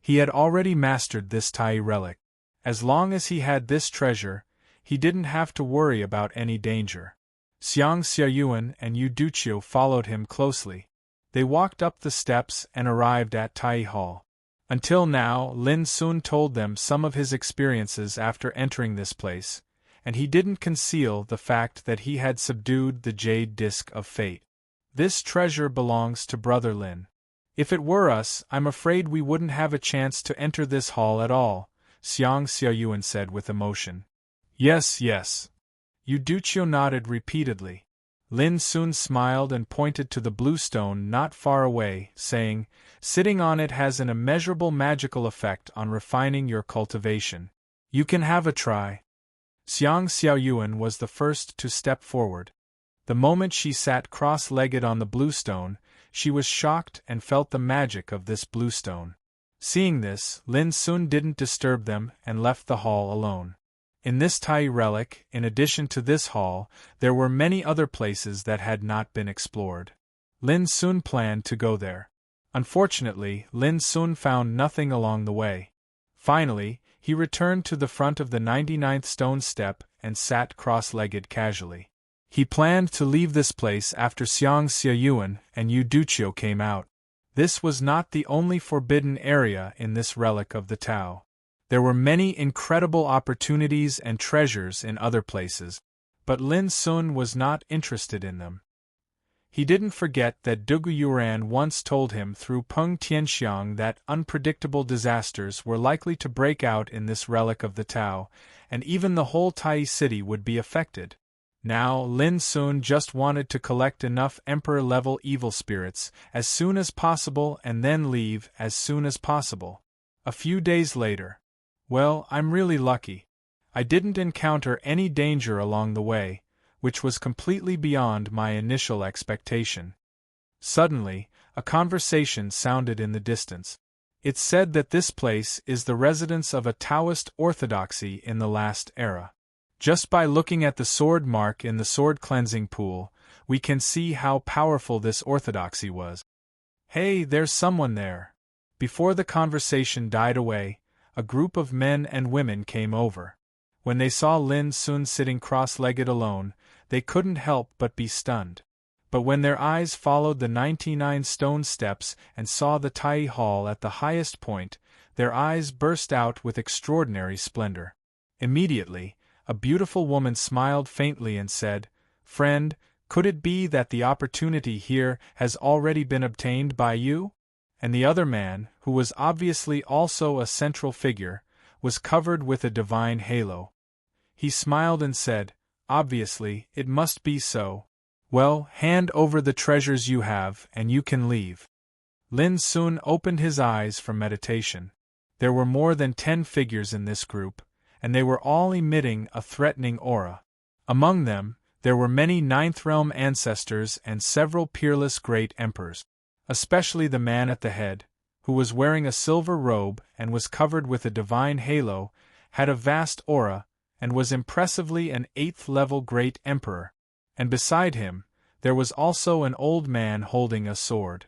he had already mastered this Tai relic. As long as he had this treasure, he didn't have to worry about any danger. Xiang Xiaoyuan and Yu Duqiu followed him closely. They walked up the steps and arrived at Tai Hall. Until now, Lin Sun told them some of his experiences after entering this place, and he didn't conceal the fact that he had subdued the jade disc of fate. "This treasure belongs to Brother Lin. If it were us, I'm afraid we wouldn't have a chance to enter this hall at all," Xiang Xiaoyuan said with emotion. "Yes, yes." Yu Duqiu nodded repeatedly. Lin Sun smiled and pointed to the blue stone not far away, saying, "Sitting on it has an immeasurable magical effect on refining your cultivation. You can have a try." Xiang Xiaoyuan was the first to step forward. The moment she sat cross-legged on the blue stone, she was shocked and felt the magic of this blue stone. Seeing this, Lin Sun didn't disturb them and left the hall alone. In this Tai relic, in addition to this hall, there were many other places that had not been explored. Lin Sun planned to go there. Unfortunately, Lin Sun found nothing along the way. Finally, he returned to the front of the 99th stone step and sat cross-legged casually. He planned to leave this place after Xiang Xiaoyuan and Yu Duqiu came out. This was not the only forbidden area in this relic of the Tao. There were many incredible opportunities and treasures in other places, but Lin Sun was not interested in them. He didn't forget that Dugu Yuran once told him through Peng Tianxiang that unpredictable disasters were likely to break out in this relic of the Tao, and even the whole Tai city would be affected. Now, Lin Sun just wanted to collect enough Emperor-level evil spirits as soon as possible and then leave as soon as possible. A few days later. "Well, I'm really lucky. I didn't encounter any danger along the way, which was completely beyond my initial expectation." Suddenly, a conversation sounded in the distance. It's said that this place is the residence of a Taoist orthodoxy in the last era. Just by looking at the sword mark in the sword cleansing pool, we can see how powerful this orthodoxy was. "Hey, there's someone there." Before the conversation died away, a group of men and women came over. When they saw Lin Sun sitting cross-legged alone, they couldn't help but be stunned. But when their eyes followed the 99 stone steps and saw the Tai Hall at the highest point, their eyes burst out with extraordinary splendor. Immediately, a beautiful woman smiled faintly and said, "Friend, could it be that the opportunity here has already been obtained by you?" And the other man, who was obviously also a central figure, was covered with a divine halo. He smiled and said, "Obviously, it must be so. Well, hand over the treasures you have, and you can leave." Lin Sun opened his eyes from meditation. There were more than 10 figures in this group, and they were all emitting a threatening aura. Among them, there were many Ninth Realm ancestors and several peerless great emperors. Especially the man at the head, who was wearing a silver robe and was covered with a divine halo, had a vast aura, and was impressively an 8th-level great emperor, and beside him, there was also an old man holding a sword.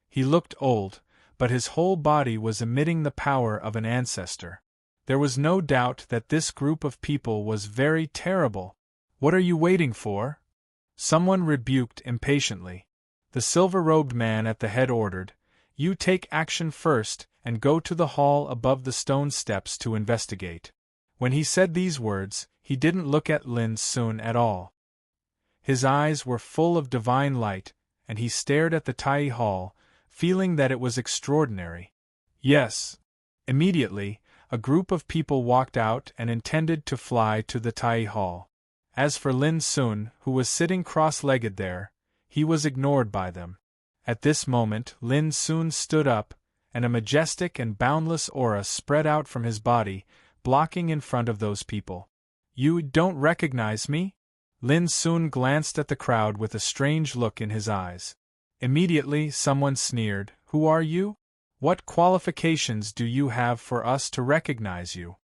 He looked old, but his whole body was emitting the power of an ancestor. There was no doubt that this group of people was very terrible. "What are you waiting for?" someone rebuked impatiently. The silver-robed man at the head ordered, "You take action first and go to the hall above the stone steps to investigate." When he said these words, he didn't look at Lin Sun at all. His eyes were full of divine light, and he stared at the Tai Hall, feeling that it was extraordinary. Yes. Immediately, a group of people walked out and intended to fly to the Tai Hall. As for Lin Sun, who was sitting cross-legged there, he was ignored by them. At this moment Lin Sun stood up, and a majestic and boundless aura spread out from his body, blocking in front of those people. "You don't recognize me?" Lin Sun glanced at the crowd with a strange look in his eyes. Immediately someone sneered, "Who are you? What qualifications do you have for us to recognize you?"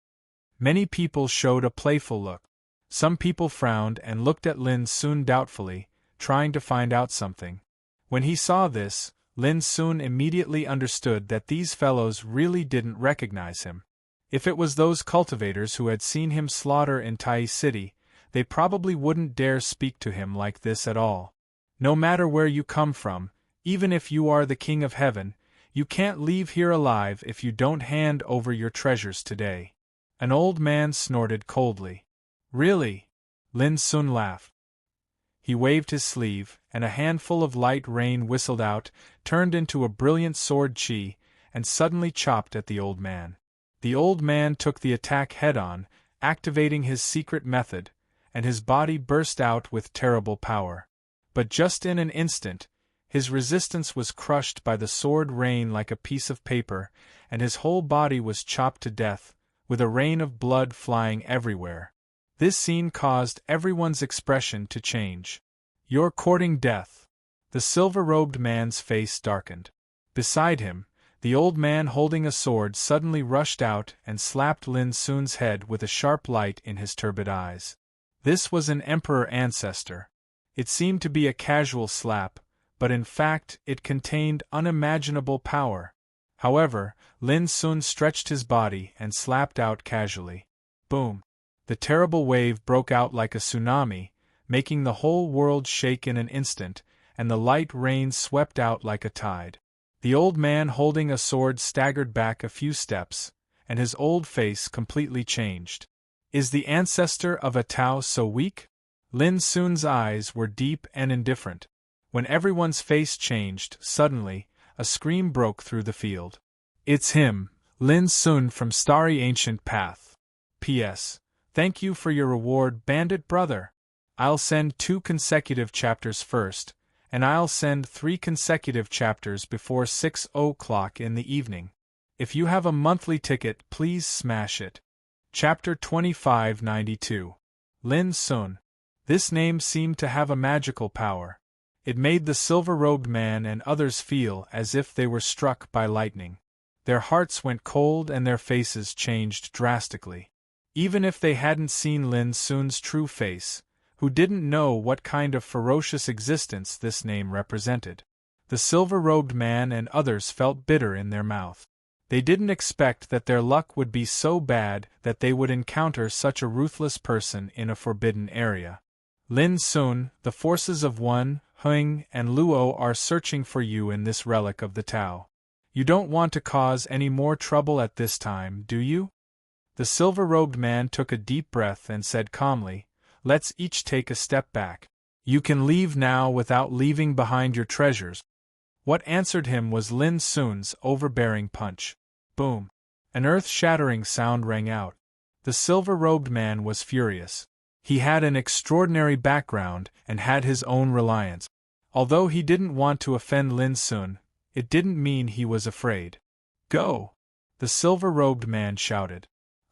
Many people showed a playful look. Some people frowned and looked at Lin Sun doubtfully, trying to find out something. When he saw this, Lin Sun immediately understood that these fellows really didn't recognize him. If it was those cultivators who had seen him slaughter in Tai City, they probably wouldn't dare speak to him like this at all. No matter where you come from, even if you are the King of Heaven, you can't leave here alive if you don't hand over your treasures today. An old man snorted coldly. "Really?" Lin Sun laughed. He waved his sleeve, and a handful of light rain whistled out, turned into a brilliant sword chi, and suddenly chopped at the old man. The old man took the attack head-on, activating his secret method, and his body burst out with terrible power. But just in an instant, his resistance was crushed by the sword rain like a piece of paper, and his whole body was chopped to death, with a rain of blood flying everywhere. This scene caused everyone's expression to change. "You're courting death." The silver-robed man's face darkened. Beside him, the old man holding a sword suddenly rushed out and slapped Lin Sun's head with a sharp light in his turbid eyes. This was an emperor ancestor. It seemed to be a casual slap, but in fact it contained unimaginable power. However, Lin Sun stretched his body and slapped out casually. Boom! The terrible wave broke out like a tsunami, making the whole world shake in an instant, and the light rain swept out like a tide. The old man holding a sword staggered back a few steps, and his old face completely changed. Is the ancestor of a Tao so weak? Lin Sun's eyes were deep and indifferent. When everyone's face changed, suddenly, a scream broke through the field. "It's him, Lin Sun from Starry Ancient Path. P.S. Thank you for your reward, bandit brother. I'll send 2 consecutive chapters first, and I'll send 3 consecutive chapters before 6 o'clock in the evening. If you have a monthly ticket, please smash it." Chapter 2592. Lin Sun. This name seemed to have a magical power. It made the silver-robed man and others feel as if they were struck by lightning. Their hearts went cold and their faces changed drastically. Even if they hadn't seen Lin Sun's true face, who didn't know what kind of ferocious existence this name represented, the silver-robed man and others felt bitter in their mouth. They didn't expect that their luck would be so bad that they would encounter such a ruthless person in a forbidden area. "Lin Sun, the forces of Wen, Heng, and Luo are searching for you in this relic of the Tao. You don't want to cause any more trouble at this time, do you?" The silver-robed man took a deep breath and said calmly, "Let's each take a step back. You can leave now without leaving behind your treasures." What answered him was Lin Sun's overbearing punch. Boom! An earth-shattering sound rang out. The silver-robed man was furious. He had an extraordinary background and had his own reliance. Although he didn't want to offend Lin Sun, it didn't mean he was afraid. "Go!" the silver-robed man shouted.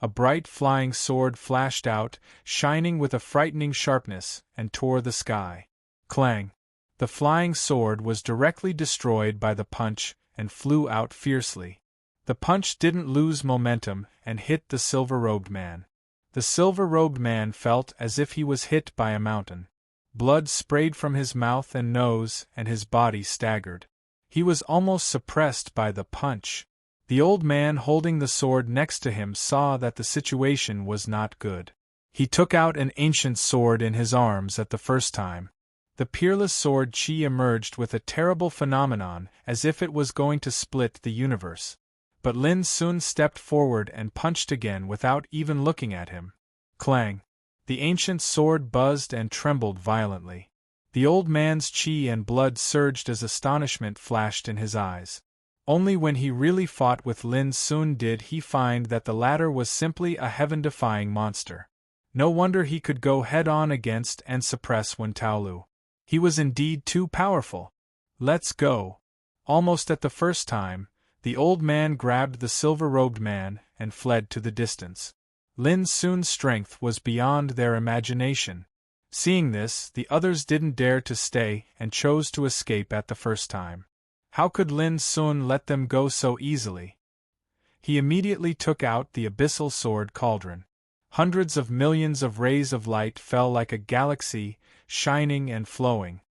A bright flying sword flashed out, shining with a frightening sharpness, and tore the sky. Clang! The flying sword was directly destroyed by the punch and flew out fiercely. The punch didn't lose momentum and hit the silver-robed man. The silver-robed man felt as if he was hit by a mountain. Blood sprayed from his mouth and nose, and his body staggered. He was almost suppressed by the punch. The old man holding the sword next to him saw that the situation was not good. He took out an ancient sword in his arms at the first time. The peerless sword chi emerged with a terrible phenomenon, as if it was going to split the universe. But Lin Sun stepped forward and punched again without even looking at him. Clang! The ancient sword buzzed and trembled violently. The old man's chi and blood surged as astonishment flashed in his eyes. Only when he really fought with Lin Sun did he find that the latter was simply a heaven-defying monster. No wonder he could go head-on against and suppress Wentaolu. He was indeed too powerful. Let's go. Almost at the first time, the old man grabbed the silver-robed man and fled to the distance. Lin Sun's strength was beyond their imagination. Seeing this, the others didn't dare to stay and chose to escape at the first time. How could Lin Sun let them go so easily? He immediately took out the abyssal sword cauldron. Hundreds of millions of rays of light fell like a galaxy, shining and flowing.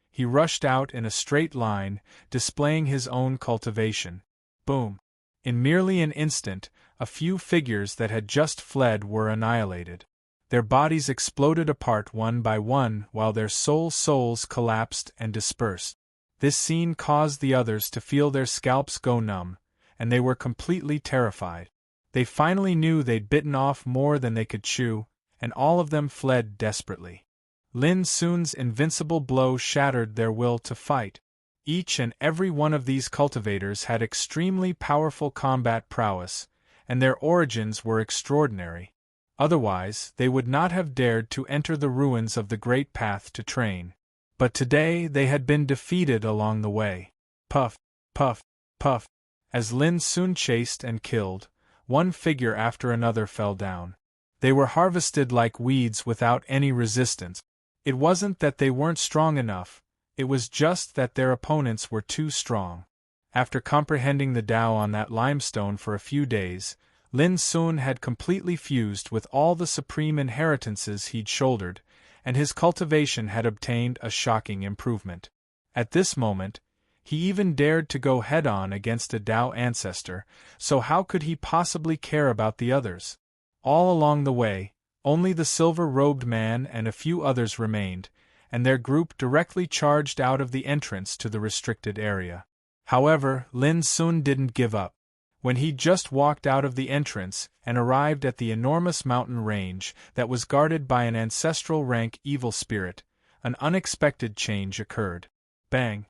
He rushed out in a straight line, displaying his own cultivation. Boom! In merely an instant, a few figures that had just fled were annihilated. Their bodies exploded apart one by one while their souls collapsed and dispersed. This scene caused the others to feel their scalps go numb, and they were completely terrified. They finally knew they'd bitten off more than they could chew, and all of them fled desperately. Lin Sun's invincible blow shattered their will to fight. Each and every one of these cultivators had extremely powerful combat prowess, and their origins were extraordinary. Otherwise, they would not have dared to enter the ruins of the Great Path to train. But today they had been defeated along the way. Puff, puff, puff. As Lin Sun chased and killed, one figure after another fell down. They were harvested like weeds without any resistance. It wasn't that they weren't strong enough, it was just that their opponents were too strong. After comprehending the Tao on that limestone for a few days, Lin Sun had completely fused with all the supreme inheritances he'd shouldered, and his cultivation had obtained a shocking improvement. At this moment, he even dared to go head-on against a Tao ancestor, so how could he possibly care about the others? All along the way, only the silver-robed man and a few others remained, and their group directly charged out of the entrance to the restricted area. However, Lin Sun didn't give up. When he'd just walked out of the entrance and arrived at the enormous mountain range that was guarded by an ancestral rank evil spirit, an unexpected change occurred. Bang!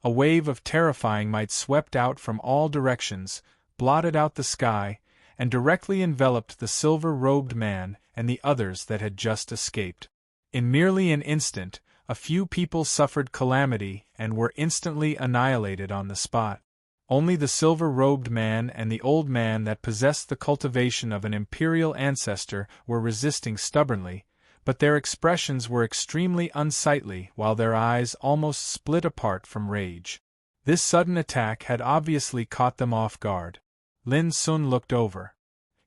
A wave of terrifying might swept out from all directions, blotted out the sky, and directly enveloped the silver-robed man and the others that had just escaped. In merely an instant, a few people suffered calamity and were instantly annihilated on the spot. Only the silver-robed man and the old man that possessed the cultivation of an imperial ancestor were resisting stubbornly, but their expressions were extremely unsightly while their eyes almost split apart from rage. This sudden attack had obviously caught them off guard. Lin Sun looked over.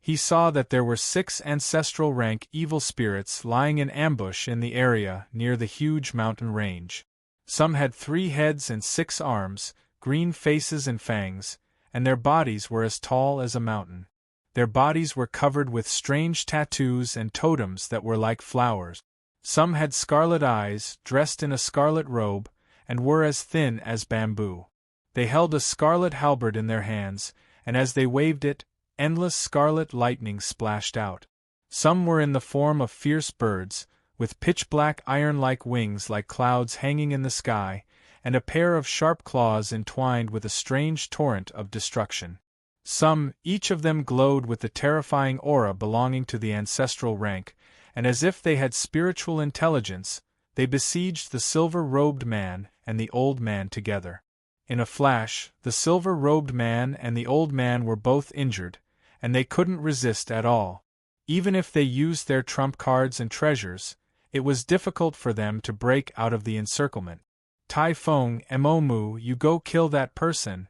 He saw that there were 6 ancestral rank evil spirits lying in ambush in the area near the huge mountain range. Some had 3 heads and 6 arms, green faces and fangs, and their bodies were as tall as a mountain. Their bodies were covered with strange tattoos and totems that were like flowers. Some had scarlet eyes, dressed in a scarlet robe, and were as thin as bamboo. They held a scarlet halberd in their hands, and as they waved it, endless scarlet lightning splashed out. Some were in the form of fierce birds, with pitch-black iron-like wings like clouds hanging in the sky, and a pair of sharp claws entwined with a strange torrent of destruction. Some, each of them glowed with the terrifying aura belonging to the ancestral rank, and as if they had spiritual intelligence, they besieged the silver-robed man and the old man together. In a flash, the silver-robed man and the old man were both injured, and they couldn't resist at all. Even if they used their trump cards and treasures, it was difficult for them to break out of the encirclement. Tai Feng, Momu, you go kill that person.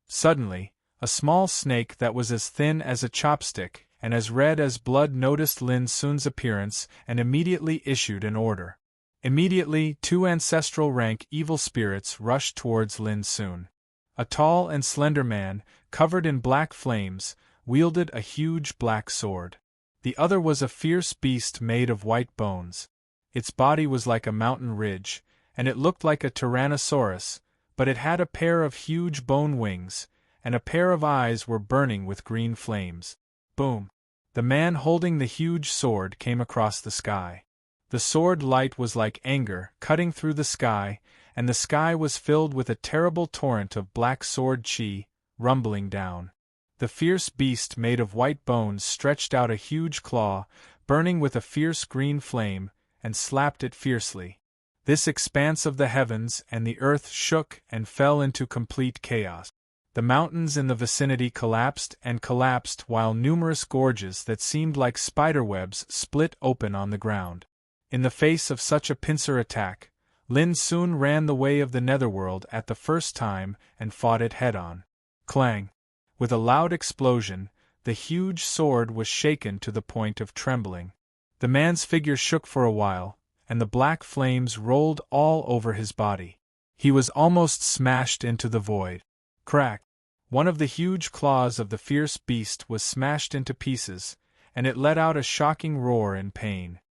Suddenly, a small snake that was as thin as a chopstick and as red as blood noticed Lin Sun's appearance and immediately issued an order. Immediately, 2 ancestral rank evil spirits rushed towards Lin Sun. A tall and slender man, covered in black flames, wielded a huge black sword. The other was a fierce beast made of white bones. Its body was like a mountain ridge, and it looked like a tyrannosaurus, but it had a pair of huge bone wings, and a pair of eyes were burning with green flames. Boom! The man holding the huge sword came across the sky. The sword light was like anger, cutting through the sky, and the sky was filled with a terrible torrent of black sword chi, rumbling down. The fierce beast made of white bones stretched out a huge claw, burning with a fierce green flame, and slapped it fiercely. This expanse of the heavens and the earth shook and fell into complete chaos. The mountains in the vicinity collapsed and collapsed while numerous gorges that seemed like spiderwebs split open on the ground. In the face of such a pincer attack, Lin soon ran the way of the netherworld at the first time and fought it head-on. Clang! With a loud explosion, the huge sword was shaken to the point of trembling. The man's figure shook for a while, and the black flames rolled all over his body. He was almost smashed into the void. Crack! One of the huge claws of the fierce beast was smashed into pieces, and it let out a shocking roar in pain.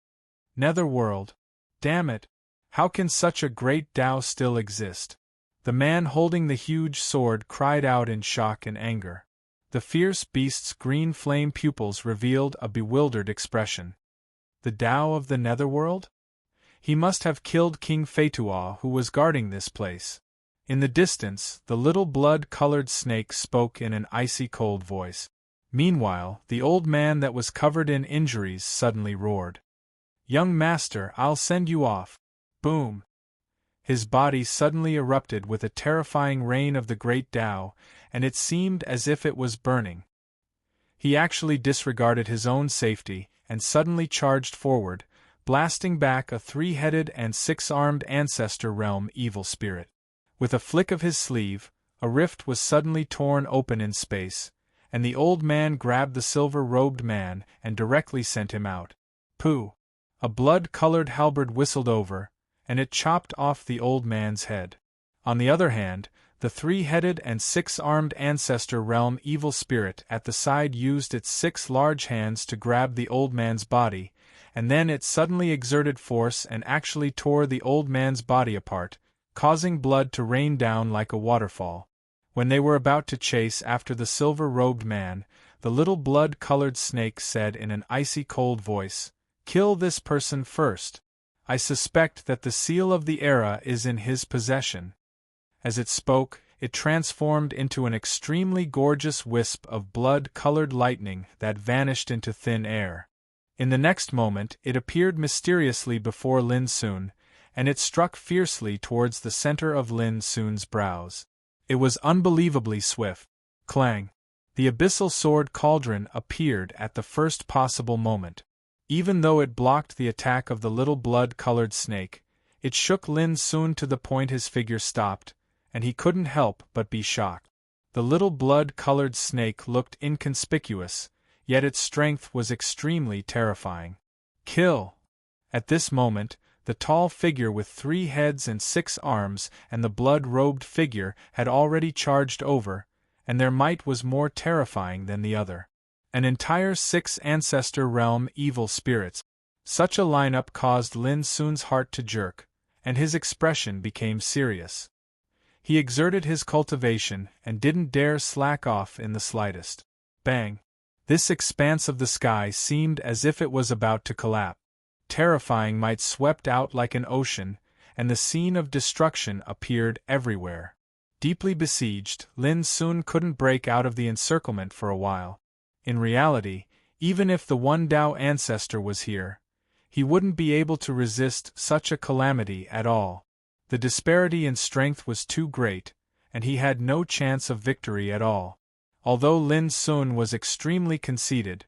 Netherworld! Damn it! How can such a great Tao still exist? The man holding the huge sword cried out in shock and anger. The fierce beast's green flame pupils revealed a bewildered expression. The Tao of the Netherworld? He must have killed King Feitua, who was guarding this place. In the distance, the little blood-colored snake spoke in an icy cold voice. Meanwhile, the old man that was covered in injuries suddenly roared. "Young master, I'll send you off." Boom! His body suddenly erupted with a terrifying rain of the great Tao, and it seemed as if it was burning. He actually disregarded his own safety, and suddenly charged forward, blasting back a three-headed and six-armed ancestor realm evil spirit. With a flick of his sleeve, a rift was suddenly torn open in space, and the old man grabbed the silver-robed man and directly sent him out. Pooh! A blood-colored halberd whistled over, and it chopped off the old man's head. On the other hand, the three-headed and six-armed ancestor realm evil spirit at the side used its 6 large hands to grab the old man's body, and then it suddenly exerted force and actually tore the old man's body apart, causing blood to rain down like a waterfall. When they were about to chase after the silver-robed man, the little blood-colored snake said in an icy cold voice, "Kill this person first. I suspect that the seal of the era is in his possession." As it spoke, it transformed into an extremely gorgeous wisp of blood-colored lightning that vanished into thin air. In the next moment it appeared mysteriously before Lin Sun, and it struck fiercely towards the center of Lin Sun's brows. It was unbelievably swift. Clang! The abyssal sword cauldron appeared at the first possible moment. Even though it blocked the attack of the little blood-colored snake, it shook Lin Sun to the point his figure stopped, and he couldn't help but be shocked. The little blood-colored snake looked inconspicuous, yet its strength was extremely terrifying. Kill! At this moment, the tall figure with 3 heads and 6 arms and the blood-robed figure had already charged over, and their might was more terrifying than the other. An entire 6 ancestor realm evil spirits. Such a lineup caused Lin Sun's heart to jerk, and his expression became serious. He exerted his cultivation and didn't dare slack off in the slightest. Bang! This expanse of the sky seemed as if it was about to collapse. Terrifying might swept out like an ocean, and the scene of destruction appeared everywhere. Deeply besieged, Lin Sun couldn't break out of the encirclement for a while. In reality, even if the one Tao ancestor was here, he wouldn't be able to resist such a calamity at all. The disparity in strength was too great, and he had no chance of victory at all. Although Lin Sun was extremely conceited,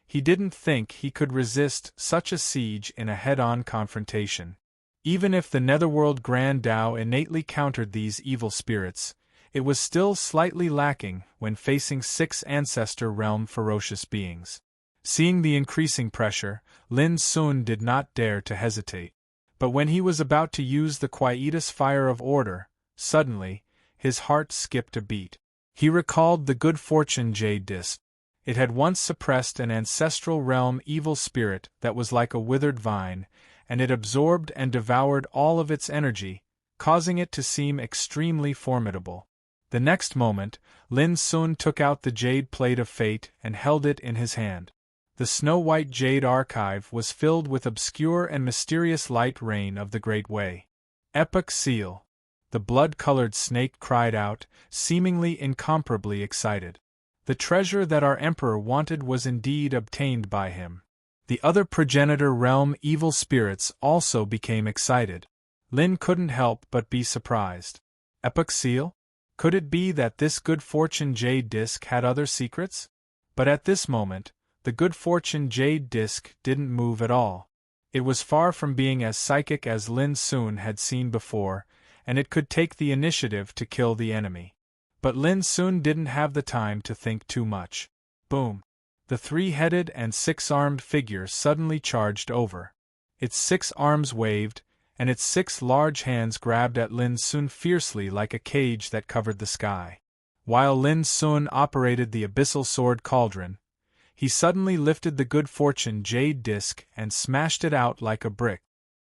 he didn't think he could resist such a siege in a head-on confrontation. Even if the Netherworld Grand Tao innately countered these evil spirits, it was still slightly lacking when facing 6 ancestor realm ferocious beings. Seeing the increasing pressure, Lin Sun did not dare to hesitate. But when he was about to use the quietus fire of order, suddenly, his heart skipped a beat. He recalled the good fortune jade disc. It had once suppressed an ancestral realm evil spirit that was like a withered vine, and it absorbed and devoured all of its energy, causing it to seem extremely formidable. The next moment, Lin Sun took out the jade plate of fate and held it in his hand. The snow-white jade archive was filled with obscure and mysterious light rain of the Great Way. Epic seal! The blood-colored snake cried out, seemingly incomparably excited. The treasure that our emperor wanted was indeed obtained by him. The other progenitor realm evil spirits also became excited. Lin couldn't help but be surprised. Epoch seal? Could it be that this good fortune jade disc had other secrets? But at this moment, the good fortune jade disc didn't move at all. It was far from being as psychic as Lin Sun had seen before, and it could take the initiative to kill the enemy. But Lin Sun didn't have the time to think too much. Boom! The three-headed and six-armed figure suddenly charged over. Its 6 arms waved, and its 6 large hands grabbed at Lin Sun fiercely like a cage that covered the sky. While Lin Sun operated the abyssal sword cauldron, he suddenly lifted the good fortune jade disc and smashed it out like a brick.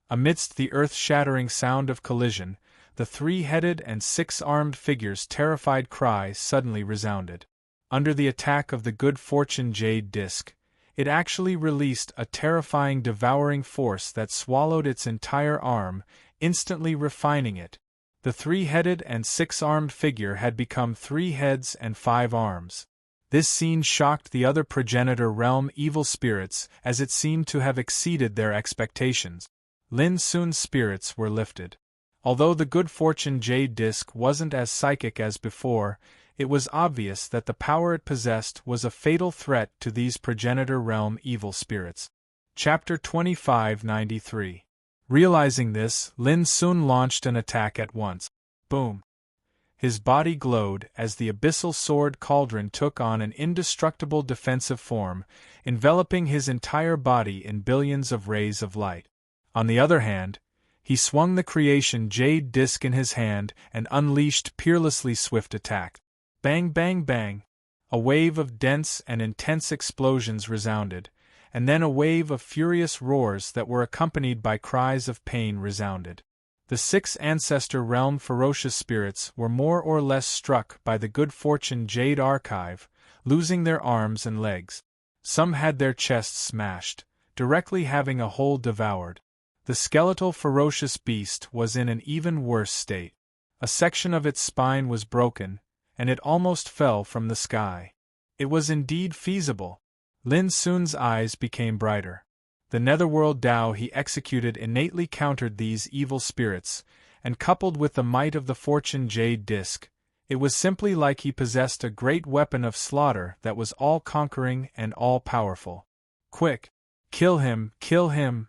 Amidst the earth-shattering sound of collision, the three-headed and 6-armed figure's terrified cry suddenly resounded. Under the attack of the good fortune jade disc, it actually released a terrifying devouring force that swallowed its entire arm, instantly refining it. The three-headed and 6-armed figure had become 3 heads and 5 arms. This scene shocked the other progenitor realm evil spirits as it seemed to have exceeded their expectations. Lin Sun's spirits were lifted. Although the good fortune jade disc wasn't as psychic as before, it was obvious that the power it possessed was a fatal threat to these progenitor realm evil spirits. Chapter 2593. Realizing this, Lin Sun launched an attack at once. Boom! His body glowed as the abyssal sword cauldron took on an indestructible defensive form, enveloping his entire body in billions of rays of light. On the other hand, he swung the creation jade disc in his hand and unleashed peerlessly swift attack. Bang bang bang! A wave of dense and intense explosions resounded, and then a wave of furious roars that were accompanied by cries of pain resounded. The 6 ancestor realm ferocious spirits were more or less struck by the good fortune jade archive, losing their arms and legs. Some had their chests smashed, directly having a hole devoured. The skeletal ferocious beast was in an even worse state. A section of its spine was broken, and it almost fell from the sky. It was indeed feasible. Lin Sun's eyes became brighter. The netherworld Tao he executed innately countered these evil spirits, and coupled with the might of the fortune jade disc, it was simply like he possessed a great weapon of slaughter that was all-conquering and all-powerful. Quick! Kill him! Kill him!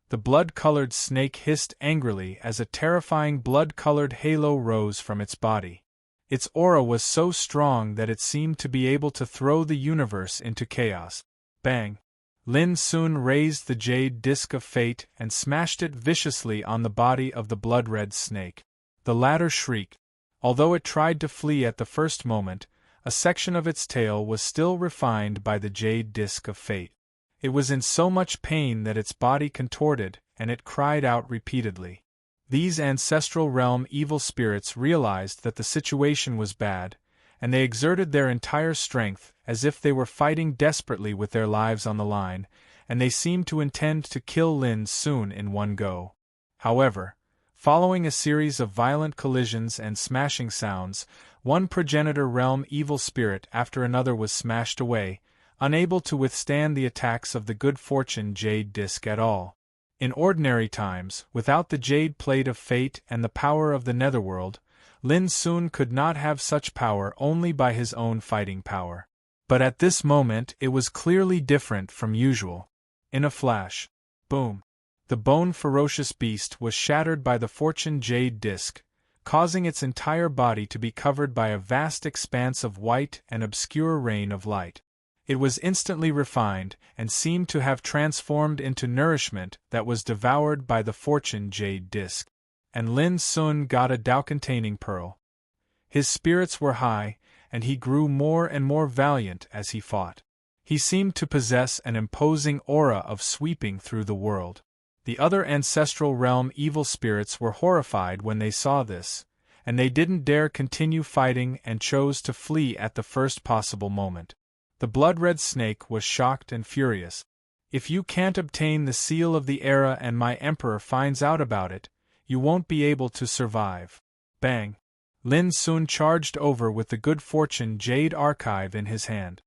The blood-colored snake hissed angrily as a terrifying blood-colored halo rose from its body. Its aura was so strong that it seemed to be able to throw the universe into chaos. Bang! Lin Sun raised the jade disc of fate and smashed it viciously on the body of the blood-red snake. The latter shrieked. Although it tried to flee at the first moment, a section of its tail was still refined by the jade disc of fate. It was in so much pain that its body contorted, and it cried out repeatedly. These ancestral realm evil spirits realized that the situation was bad, and they exerted their entire strength as if they were fighting desperately with their lives on the line, and they seemed to intend to kill Lin Sun in one go. However, following a series of violent collisions and smashing sounds, one progenitor realm evil spirit after another was smashed away, unable to withstand the attacks of the good fortune jade disc at all. In ordinary times, without the jade plate of fate and the power of the netherworld, Lin Sun could not have such power only by his own fighting power. But at this moment it was clearly different from usual. In a flash, boom! The bone-ferocious beast was shattered by the fortune jade disc, causing its entire body to be covered by a vast expanse of white and obscure rain of light. It was instantly refined, and seemed to have transformed into nourishment that was devoured by the fortune jade disc. And Lin Sun got a Tao-containing pearl. His spirits were high, and he grew more and more valiant as he fought. He seemed to possess an imposing aura of sweeping through the world. The other ancestral realm evil spirits were horrified when they saw this, and they didn't dare continue fighting and chose to flee at the first possible moment. The blood-red snake was shocked and furious. If you can't obtain the seal of the era and my emperor finds out about it, you won't be able to survive. Bang! Lin soon charged over with the good fortune jade archive in his hand.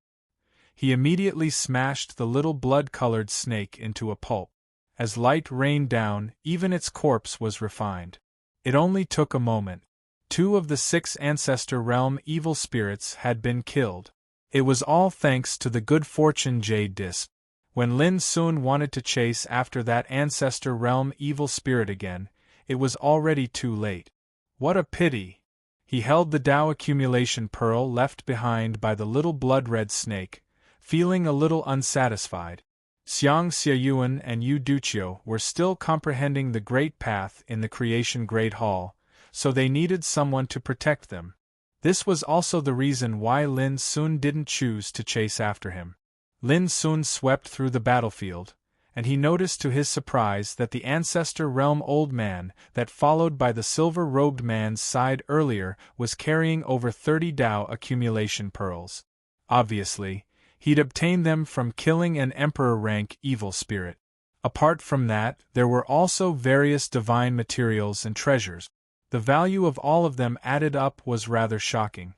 He immediately smashed the little blood-colored snake into a pulp. As light rained down, even its corpse was refined. It only took a moment. 2 of the 6 Ancestor Realm evil spirits had been killed. It was all thanks to the good fortune jade disc. When Lin soon wanted to chase after that Ancestor Realm evil spirit again, it was already too late. What a pity! He held the Tao accumulation pearl left behind by the little blood-red snake, feeling a little unsatisfied. Xiang Xiayuan and Yu Duqiu were still comprehending the Great Path in the Creation Great Hall, so they needed someone to protect them. This was also the reason why Lin Sun didn't choose to chase after him. Lin Sun swept through the battlefield, and he noticed to his surprise that the Ancestor Realm old man that followed by the silver-robed man's side earlier was carrying over 30 Tao accumulation pearls. Obviously, he'd obtained them from killing an emperor-rank evil spirit. Apart from that, there were also various divine materials and treasures. The value of all of them added up was rather shocking.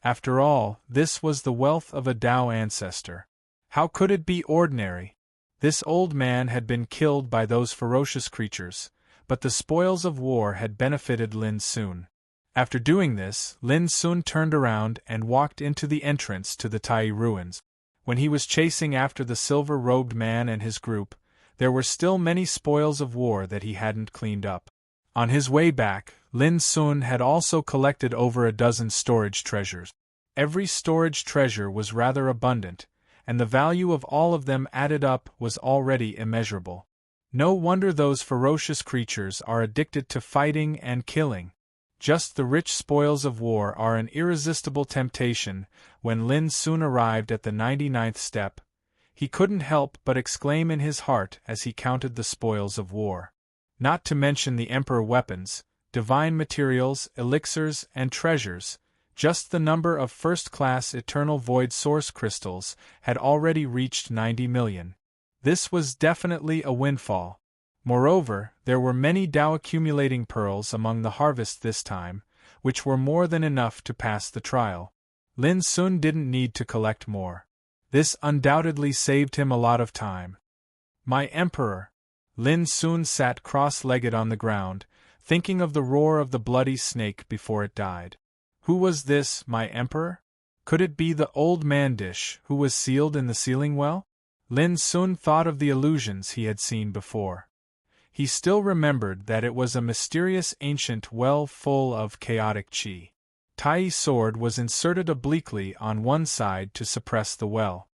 After all, this was the wealth of a Tao ancestor. How could it be ordinary? This old man had been killed by those ferocious creatures, but the spoils of war had benefited Lin Sun. After doing this, Lin Sun turned around and walked into the entrance to the Tai ruins. When he was chasing after the silver-robed man and his group, there were still many spoils of war that he hadn't cleaned up. On his way back, Lin Sun had also collected over a dozen storage treasures. Every storage treasure was rather abundant, and the value of all of them added up was already immeasurable. No wonder those ferocious creatures are addicted to fighting and killing. Just the rich spoils of war are an irresistible temptation. When Lin Sun arrived at the 99th step, he couldn't help but exclaim in his heart as he counted the spoils of war. Not to mention the emperor weapons, divine materials, elixirs, and treasures, just the number of first-class eternal void source crystals had already reached 90 million. This was definitely a windfall. Moreover, there were many Tao accumulating pearls among the harvest this time, which were more than enough to pass the trial. Lin Sun didn't need to collect more. This undoubtedly saved him a lot of time. My emperor! Lin Sun sat cross-legged on the ground, thinking of the roar of the bloody snake before it died. Who was this, my emperor? Could it be the old man-dish who was sealed in the sealing well? Lin Sun thought of the illusions he had seen before. He still remembered that it was a mysterious ancient well full of chaotic qi. Tai's sword was inserted obliquely on one side to suppress the well.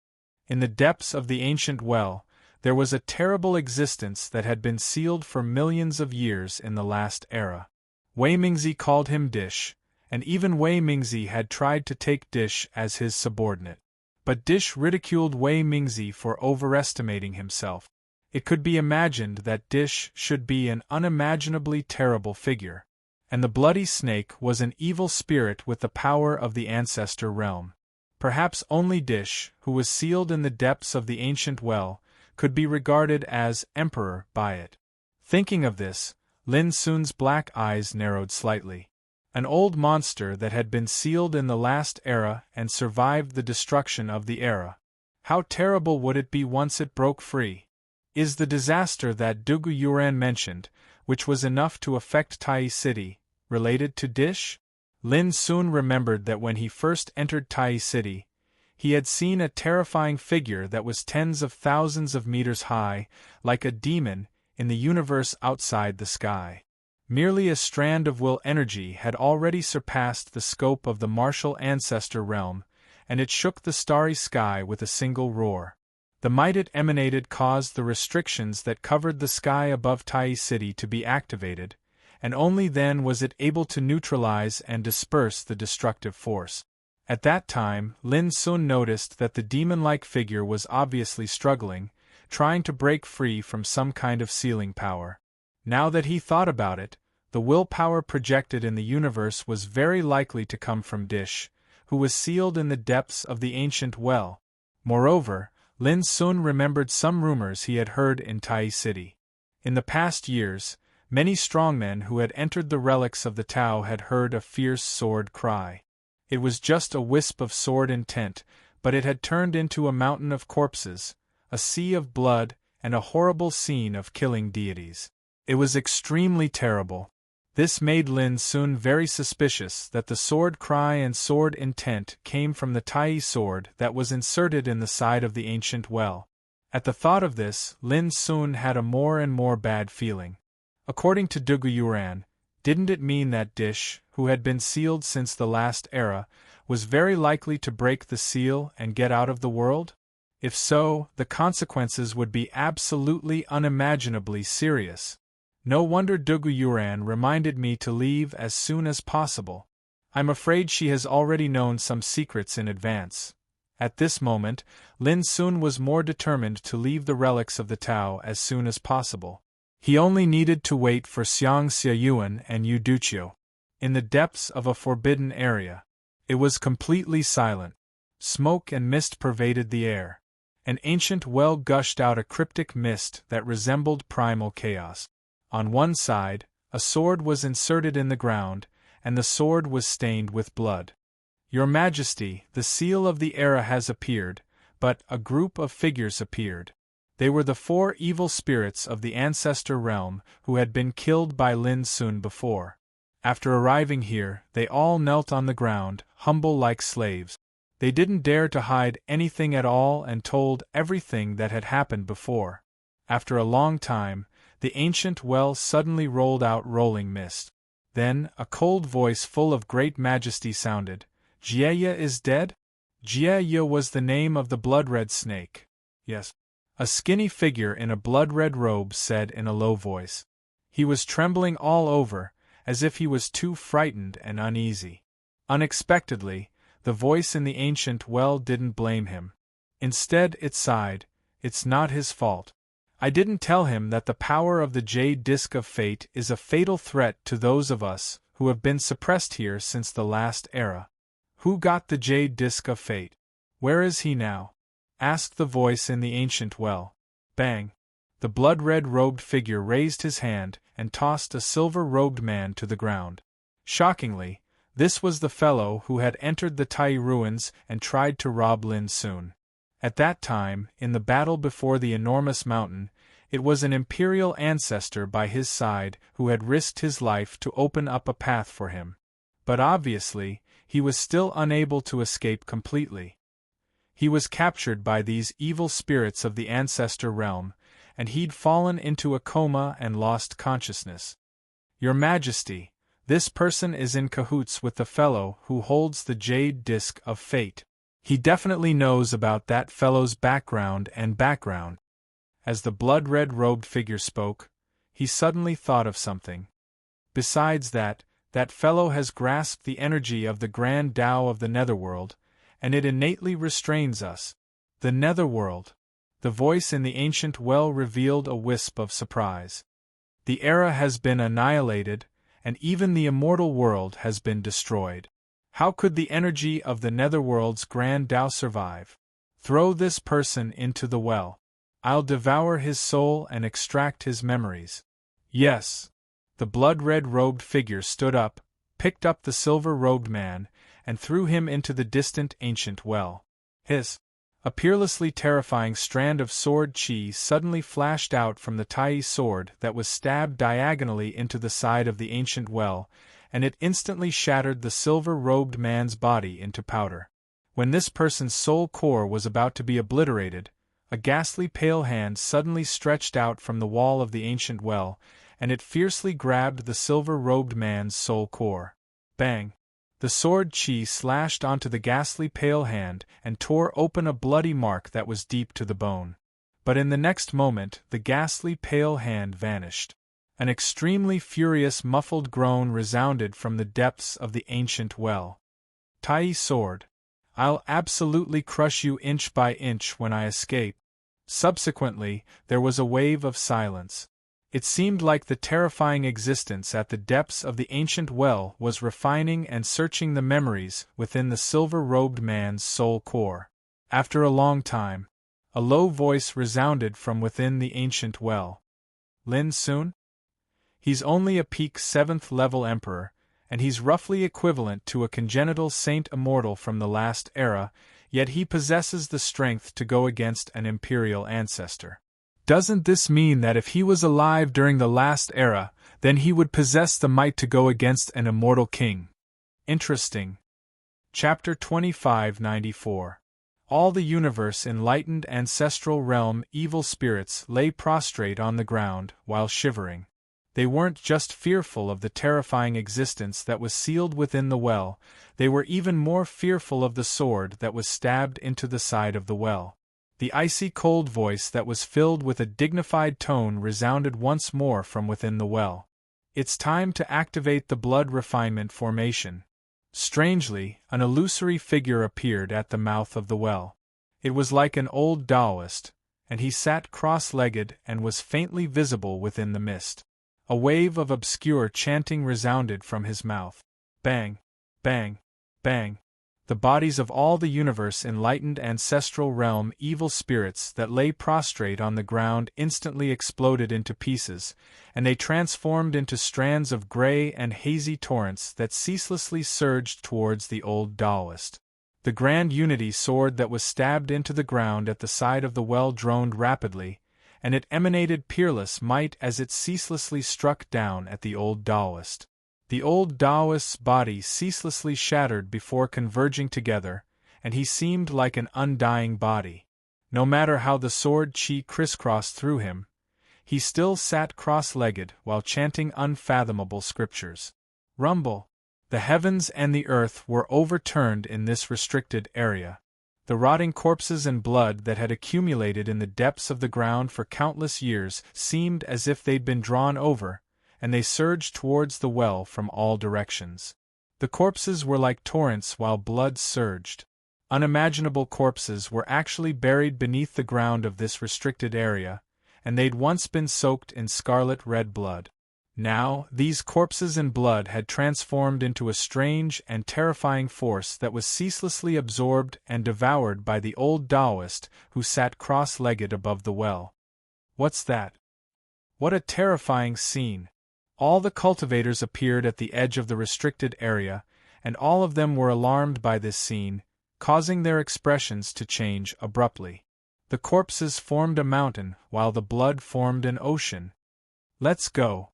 In the depths of the ancient well, there was a terrible existence that had been sealed for millions of years in the last era. Wei Mingzi called him Dish, and even Wei Mingzi had tried to take Dish as his subordinate. But Dish ridiculed Wei Mingzi for overestimating himself. It could be imagined that Dish should be an unimaginably terrible figure. And the bloody snake was an evil spirit with the power of the ancestor realm. Perhaps only Dish, who was sealed in the depths of the ancient well, could be regarded as emperor by it. Thinking of this, Lin Sun's black eyes narrowed slightly. An old monster that had been sealed in the last era and survived the destruction of the era. How terrible would it be once it broke free? Is the disaster that Dugu Yuran mentioned, which was enough to affect Tai City, related to Dish? Lin Sun remembered that when he first entered Tai City, he had seen a terrifying figure that was tens of thousands of meters high, like a demon, in the universe outside the sky. Merely a strand of will energy had already surpassed the scope of the martial ancestor realm, and it shook the starry sky with a single roar. The might it emanated caused the restrictions that covered the sky above Tai City to be activated, and only then was it able to neutralize and disperse the destructive force. At that time, Lin Sun noticed that the demon-like figure was obviously struggling, trying to break free from some kind of sealing power. Now that he thought about it, the willpower projected in the universe was very likely to come from Dish, who was sealed in the depths of the ancient well. Moreover, Lin Sun remembered some rumors he had heard in Tai City. In the past years, Many strongmen who had entered the relics of the Tao had heard a fierce sword cry. It was just a wisp of sword intent, but it had turned into a mountain of corpses, a sea of blood, and a horrible scene of killing deities. It was extremely terrible. This made Lin Sun very suspicious that the sword cry and sword intent came from the Tai sword that was inserted in the side of the ancient well. At the thought of this, Lin Sun had a more and more bad feeling. According to Dugu Yuran, didn't it mean that Dish, who had been sealed since the last era, was very likely to break the seal and get out of the world? If so, the consequences would be absolutely unimaginably serious. No wonder Dugu Yuran reminded me to leave as soon as possible. I'm afraid she has already known some secrets in advance. At this moment, Lin Sun was more determined to leave the relics of the Tao as soon as possible. He only needed to wait for Xiang Xiayuan and Yu Duqiu. In the depths of a forbidden area, it was completely silent. Smoke and mist pervaded the air. An ancient well gushed out a cryptic mist that resembled primal chaos. On one side, a sword was inserted in the ground, and the sword was stained with blood. Your Majesty, the seal of the era has appeared, but a group of figures appeared. They were the 4 evil spirits of the ancestor realm who had been killed by Lin Sun before. After arriving here, they all knelt on the ground, humble like slaves. They didn't dare to hide anything at all and told everything that had happened before. After a long time, the ancient well suddenly rolled out rolling mist. Then, a cold voice full of great majesty sounded. Jieya is dead? Jieya was the name of the blood-red snake. Yes. A skinny figure in a blood-red robe said in a low voice. He was trembling all over, as if he was too frightened and uneasy. Unexpectedly, the voice in the ancient well didn't blame him. Instead, it sighed, "It's not his fault. I didn't tell him that the power of the Jade Disk of Fate is a fatal threat to those of us who have been suppressed here since the last era." "Who got the Jade Disk of Fate? Where is he now?" asked the voice in the ancient well. Bang! The blood-red robed figure raised his hand and tossed a silver-robed man to the ground. Shockingly, this was the fellow who had entered the Tai ruins and tried to rob Lin Sun. At that time, in the battle before the enormous mountain, it was an imperial ancestor by his side who had risked his life to open up a path for him. But obviously, he was still unable to escape completely. He was captured by these evil spirits of the ancestor realm, and he'd fallen into a coma and lost consciousness. "Your Majesty, this person is in cahoots with the fellow who holds the Jade Disk of Fate. He definitely knows about that fellow's background and background." As the blood-red robed figure spoke, he suddenly thought of something. "Besides that, that fellow has grasped the energy of the grand Tao of the Netherworld, and it innately restrains us." The Netherworld. The voice in the ancient well revealed a wisp of surprise. "The era has been annihilated, and even the immortal world has been destroyed. How could the energy of the Netherworld's grand Tao survive? Throw this person into the well. I'll devour his soul and extract his memories." "Yes." The blood-red robed figure stood up, picked up the silver-robed man, and threw him into the distant ancient well. A peerlessly terrifying strand of sword chi suddenly flashed out from the Tai sword that was stabbed diagonally into the side of the ancient well, and it instantly shattered the silver-robed man's body into powder. When this person's soul core was about to be obliterated, a ghastly pale hand suddenly stretched out from the wall of the ancient well, and it fiercely grabbed the silver-robed man's soul core. Bang! The sword chi slashed onto the ghastly pale hand and tore open a bloody mark that was deep to the bone. But in the next moment, the ghastly pale hand vanished. An extremely furious muffled groan resounded from the depths of the ancient well. "Tai sword! I'll absolutely crush you inch by inch when I escape." Subsequently, there was a wave of silence. It seemed like the terrifying existence at the depths of the ancient well was refining and searching the memories within the silver-robed man's soul core. After a long time, a low voice resounded from within the ancient well. "Lin Sun?" He's only a peak 7th level emperor, and he's roughly equivalent to a congenital saint immortal from the last era, yet he possesses the strength to go against an imperial ancestor. Doesn't this mean that if he was alive during the last era, then he would possess the might to go against an immortal king? Interesting. Chapter 2594. All the universe enlightened ancestral realm evil spirits lay prostrate on the ground, while shivering. They weren't just fearful of the terrifying existence that was sealed within the well, they were even more fearful of the sword that was stabbed into the side of the well. The icy cold voice that was filled with a dignified tone resounded once more from within the well. It's time to activate the blood refinement formation. Strangely, an illusory figure appeared at the mouth of the well. It was like an old Taoist, and he sat cross-legged and was faintly visible within the mist. A wave of obscure chanting resounded from his mouth. Bang! Bang! Bang! The bodies of all the universe enlightened ancestral realm evil spirits that lay prostrate on the ground instantly exploded into pieces, and they transformed into strands of gray and hazy torrents that ceaselessly surged towards the old Taoist. The grand unity sword that was stabbed into the ground at the side of the well droned rapidly, and it emanated peerless might as it ceaselessly struck down at the old Taoist. The old Taoist's body ceaselessly shattered before converging together, and he seemed like an undying body. No matter how the sword chi crisscrossed through him, he still sat cross-legged while chanting unfathomable scriptures. Rumble! The heavens and the earth were overturned in this restricted area. The rotting corpses and blood that had accumulated in the depths of the ground for countless years seemed as if they'd been drawn over, and they surged towards the well from all directions. The corpses were like torrents while blood surged. Unimaginable corpses were actually buried beneath the ground of this restricted area, and they'd once been soaked in scarlet-red blood. Now, these corpses and blood had transformed into a strange and terrifying force that was ceaselessly absorbed and devoured by the old Taoist who sat cross-legged above the well. What's that? What a terrifying scene! All the cultivators appeared at the edge of the restricted area, and all of them were alarmed by this scene, causing their expressions to change abruptly. The corpses formed a mountain, while the blood formed an ocean. Let's go!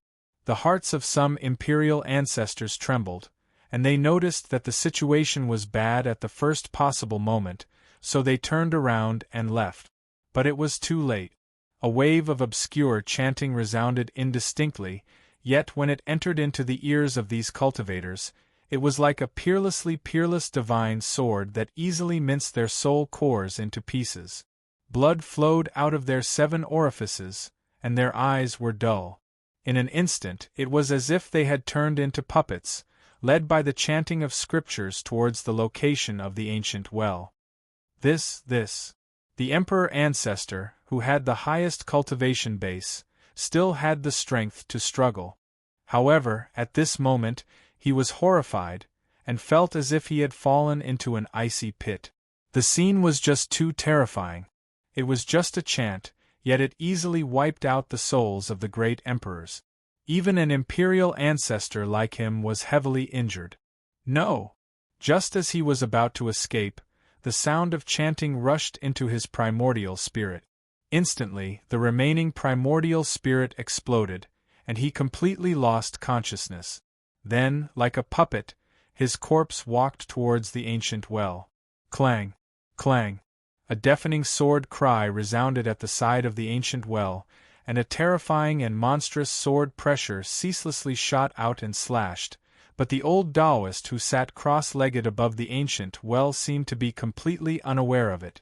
The hearts of some imperial ancestors trembled, and they noticed that the situation was bad at the first possible moment, so they turned around and left. But it was too late. A wave of obscure chanting resounded indistinctly, yet when it entered into the ears of these cultivators, it was like a peerless divine sword that easily minced their soul cores into pieces. Blood flowed out of their 7 orifices, and their eyes were dull. In an instant it was as if they had turned into puppets, led by the chanting of scriptures towards the location of the ancient well. The emperor ancestor, who had the highest cultivation base, still had the strength to struggle. However, at this moment, he was horrified, and felt as if he had fallen into an icy pit. The scene was just too terrifying. It was just a chant, yet it easily wiped out the souls of the great emperors. Even an imperial ancestor like him was heavily injured. No! Just as he was about to escape, the sound of chanting rushed into his primordial spirit. Instantly, the remaining primordial spirit exploded, and he completely lost consciousness. Then, like a puppet, his corpse walked towards the ancient well. Clang! Clang! A deafening sword cry resounded at the side of the ancient well, and a terrifying and monstrous sword pressure ceaselessly shot out and slashed, but the old Taoist who sat cross-legged above the ancient well seemed to be completely unaware of it.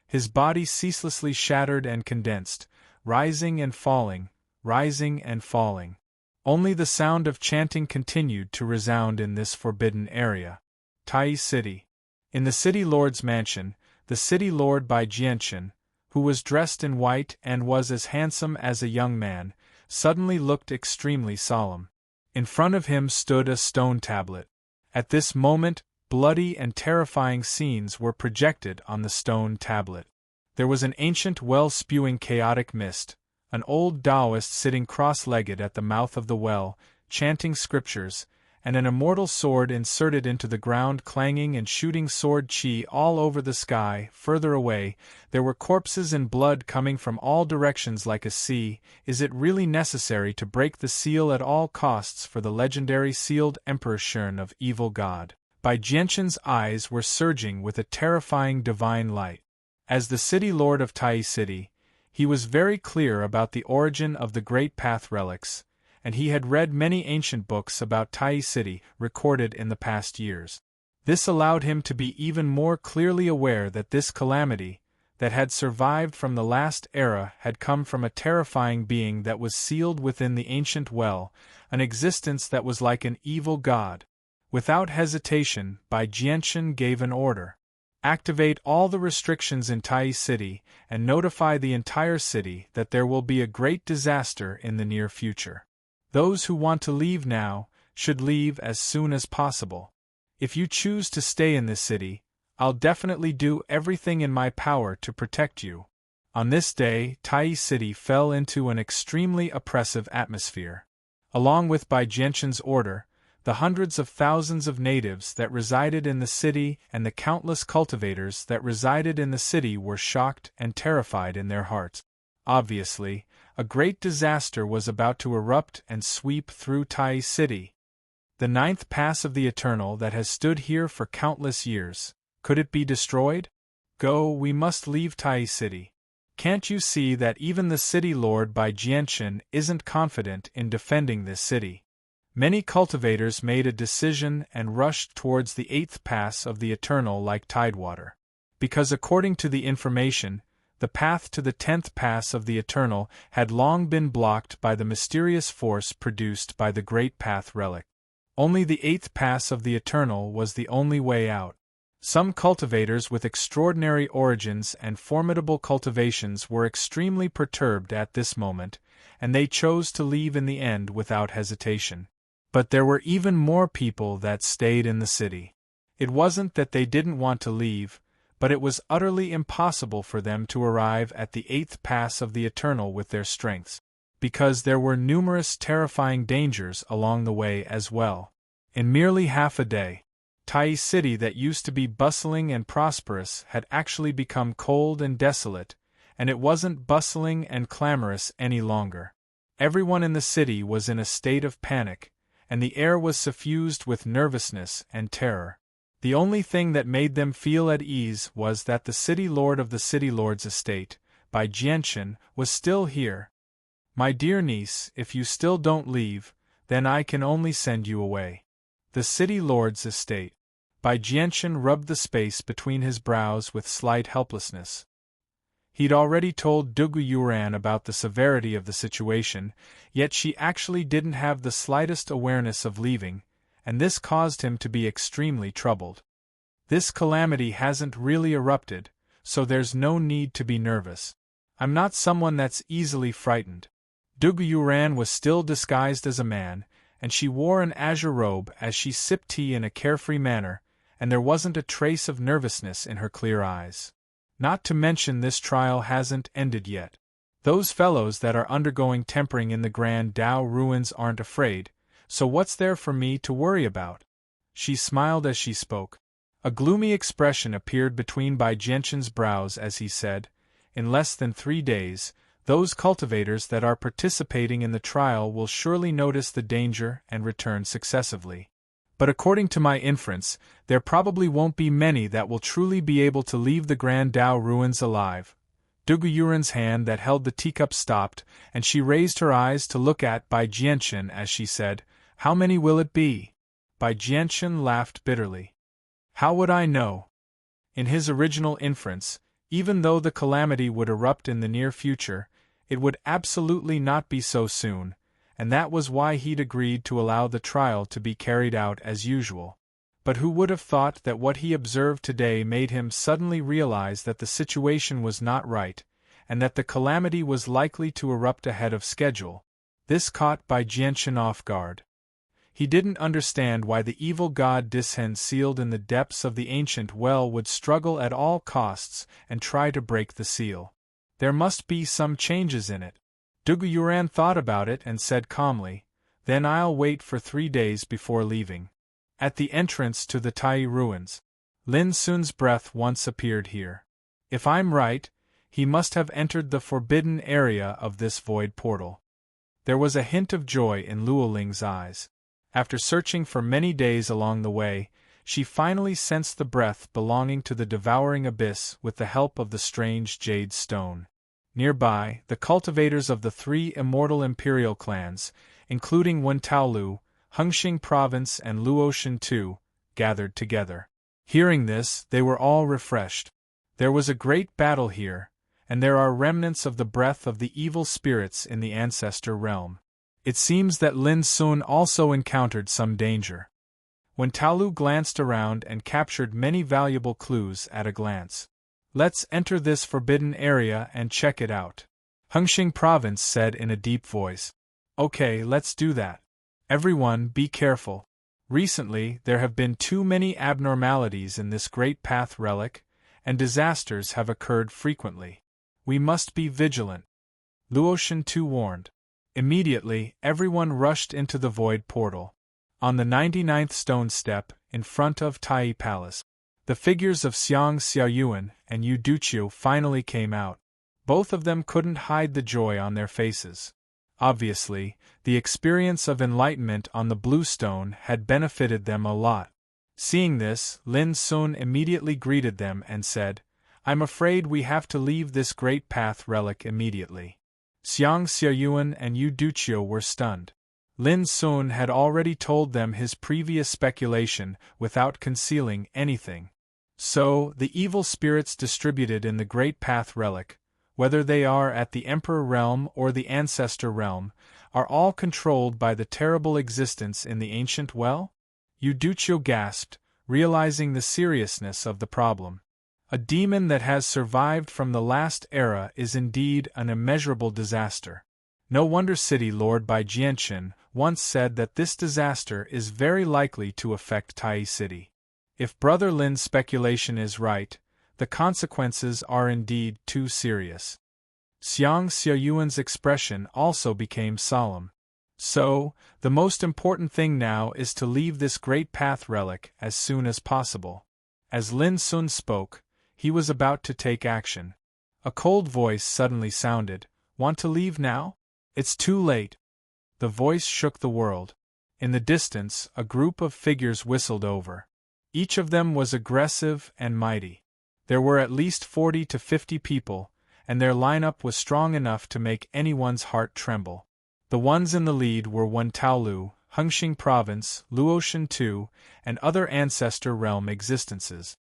His body ceaselessly shattered and condensed, rising and falling, rising and falling. Only the sound of chanting continued to resound in this forbidden area. Tai City. In the city lord's mansion, the city lord by Jianchen, who was dressed in white and was as handsome as a young man, suddenly looked extremely solemn. In front of him stood a stone tablet. At this moment, bloody and terrifying scenes were projected on the stone tablet. There was an ancient well spewing chaotic mist, an old Taoist sitting cross-legged at the mouth of the well, chanting scriptures, and an immortal sword inserted into the ground clanging and shooting sword chi all over the sky. Further away, there were corpses and blood coming from all directions like a sea. Is it really necessary to break the seal at all costs for the legendary sealed Emperor Shern of Evil God? Bai Jianquan's eyes were surging with a terrifying divine light. As the city lord of Tai City, he was very clear about the origin of the Great Path relics, and he had read many ancient books about Tai City recorded in the past years. This allowed him to be even more clearly aware that this calamity, that had survived from the last era, had come from a terrifying being that was sealed within the ancient well, an existence that was like an evil god. Without hesitation, Bai Jianquan gave an order. Activate all the restrictions in Tai City and notify the entire city that there will be a great disaster in the near future. Those who want to leave now should leave as soon as possible. If you choose to stay in this city, I'll definitely do everything in my power to protect you. On this day, Tai City fell into an extremely oppressive atmosphere. Along with Bai Jianquan's order, the hundreds of thousands of natives that resided in the city and the countless cultivators that resided in the city were shocked and terrified in their hearts. Obviously, a great disaster was about to erupt and sweep through Tai City. The ninth pass of the Eternal that has stood here for countless years, could it be destroyed? Go, we must leave Tai City. Can't you see that even the city lord Bai Jianquan isn't confident in defending this city? Many cultivators made a decision and rushed towards the eighth pass of the Eternal like tidewater. Because according to the information, the path to the 10th pass of the Eternal had long been blocked by the mysterious force produced by the Great Path relic. Only the 8th pass of the Eternal was the only way out. Some cultivators with extraordinary origins and formidable cultivations were extremely perturbed at this moment, and they chose to leave in the end without hesitation. But there were even more people that stayed in the city. It wasn't that they didn't want to leave, but it was utterly impossible for them to arrive at the 8th pass of the Eternal with their strengths, because there were numerous terrifying dangers along the way as well. In merely half a day, Tai City that used to be bustling and prosperous had actually become cold and desolate, and it wasn't bustling and clamorous any longer. Everyone in the city was in a state of panic, and the air was suffused with nervousness and terror. The only thing that made them feel at ease was that the city lord of the city lord's estate, Bai Jianquan, was still here. My dear niece, if you still don't leave, then I can only send you away. The city lord's estate. Bai Jianquan rubbed the space between his brows with slight helplessness. He'd already told Dugu Yuran about the severity of the situation, yet she actually didn't have the slightest awareness of leaving, and this caused him to be extremely troubled. This calamity hasn't really erupted, so there's no need to be nervous. I'm not someone that's easily frightened. Dugu Yuran was still disguised as a man, and she wore an azure robe as she sipped tea in a carefree manner, and there wasn't a trace of nervousness in her clear eyes. Not to mention this trial hasn't ended yet. Those fellows that are undergoing tempering in the Grand Dao ruins aren't afraid, so what's there for me to worry about? She smiled as she spoke. A gloomy expression appeared between Bai Jianquan's brows as he said, "In less than 3 days, those cultivators that are participating in the trial will surely notice the danger and return successively. But according to my inference, there probably won't be many that will truly be able to leave the Grand Dao ruins alive." Dugu Yuran's hand that held the teacup stopped, and she raised her eyes to look at Bai Jianquan as she said, "How many will it be?" Bai Jianquan laughed bitterly. "How would I know?" In his original inference, even though the calamity would erupt in the near future, it would absolutely not be so soon, and that was why he'd agreed to allow the trial to be carried out as usual. But who would have thought that what he observed today made him suddenly realize that the situation was not right, and that the calamity was likely to erupt ahead of schedule? This caught Bai Jianquan off guard. He didn't understand why the evil god Disen sealed in the depths of the ancient well would struggle at all costs and try to break the seal. There must be some changes in it. Yuran thought about it and said calmly, "Then I'll wait for 3 days before leaving." At the entrance to the Tai ruins, Lin Sun's breath once appeared here. If I'm right, he must have entered the forbidden area of this void portal. There was a hint of joy in Luoling's eyes. After searching for many days along the way, she finally sensed the breath belonging to the devouring abyss with the help of the strange jade stone. Nearby, the cultivators of the 3 immortal imperial clans, including Wentaolu, Hengxing Province and Luotian II, gathered together. Hearing this, they were all refreshed. There was a great battle here, and there are remnants of the breath of the evil spirits in the ancestor realm. It seems that Lin Sun also encountered some danger. Wentaolu glanced around and captured many valuable clues at a glance. "Let's enter this forbidden area and check it out," Hengxing Province said in a deep voice. "Okay, let's do that. Everyone, be careful. Recently, there have been too many abnormalities in this Great Path relic, and disasters have occurred frequently. We must be vigilant," Luotian II warned. Immediately, everyone rushed into the void portal. On the 99th stone step, in front of Tai Palace, the figures of Xiang Xiaoyuan and Yu Duqiu finally came out. Both of them couldn't hide the joy on their faces. Obviously, the experience of enlightenment on the blue stone had benefited them a lot. Seeing this, Lin Sun immediately greeted them and said, "I'm afraid we have to leave this Great Path relic immediately." Xiang Xiaoyuan and Yu Duqiu were stunned. Lin Sun had already told them his previous speculation without concealing anything. So, the evil spirits distributed in the Great Path relic, whether they are at the Emperor realm or the Ancestor realm, are all controlled by the terrible existence in the ancient well? Yu Duqiu gasped, realizing the seriousness of the problem. A demon that has survived from the last era is indeed an immeasurable disaster. No wonder City Lord Bai Jianqin once said that this disaster is very likely to affect Tai City. If Brother Lin's speculation is right, the consequences are indeed too serious. Xiang Xiaoyuan's expression also became solemn. So, the most important thing now is to leave this Great Path relic as soon as possible. As Lin Sun spoke, he was about to take action. A cold voice suddenly sounded, "Want to leave now? It's too late." The voice shook the world. In the distance, a group of figures whistled over. Each of them was aggressive and mighty. There were at least 40 to 50 people, and their lineup was strong enough to make anyone's heart tremble. The ones in the lead were Wentaolu, Hengxing Province, Luotian II, and other Ancestor Realm existences.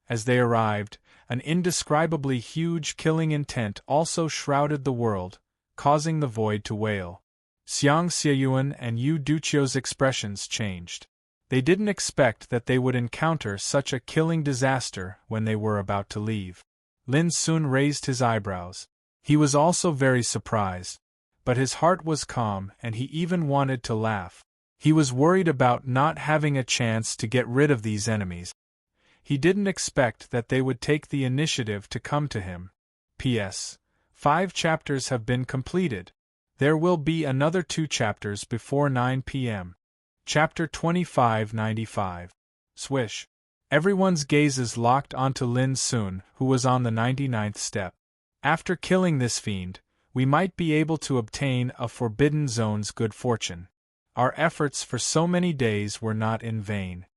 As they arrived, an indescribably huge killing intent also shrouded the world, causing the void to wail. Xiang Xiaoyuan and Yu Duqiu's expressions changed. They didn't expect that they would encounter such a killing disaster when they were about to leave. Lin Sun raised his eyebrows. He was also very surprised, but his heart was calm and he even wanted to laugh. He was worried about not having a chance to get rid of these enemies. He didn't expect that they would take the initiative to come to him. P.S. 5 chapters have been completed. There will be another 2 chapters before 9 p.m. Chapter 2595. Swish. Everyone's gazes locked onto Lin Sun, who was on the 99th step. After killing this fiend, we might be able to obtain a Forbidden Zone's good fortune. Our efforts for so many days were not in vain.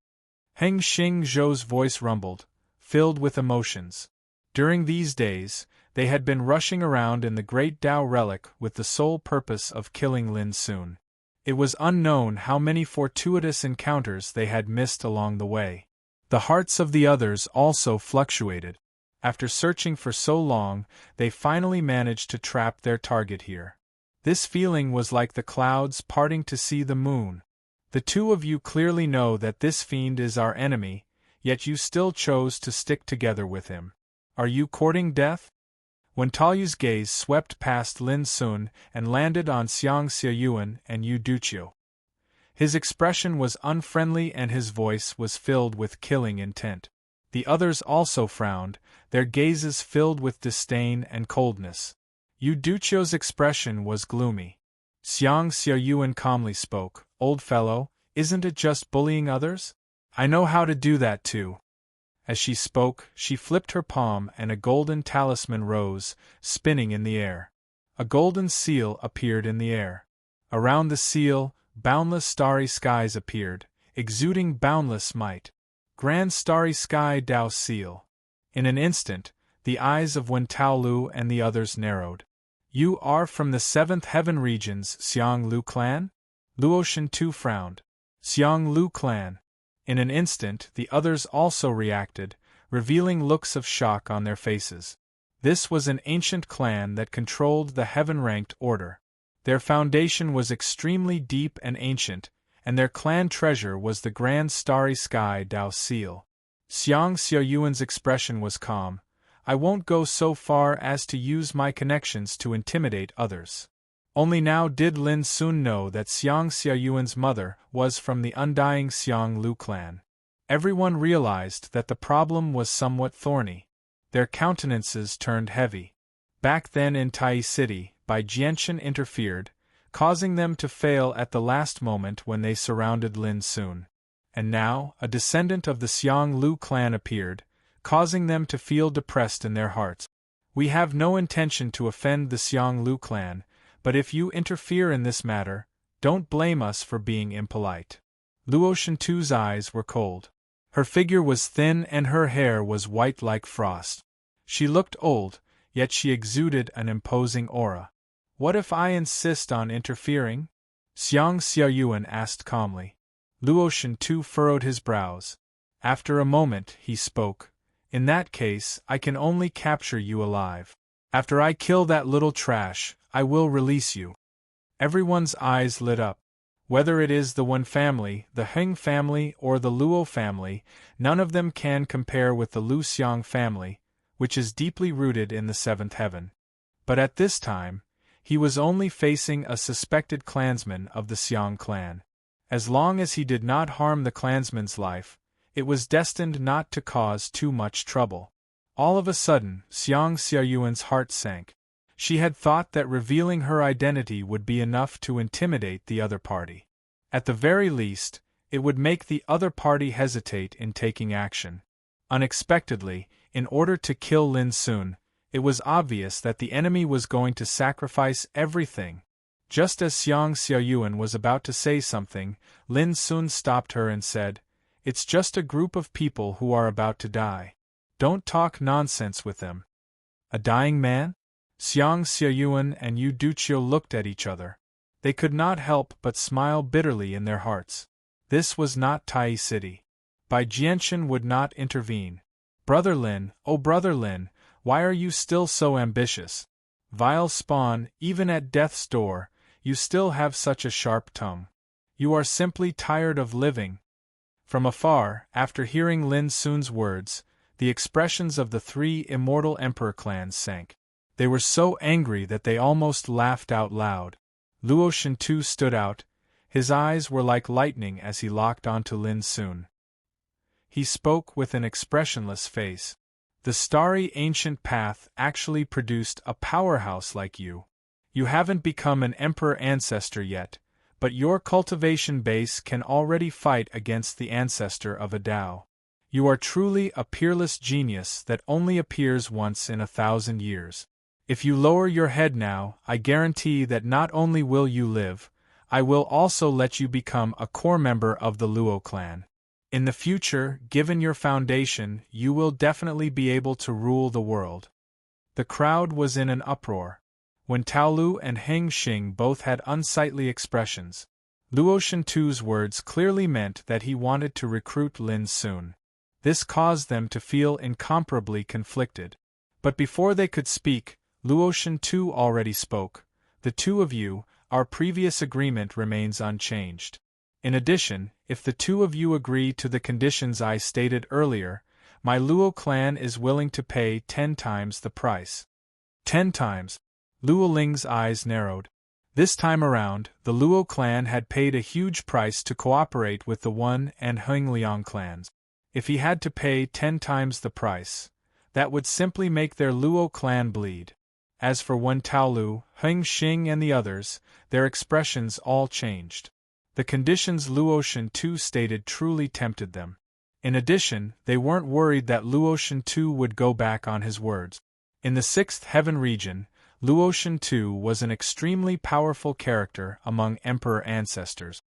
Heng Xing Zhou's voice rumbled, filled with emotions. During these days, they had been rushing around in the Great Tao Relic with the sole purpose of killing Lin Sun. It was unknown how many fortuitous encounters they had missed along the way. The hearts of the others also fluctuated. After searching for so long, they finally managed to trap their target here. This feeling was like the clouds parting to see the moon. The two of you clearly know that this fiend is our enemy, yet you still chose to stick together with him. Are you courting death? Wentalu's gaze swept past Lin Sun and landed on Xiang Xiaoyuan and Yu Duqiu. His expression was unfriendly and his voice was filled with killing intent. The others also frowned, their gazes filled with disdain and coldness. Yu Duchio's expression was gloomy. Xiang Xiaoyuan calmly spoke, "Old fellow, isn't it just bullying others? I know how to do that too." As she spoke, she flipped her palm and a golden talisman rose, spinning in the air. A golden seal appeared in the air. Around the seal, boundless starry skies appeared, exuding boundless might. Grand starry sky Dao seal. In an instant, the eyes of Wen Taolu and the others narrowed. "You are from the seventh heaven regions, Xiang Lu clan?" Luo Shintu frowned. "Xiang Lu clan." In an instant, the others also reacted, revealing looks of shock on their faces. This was an ancient clan that controlled the heaven-ranked order. Their foundation was extremely deep and ancient, and their clan treasure was the grand starry sky Dao seal. Xiang Xiaoyuan's expression was calm. "I won't go so far as to use my connections to intimidate others." Only now did Lin Sun know that Xiang Xiaoyuan's mother was from the undying Xiang Lu clan. Everyone realized that the problem was somewhat thorny. Their countenances turned heavy. Back then in Tai City, Bai Jianchen interfered, causing them to fail at the last moment when they surrounded Lin Sun. And now, a descendant of the Xiang Lu clan appeared, causing them to feel depressed in their hearts. "We have no intention to offend the Xiang Lu clan, but if you interfere in this matter, don't blame us for being impolite." Luo Shintu's eyes were cold. Her figure was thin and her hair was white like frost. She looked old, yet she exuded an imposing aura. "What if I insist on interfering?" Xiang Xiaoyuan asked calmly. Luo Shintu furrowed his brows. After a moment, he spoke. "In that case, I can only capture you alive. After I kill that little trash, I will release you." Everyone's eyes lit up. Whether it is the Wen family, the Heng family, or the Luo family, none of them can compare with the Lu Xiang family, which is deeply rooted in the seventh heaven. But at this time, he was only facing a suspected clansman of the Xiang clan. As long as he did not harm the clansman's life, it was destined not to cause too much trouble. All of a sudden, Xiang Xiaoyuan's heart sank. She had thought that revealing her identity would be enough to intimidate the other party. At the very least, it would make the other party hesitate in taking action. Unexpectedly, in order to kill Lin Sun, it was obvious that the enemy was going to sacrifice everything. Just as Xiang Xiaoyuan was about to say something, Lin Sun stopped her and said, "It's just a group of people who are about to die. Don't talk nonsense with them." "A dying man?" Xiang Xiaoyuan and Yu Duchio looked at each other. They could not help but smile bitterly in their hearts. This was not Tai City. Bai Jianchen would not intervene. "Brother Lin, oh Brother Lin, why are you still so ambitious? Vile spawn, even at death's door, you still have such a sharp tongue. You are simply tired of living." From afar, after hearing Lin Sun's words, the expressions of the three immortal emperor clans sank. They were so angry that they almost laughed out loud. Luo Shintu stood out. His eyes were like lightning as he locked onto Lin Sun. He spoke with an expressionless face. "The starry ancient path actually produced a powerhouse like you. You haven't become an emperor ancestor yet, but your cultivation base can already fight against the ancestor of a Dao. You are truly a peerless genius that only appears once in 1,000 years. If you lower your head now, I guarantee that not only will you live, I will also let you become a core member of the Luo clan. In the future, given your foundation, you will definitely be able to rule the world." The crowd was in an uproar. Wen Taolu and Heng Xing both had unsightly expressions. Luo Shintu's words clearly meant that he wanted to recruit Lin Sun. This caused them to feel incomparably conflicted. But before they could speak, Luo Shintu already spoke. "The two of you, our previous agreement remains unchanged. In addition, if the two of you agree to the conditions I stated earlier, my Luo clan is willing to pay 10 times the price." 10 times? Luo Ling's eyes narrowed. This time around, the Luo clan had paid a huge price to cooperate with the Wen and Hengliang clans. If he had to pay 10 times the price, that would simply make their Luo clan bleed. As for Wen Taolu, Heng Xing and the others, their expressions all changed. The conditions Luotian Tu stated truly tempted them. In addition, they weren't worried that Luotian Tu would go back on his words. In the sixth heaven region, Luotian Tu was an extremely powerful character among emperor ancestors.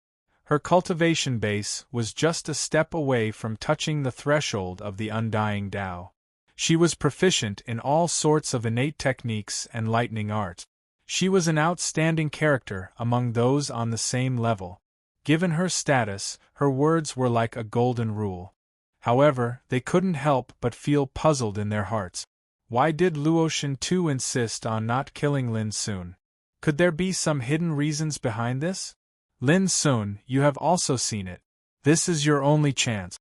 Her cultivation base was just a step away from touching the threshold of the undying Tao. She was proficient in all sorts of innate techniques and lightning arts. She was an outstanding character among those on the same level. Given her status, her words were like a golden rule. However, they couldn't help but feel puzzled in their hearts. Why did Luotian Tu insist on not killing Lin Sun? Could there be some hidden reasons behind this? Lin Sun, you have also seen it. This is your only chance.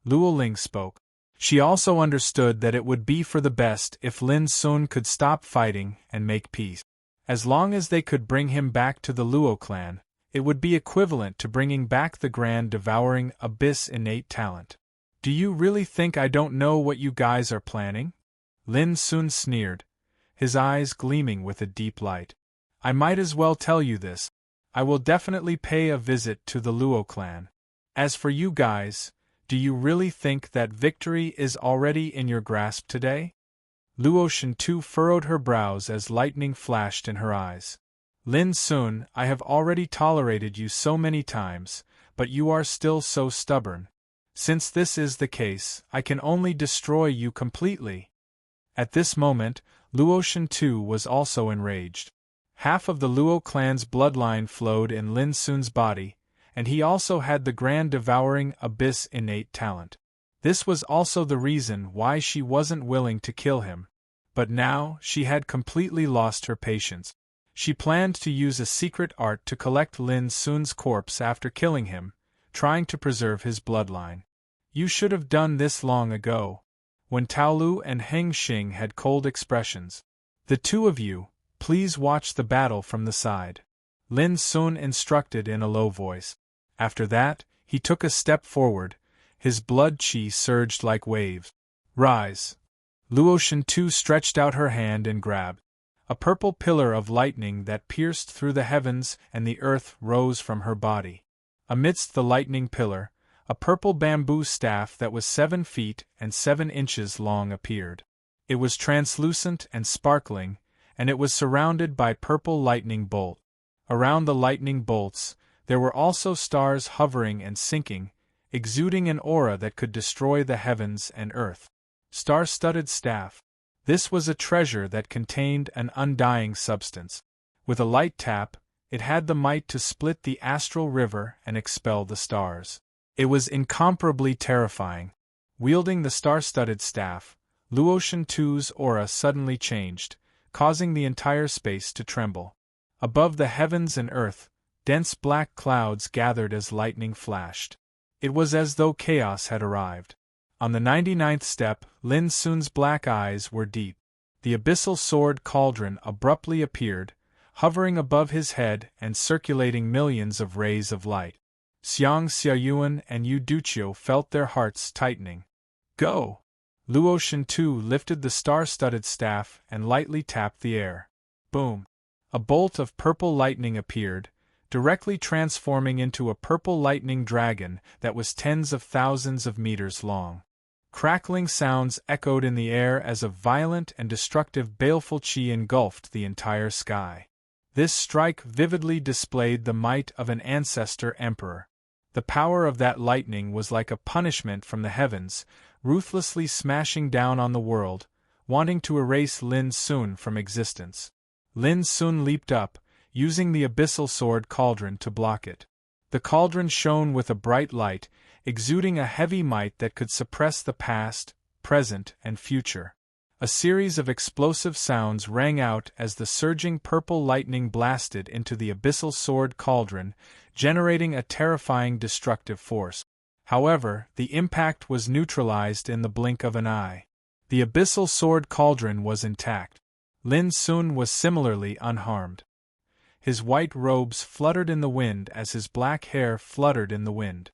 Luo Ling spoke. She also understood that it would be for the best if Lin Sun could stop fighting and make peace. As long as they could bring him back to the Luo clan, it would be equivalent to bringing back the grand devouring abyss innate talent. Do you really think I don't know what you guys are planning? Lin Sun sneered, his eyes gleaming with a deep light. I might as well tell you this. I will definitely pay a visit to the Luo clan. As for you guys, do you really think that victory is already in your grasp today? Luotian Tu furrowed her brows as lightning flashed in her eyes. Lin Sun, I have already tolerated you so many times, but you are still so stubborn. Since this is the case, I can only destroy you completely. At this moment, Luotian Tu was also enraged. Half of the Luo clan's bloodline flowed in Lin Sun's body, and he also had the grand devouring abyss innate talent. This was also the reason why she wasn't willing to kill him. But now, she had completely lost her patience. She planned to use a secret art to collect Lin Sun's corpse after killing him, trying to preserve his bloodline. You should have done this long ago. When Taolu and Heng Xing had cold expressions. The two of you, please watch the battle from the side. Lin Sun instructed in a low voice. After that, he took a step forward, his blood qi surged like waves. Rise! Luotian Tu stretched out her hand and grabbed. A purple pillar of lightning that pierced through the heavens and the earth rose from her body. Amidst the lightning pillar, a purple bamboo staff that was 7 feet and 7 inches long appeared. It was translucent and sparkling, and it was surrounded by purple lightning bolts. Around the lightning bolts, there were also stars hovering and sinking, exuding an aura that could destroy the heavens and earth. Star-studded staff. This was a treasure that contained an undying substance. With a light tap, it had the might to split the astral river and expel the stars. It was incomparably terrifying. Wielding the star-studded staff, Luotian Tu's aura suddenly changed, causing the entire space to tremble. Above the heavens and earth, dense black clouds gathered as lightning flashed. It was as though chaos had arrived. On the 99th step, Lin Sun's black eyes were deep. The abyssal sword cauldron abruptly appeared, hovering above his head and circulating millions of rays of light. Xiang Xiaoyuan and Yu Duqiu felt their hearts tightening. Go! Luotian Tu lifted the star-studded staff and lightly tapped the air. Boom! A bolt of purple lightning appeared, directly transforming into a purple lightning dragon that was tens of thousands of meters long. Crackling sounds echoed in the air as a violent and destructive baleful qi engulfed the entire sky. This strike vividly displayed the might of an ancestor emperor. The power of that lightning was like a punishment from the heavens, ruthlessly smashing down on the world, wanting to erase Lin Sun from existence. Lin Sun leaped up, using the abyssal sword cauldron to block it. The cauldron shone with a bright light, exuding a heavy might that could suppress the past, present, and future. A series of explosive sounds rang out as the surging purple lightning blasted into the abyssal sword cauldron, generating a terrifying destructive force. However, the impact was neutralized in the blink of an eye. The abyssal sword cauldron was intact. Lin Sun was similarly unharmed. His white robes fluttered in the wind as his black hair fluttered in the wind.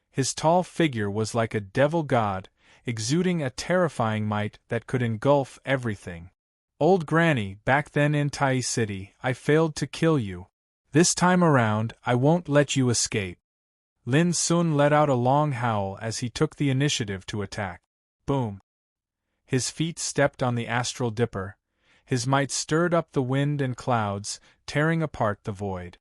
His tall figure was like a devil god, exuding a terrifying might that could engulf everything. Old Granny, back then in Tai City, I failed to kill you. This time around, I won't let you escape. Lin Sun let out a long howl as he took the initiative to attack. Boom! His feet stepped on the astral dipper. His might stirred up the wind and clouds, tearing apart the void.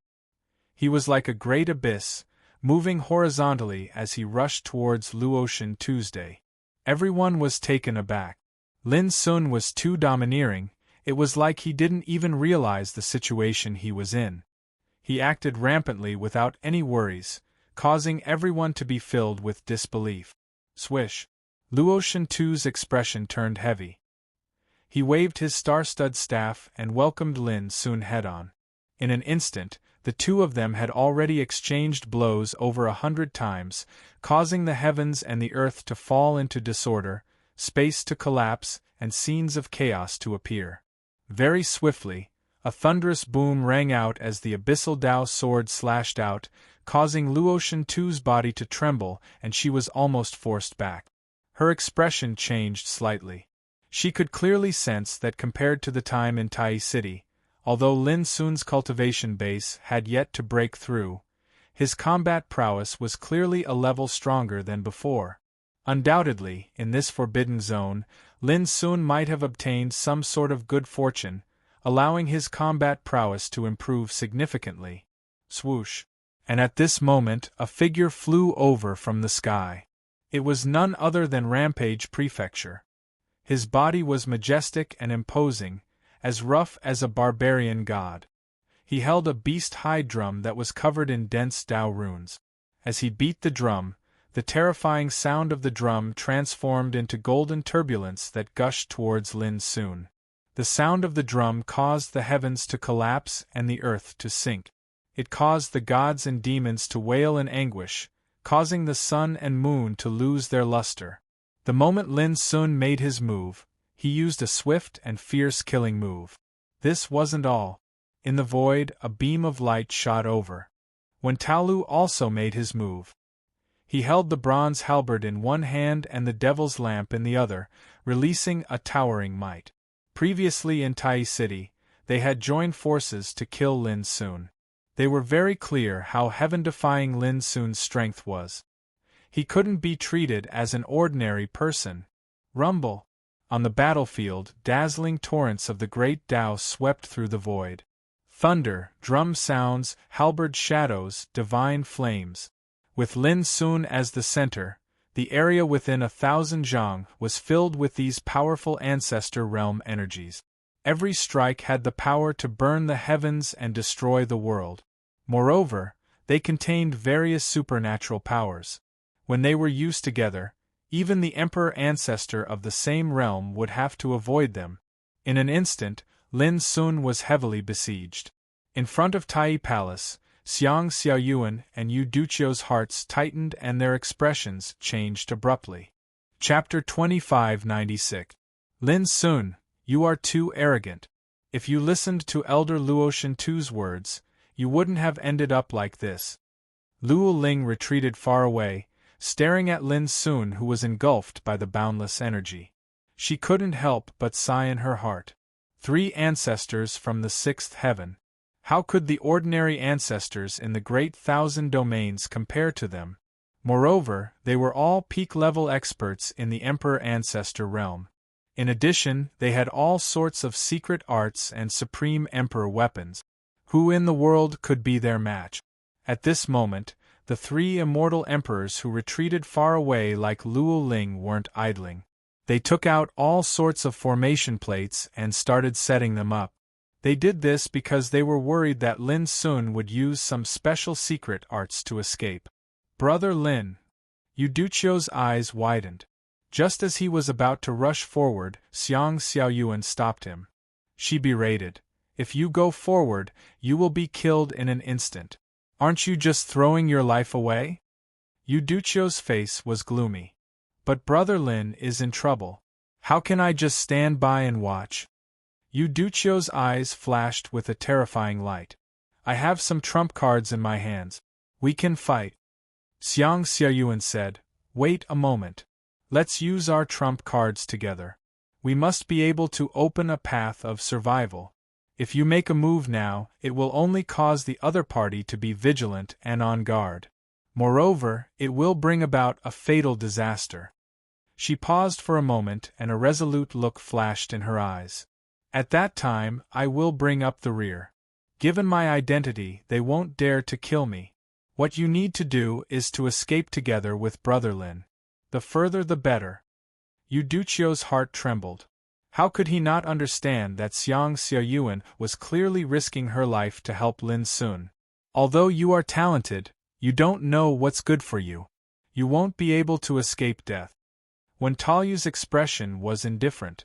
He was like a great abyss, moving horizontally as he rushed towards Luotian Tuesday. Everyone was taken aback. Lin Sun was too domineering. It was like he didn't even realize the situation he was in. He acted rampantly without any worries, causing everyone to be filled with disbelief. Swish! Luotian Tu's expression turned heavy. He waved his star-stud staff and welcomed Lin Sun head-on. In an instant, the two of them had already exchanged blows over 100 times, causing the heavens and the earth to fall into disorder, space to collapse, and scenes of chaos to appear. Very swiftly, a thunderous boom rang out as the abyssal Dao sword slashed out, causing Luotian Tu's body to tremble, and she was almost forced back. Her expression changed slightly. She could clearly sense that compared to the time in Tai City, although Lin Sun's cultivation base had yet to break through, his combat prowess was clearly a level stronger than before. Undoubtedly, in this forbidden zone, Lin Sun might have obtained some sort of good fortune, allowing his combat prowess to improve significantly. Swoosh! And at this moment a figure flew over from the sky. It was none other than Rampage Prefecture. His body was majestic and imposing, as rough as a barbarian god. He held a beast-hide drum that was covered in dense Dao runes. As he beat the drum, the terrifying sound of the drum transformed into golden turbulence that gushed towards Lin Sun. The sound of the drum caused the heavens to collapse and the earth to sink. It caused the gods and demons to wail in anguish, causing the sun and moon to lose their luster. The moment Lin Sun made his move, he used a swift and fierce killing move. This wasn't all. In the void, a beam of light shot over. When Taolu also made his move, he held the bronze halberd in one hand and the devil's lamp in the other, releasing a towering might. Previously in Tai City, they had joined forces to kill Lin Sun. They were very clear how heaven-defying Lin Sun's strength was. He couldn't be treated as an ordinary person. Rumble! On the battlefield, dazzling torrents of the great Dao swept through the void. Thunder, drum sounds, halberd shadows, divine flames. With Lin Sun as the center, the area within 1,000 zhang was filled with these powerful ancestor realm energies. Every strike had the power to burn the heavens and destroy the world. Moreover, they contained various supernatural powers. When they were used together, even the emperor ancestor of the same realm would have to avoid them. In an instant, Lin Sun was heavily besieged. In front of Tai Palace, Xiang Xiaoyuan and Yu Duqiu's hearts tightened and their expressions changed abruptly. Chapter 2596. Lin Sun, you are too arrogant. If you listened to Elder Luotian Tu's words, you wouldn't have ended up like this. Luo Ling retreated far away, staring at Lin Sun, who was engulfed by the boundless energy. She couldn't help but sigh in her heart. 3 ancestors from the 6th heaven. How could the ordinary ancestors in the great 1,000 domains compare to them? Moreover, they were all peak-level experts in the Emperor Ancestor realm. In addition, they had all sorts of secret arts and supreme Emperor weapons. Who in the world could be their match? At this moment, the 3 immortal emperors who retreated far away like Luo Ling weren't idling. They took out all sorts of formation plates and started setting them up. They did this because they were worried that Lin Sun would use some special secret arts to escape. Brother Lin. Yu Duqiu's eyes widened. Just as he was about to rush forward, Xiang Xiaoyuan stopped him. She berated, "If you go forward, you will be killed in an instant. Aren't you just throwing your life away?" Yu Duqiu's face was gloomy. "But Brother Lin is in trouble. How can I just stand by and watch?" Yu Duqiu's eyes flashed with a terrifying light. "I have some trump cards in my hands. We can fight." Xiang Xiaoyuan said, "Wait a moment. Let's use our trump cards together. We must be able to open a path of survival. If you make a move now, it will only cause the other party to be vigilant and on guard. Moreover, it will bring about a fatal disaster. She paused for a moment and a resolute look flashed in her eyes. At that time, I will bring up the rear. Given my identity, they won't dare to kill me. What you need to do is to escape together with Brother Lin. The further the better. Euduchio's heart trembled. How could he not understand that Xiang Xiaoyuan was clearly risking her life to help Lin Sun? Although you are talented, you don't know what's good for you. You won't be able to escape death. Wen Taoyu's expression was indifferent.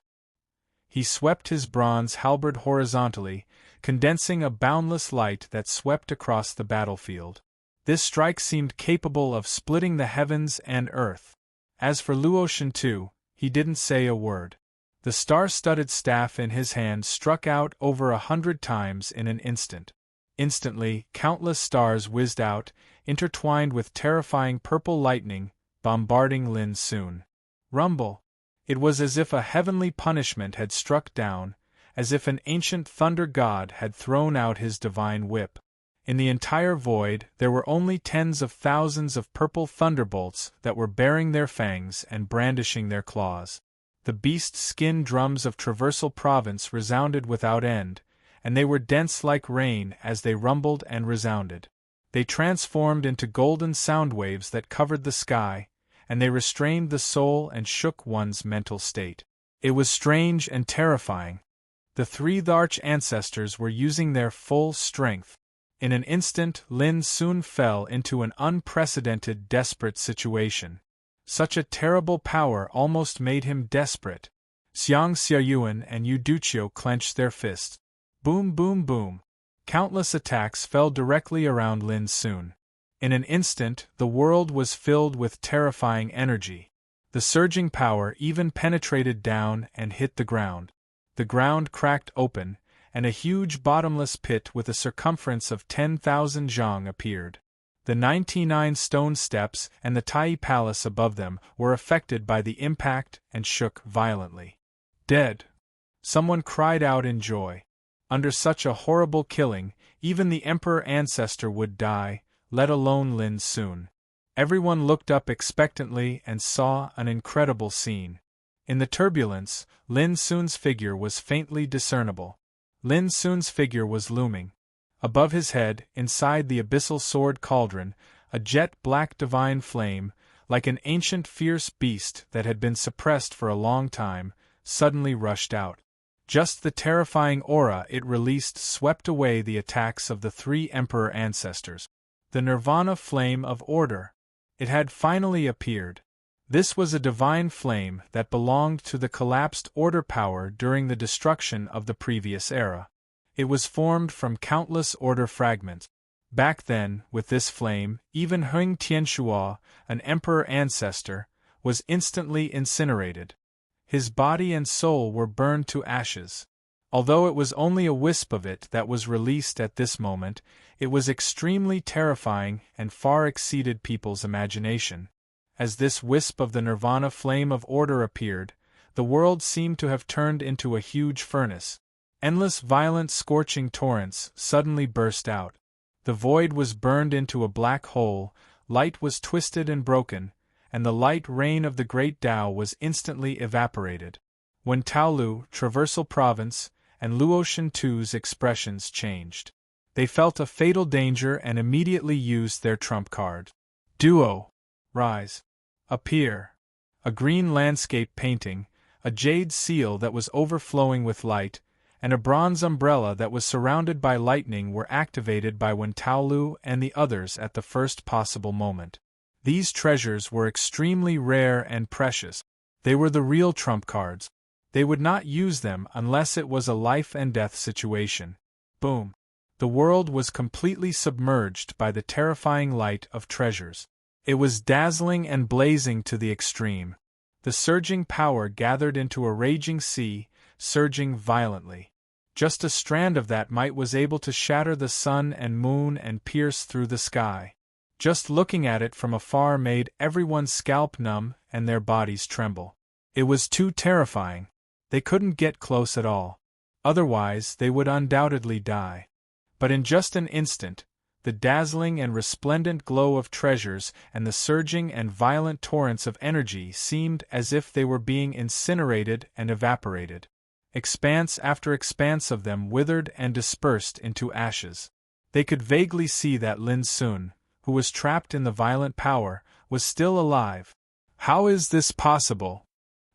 He swept his bronze halberd horizontally, condensing a boundless light that swept across the battlefield. This strike seemed capable of splitting the heavens and earth. As for Luo Shantu, he didn't say a word. The star-studded staff in his hand struck out over 100 times in an instant. Instantly, countless stars whizzed out, intertwined with terrifying purple lightning, bombarding Lin Sun. Rumble! It was as if a heavenly punishment had struck down, as if an ancient thunder god had thrown out his divine whip. In the entire void, there were only tens of thousands of purple thunderbolts that were baring their fangs and brandishing their claws. The beast-skin drums of Traversal Province resounded without end, and they were dense like rain as they rumbled and resounded. They transformed into golden sound waves that covered the sky, and they restrained the soul and shook one's mental state. It was strange and terrifying. The three Arch ancestors were using their full strength. In an instant, Lin Sun fell into an unprecedented, desperate situation. Such a terrible power almost made him desperate. Xiang Xiaoyuan and Euduchio clenched their fists. Boom, boom, boom. Countless attacks fell directly around Lin Sun. In an instant, the world was filled with terrifying energy. The surging power even penetrated down and hit the ground. The ground cracked open, and a huge bottomless pit with a circumference of 10,000 zhang appeared. The 99 stone steps and the Tai Palace above them were affected by the impact and shook violently. Dead! Someone cried out in joy. Under such a horrible killing, even the Emperor Ancestor would die, let alone Lin Sun. Everyone looked up expectantly and saw an incredible scene. In the turbulence, Lin Sun's figure was faintly discernible. Lin Sun's figure was looming. Above his head, inside the abyssal sword cauldron, a jet-black divine flame, like an ancient fierce beast that had been suppressed for a long time, suddenly rushed out. Just the terrifying aura it released swept away the attacks of the three Emperor Ancestors. The Nirvana Flame of Order. It had finally appeared. This was a divine flame that belonged to the collapsed order power during the destruction of the previous era. It was formed from countless order fragments. Back then, with this flame, even Heng Tianxuo, an emperor ancestor, was instantly incinerated. His body and soul were burned to ashes. Although it was only a wisp of it that was released at this moment, it was extremely terrifying and far exceeded people's imagination. As this wisp of the Nirvana Flame of Order appeared, the world seemed to have turned into a huge furnace. Endless violent scorching torrents suddenly burst out. The void was burned into a black hole, light was twisted and broken, and the light rain of the great Tao was instantly evaporated. When Taolu, Traversal Province, and Luo Shantu's expressions changed. They felt a fatal danger and immediately used their trump card. Duo. Rise. Appear. A green landscape painting, a jade seal that was overflowing with light, and a bronze umbrella that was surrounded by lightning were activated by Wen Taolu and the others at the first possible moment. These treasures were extremely rare and precious. They were the real trump cards. They would not use them unless it was a life-and-death situation. Boom! The world was completely submerged by the terrifying light of treasures. It was dazzling and blazing to the extreme. The surging power gathered into a raging sea, surging violently. Just a strand of that might was able to shatter the sun and moon and pierce through the sky. Just looking at it from afar made everyone's scalp numb and their bodies tremble. It was too terrifying. They couldn't get close at all. Otherwise, they would undoubtedly die. But in just an instant, the dazzling and resplendent glow of treasures and the surging and violent torrents of energy seemed as if they were being incinerated and evaporated. Expanse after expanse of them withered and dispersed into ashes. They could vaguely see that Lin Sun, who was trapped in the violent power, was still alive. How is this possible?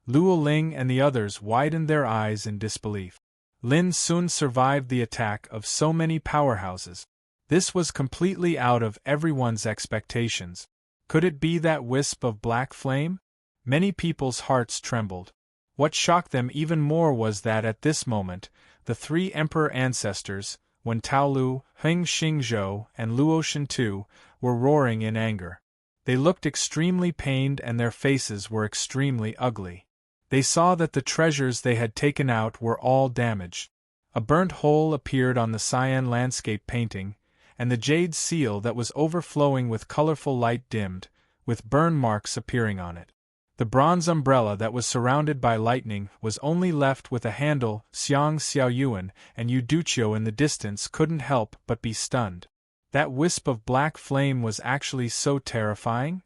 Luo Ling and the others widened their eyes in disbelief. Lin Sun survived the attack of so many powerhouses. This was completely out of everyone's expectations. Could it be that wisp of black flame? Many people's hearts trembled. What shocked them even more was that at this moment, the three emperor ancestors, Wen Taolu, Heng Xingzhou, and Luo Shentu, were roaring in anger. They looked extremely pained and their faces were extremely ugly. They saw that the treasures they had taken out were all damaged. A burnt hole appeared on the cyan landscape painting, and the jade seal that was overflowing with colorful light dimmed, with burn marks appearing on it. The bronze umbrella that was surrounded by lightning was only left with a handle. Xiang Xiaoyuan and Yu Duqiu in the distance couldn't help but be stunned. That wisp of black flame was actually so terrifying?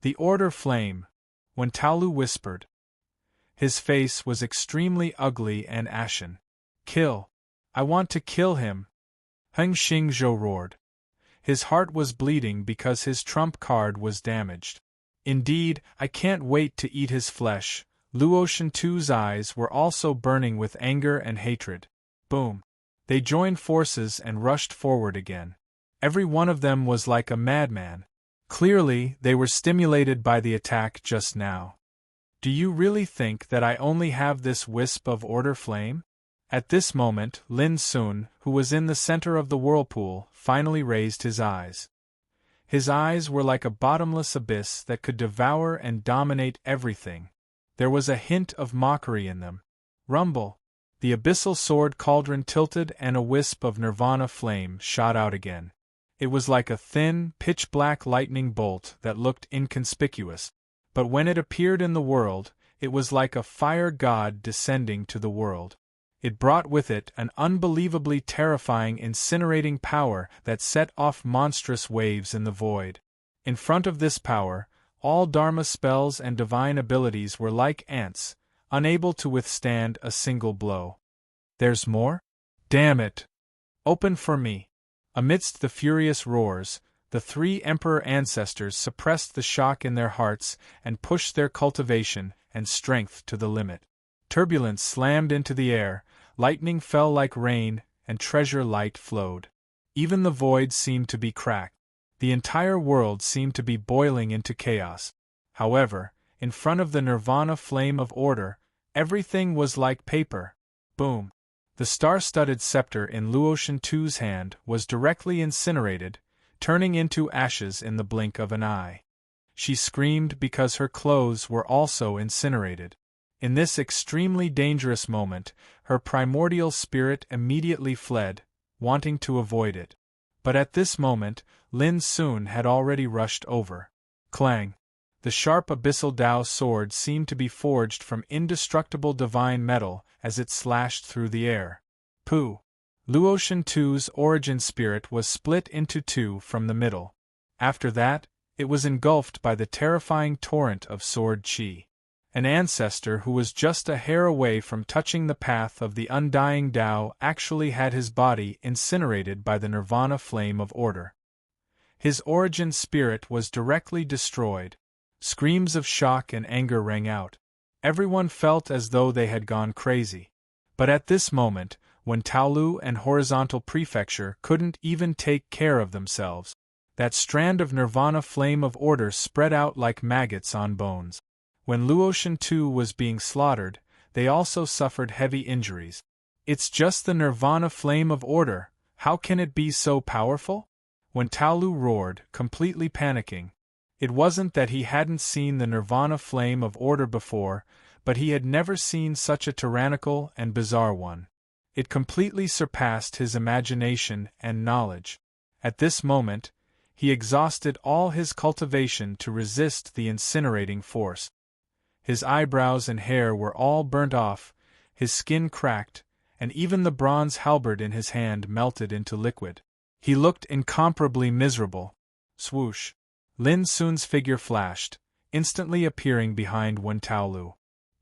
The order flame, Wen Taolu whispered. His face was extremely ugly and ashen. Kill! I want to kill him! Heng Xingzhou roared. His heart was bleeding because his trump card was damaged. Indeed, I can't wait to eat his flesh. Luo Shentu's eyes were also burning with anger and hatred. Boom! They joined forces and rushed forward again. Every one of them was like a madman. Clearly, they were stimulated by the attack just now. Do you really think that I only have this wisp of order flame? At this moment, Lin Sun, who was in the center of the whirlpool, finally raised his eyes. His eyes were like a bottomless abyss that could devour and dominate everything. There was a hint of mockery in them. Rumble! The abyssal sword cauldron tilted and a wisp of nirvana flame shot out again. It was like a thin, pitch-black lightning bolt that looked inconspicuous. But when it appeared in the world, it was like a fire god descending to the world. It brought with it an unbelievably terrifying incinerating power that set off monstrous waves in the void. In front of this power, all Dharma spells and divine abilities were like ants, unable to withstand a single blow. There's more? Damn it! Open for me! Amidst the furious roars, the three emperor ancestors suppressed the shock in their hearts and pushed their cultivation and strength to the limit. Turbulence slammed into the air, lightning fell like rain, and treasure light flowed. Even the void seemed to be cracked. The entire world seemed to be boiling into chaos. However, in front of the nirvana flame of order, everything was like paper. Boom! The star-studded scepter in Luo Shentu's hand was directly incinerated, turning into ashes in the blink of an eye. She screamed because her clothes were also incinerated. In this extremely dangerous moment, her primordial spirit immediately fled, wanting to avoid it. But at this moment, Lin Sun had already rushed over. Clang! The sharp abyssal Dao sword seemed to be forged from indestructible divine metal as it slashed through the air. Pooh! Luo Shentu's origin spirit was split into two from the middle. After that, it was engulfed by the terrifying torrent of sword chi. An ancestor who was just a hair away from touching the path of the undying Tao actually had his body incinerated by the nirvana flame of order. His origin spirit was directly destroyed. Screams of shock and anger rang out. Everyone felt as though they had gone crazy. But at this moment, when Taolu and Horizontal Prefecture couldn't even take care of themselves, that strand of nirvana flame of order spread out like maggots on bones. When Luo Shentu was being slaughtered, they also suffered heavy injuries. It's just the nirvana flame of order, how can it be so powerful? When Taolu roared, completely panicking. It wasn't that he hadn't seen the nirvana flame of order before, but he had never seen such a tyrannical and bizarre one. It completely surpassed his imagination and knowledge. At this moment, he exhausted all his cultivation to resist the incinerating force. His eyebrows and hair were all burnt off, his skin cracked, and even the bronze halberd in his hand melted into liquid. He looked incomparably miserable. Swoosh! Lin Sun's figure flashed, instantly appearing behind Wen Taolu.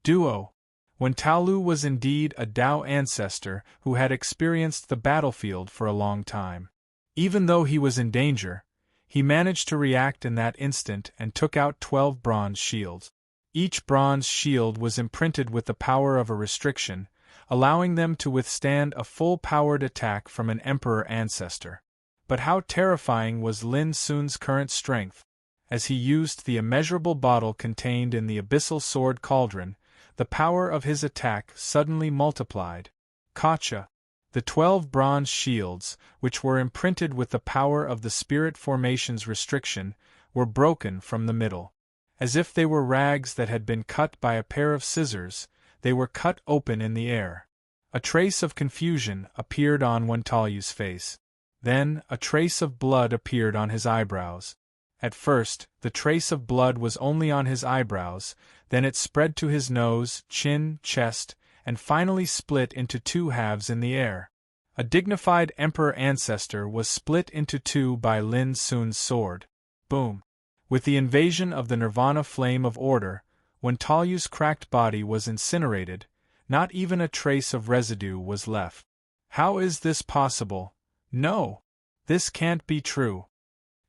Duo! Wen Taolu was indeed a Dao ancestor who had experienced the battlefield for a long time. Even though he was in danger, he managed to react in that instant and took out 12 bronze shields. Each bronze shield was imprinted with the power of a restriction, allowing them to withstand a full-powered attack from an emperor ancestor. But how terrifying was Lin Sun's current strength! As he used the immeasurable bottle contained in the abyssal sword cauldron, the power of his attack suddenly multiplied. Kacha! The 12 bronze shields, which were imprinted with the power of the spirit formation's restriction, were broken from the middle. As if they were rags that had been cut by a pair of scissors, they were cut open in the air. A trace of confusion appeared on Wen Taolu's face. Then, a trace of blood appeared on his eyebrows. At first, the trace of blood was only on his eyebrows, then it spread to his nose, chin, chest, and finally split into 2 halves in the air. A dignified emperor ancestor was split into 2 by Lin Sun's sword. Boom! With the invasion of the Nirvana flame of order, Wen Taolu's cracked body was incinerated, not even a trace of residue was left. How is this possible? No! This can't be true.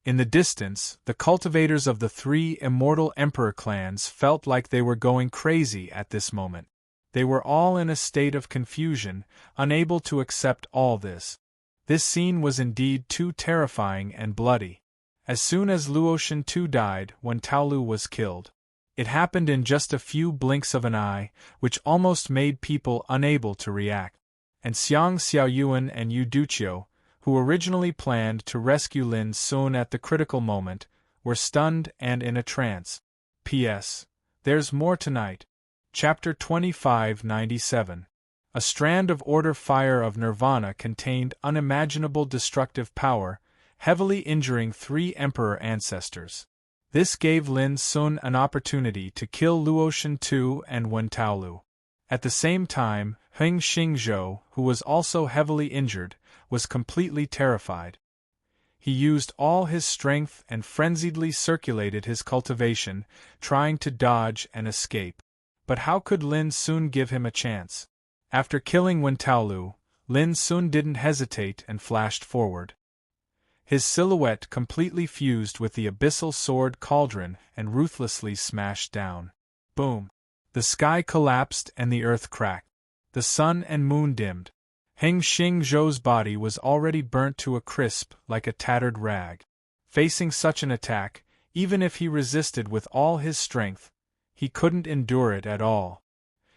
In the distance, the cultivators of the 3 immortal emperor clans felt like they were going crazy at this moment. They were all in a state of confusion, unable to accept all this. This scene was indeed too terrifying and bloody. As soon as Luotian II died, Wen Taolu was killed. It happened in just a few blinks of an eye, which almost made people unable to react. And Xiang Xiaoyuan and Yu Duqiu, who originally planned to rescue Lin Sun at the critical moment, were stunned and in a trance. P.S. There's more tonight. Chapter 2597. A strand of order fire of Nirvana contained unimaginable destructive power, heavily injuring 3 emperor ancestors. This gave Lin Sun an opportunity to kill Luotian II and Wen Taolu. At the same time, Heng Xingzhou, who was also heavily injured, was completely terrified. He used all his strength and frenziedly circulated his cultivation, trying to dodge and escape. But how could Lin Sun give him a chance? After killing Wen Taolu, Lin Sun didn't hesitate and flashed forward. His silhouette completely fused with the abyssal sword cauldron and ruthlessly smashed down. Boom! The sky collapsed and the earth cracked. The sun and moon dimmed. Heng Xingzhou's body was already burnt to a crisp like a tattered rag. Facing such an attack, even if he resisted with all his strength, he couldn't endure it at all.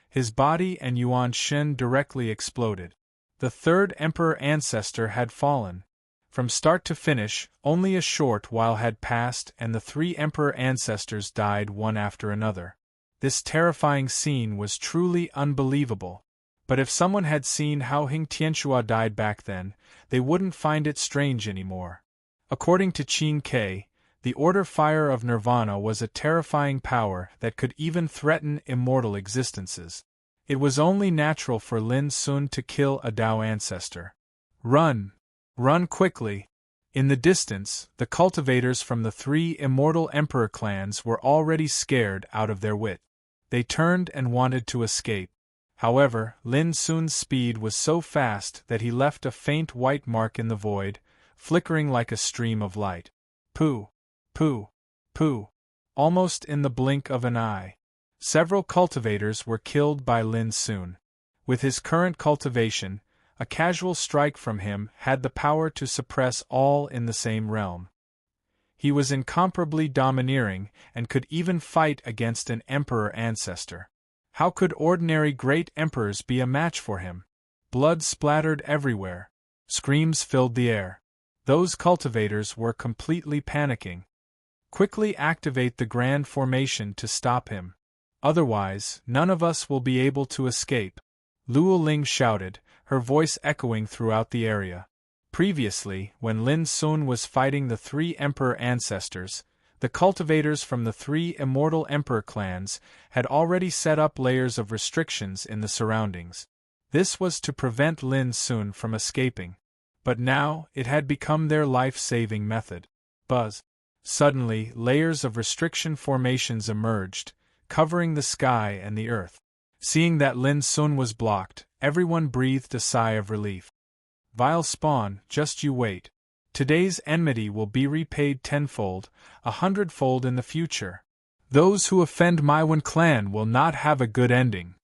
His body and Yuan Shen directly exploded. The 3rd emperor ancestor had fallen. From start to finish, only a short while had passed and the 3 emperor ancestors died one after another. This terrifying scene was truly unbelievable. But if someone had seen how Heng Tianxua died back then, they wouldn't find it strange anymore. According to Qin Ke, the order fire of Nirvana was a terrifying power that could even threaten immortal existences. It was only natural for Lin Sun to kill a Dao ancestor. Run! Run quickly! In the distance, the cultivators from the 3 immortal emperor clans were already scared out of their wit. They turned and wanted to escape. However, Lin Sun's speed was so fast that he left a faint white mark in the void, flickering like a stream of light. Pooh! Pooh! Pooh! Almost in the blink of an eye. Several cultivators were killed by Lin Sun. With his current cultivation, a casual strike from him had the power to suppress all in the same realm. He was incomparably domineering and could even fight against an emperor ancestor. How could ordinary great emperors be a match for him? Blood splattered everywhere. Screams filled the air. Those cultivators were completely panicking. Quickly activate the grand formation to stop him. Otherwise, none of us will be able to escape. Luo Ling shouted, her voice echoing throughout the area. Previously, when Lin Sun was fighting the 3 emperor ancestors, The cultivators from the 3 immortal emperor clans had already set up layers of restrictions in the surroundings. This was to prevent Lin Sun from escaping. But now, it had become their life-saving method. Buzz. Suddenly, layers of restriction formations emerged, covering the sky and the earth. Seeing that Lin Sun was blocked, everyone breathed a sigh of relief. Vile spawn, just you wait. Today's enmity will be repaid tenfold, 100-fold in the future. Those who offend my Wen clan will not have a good ending.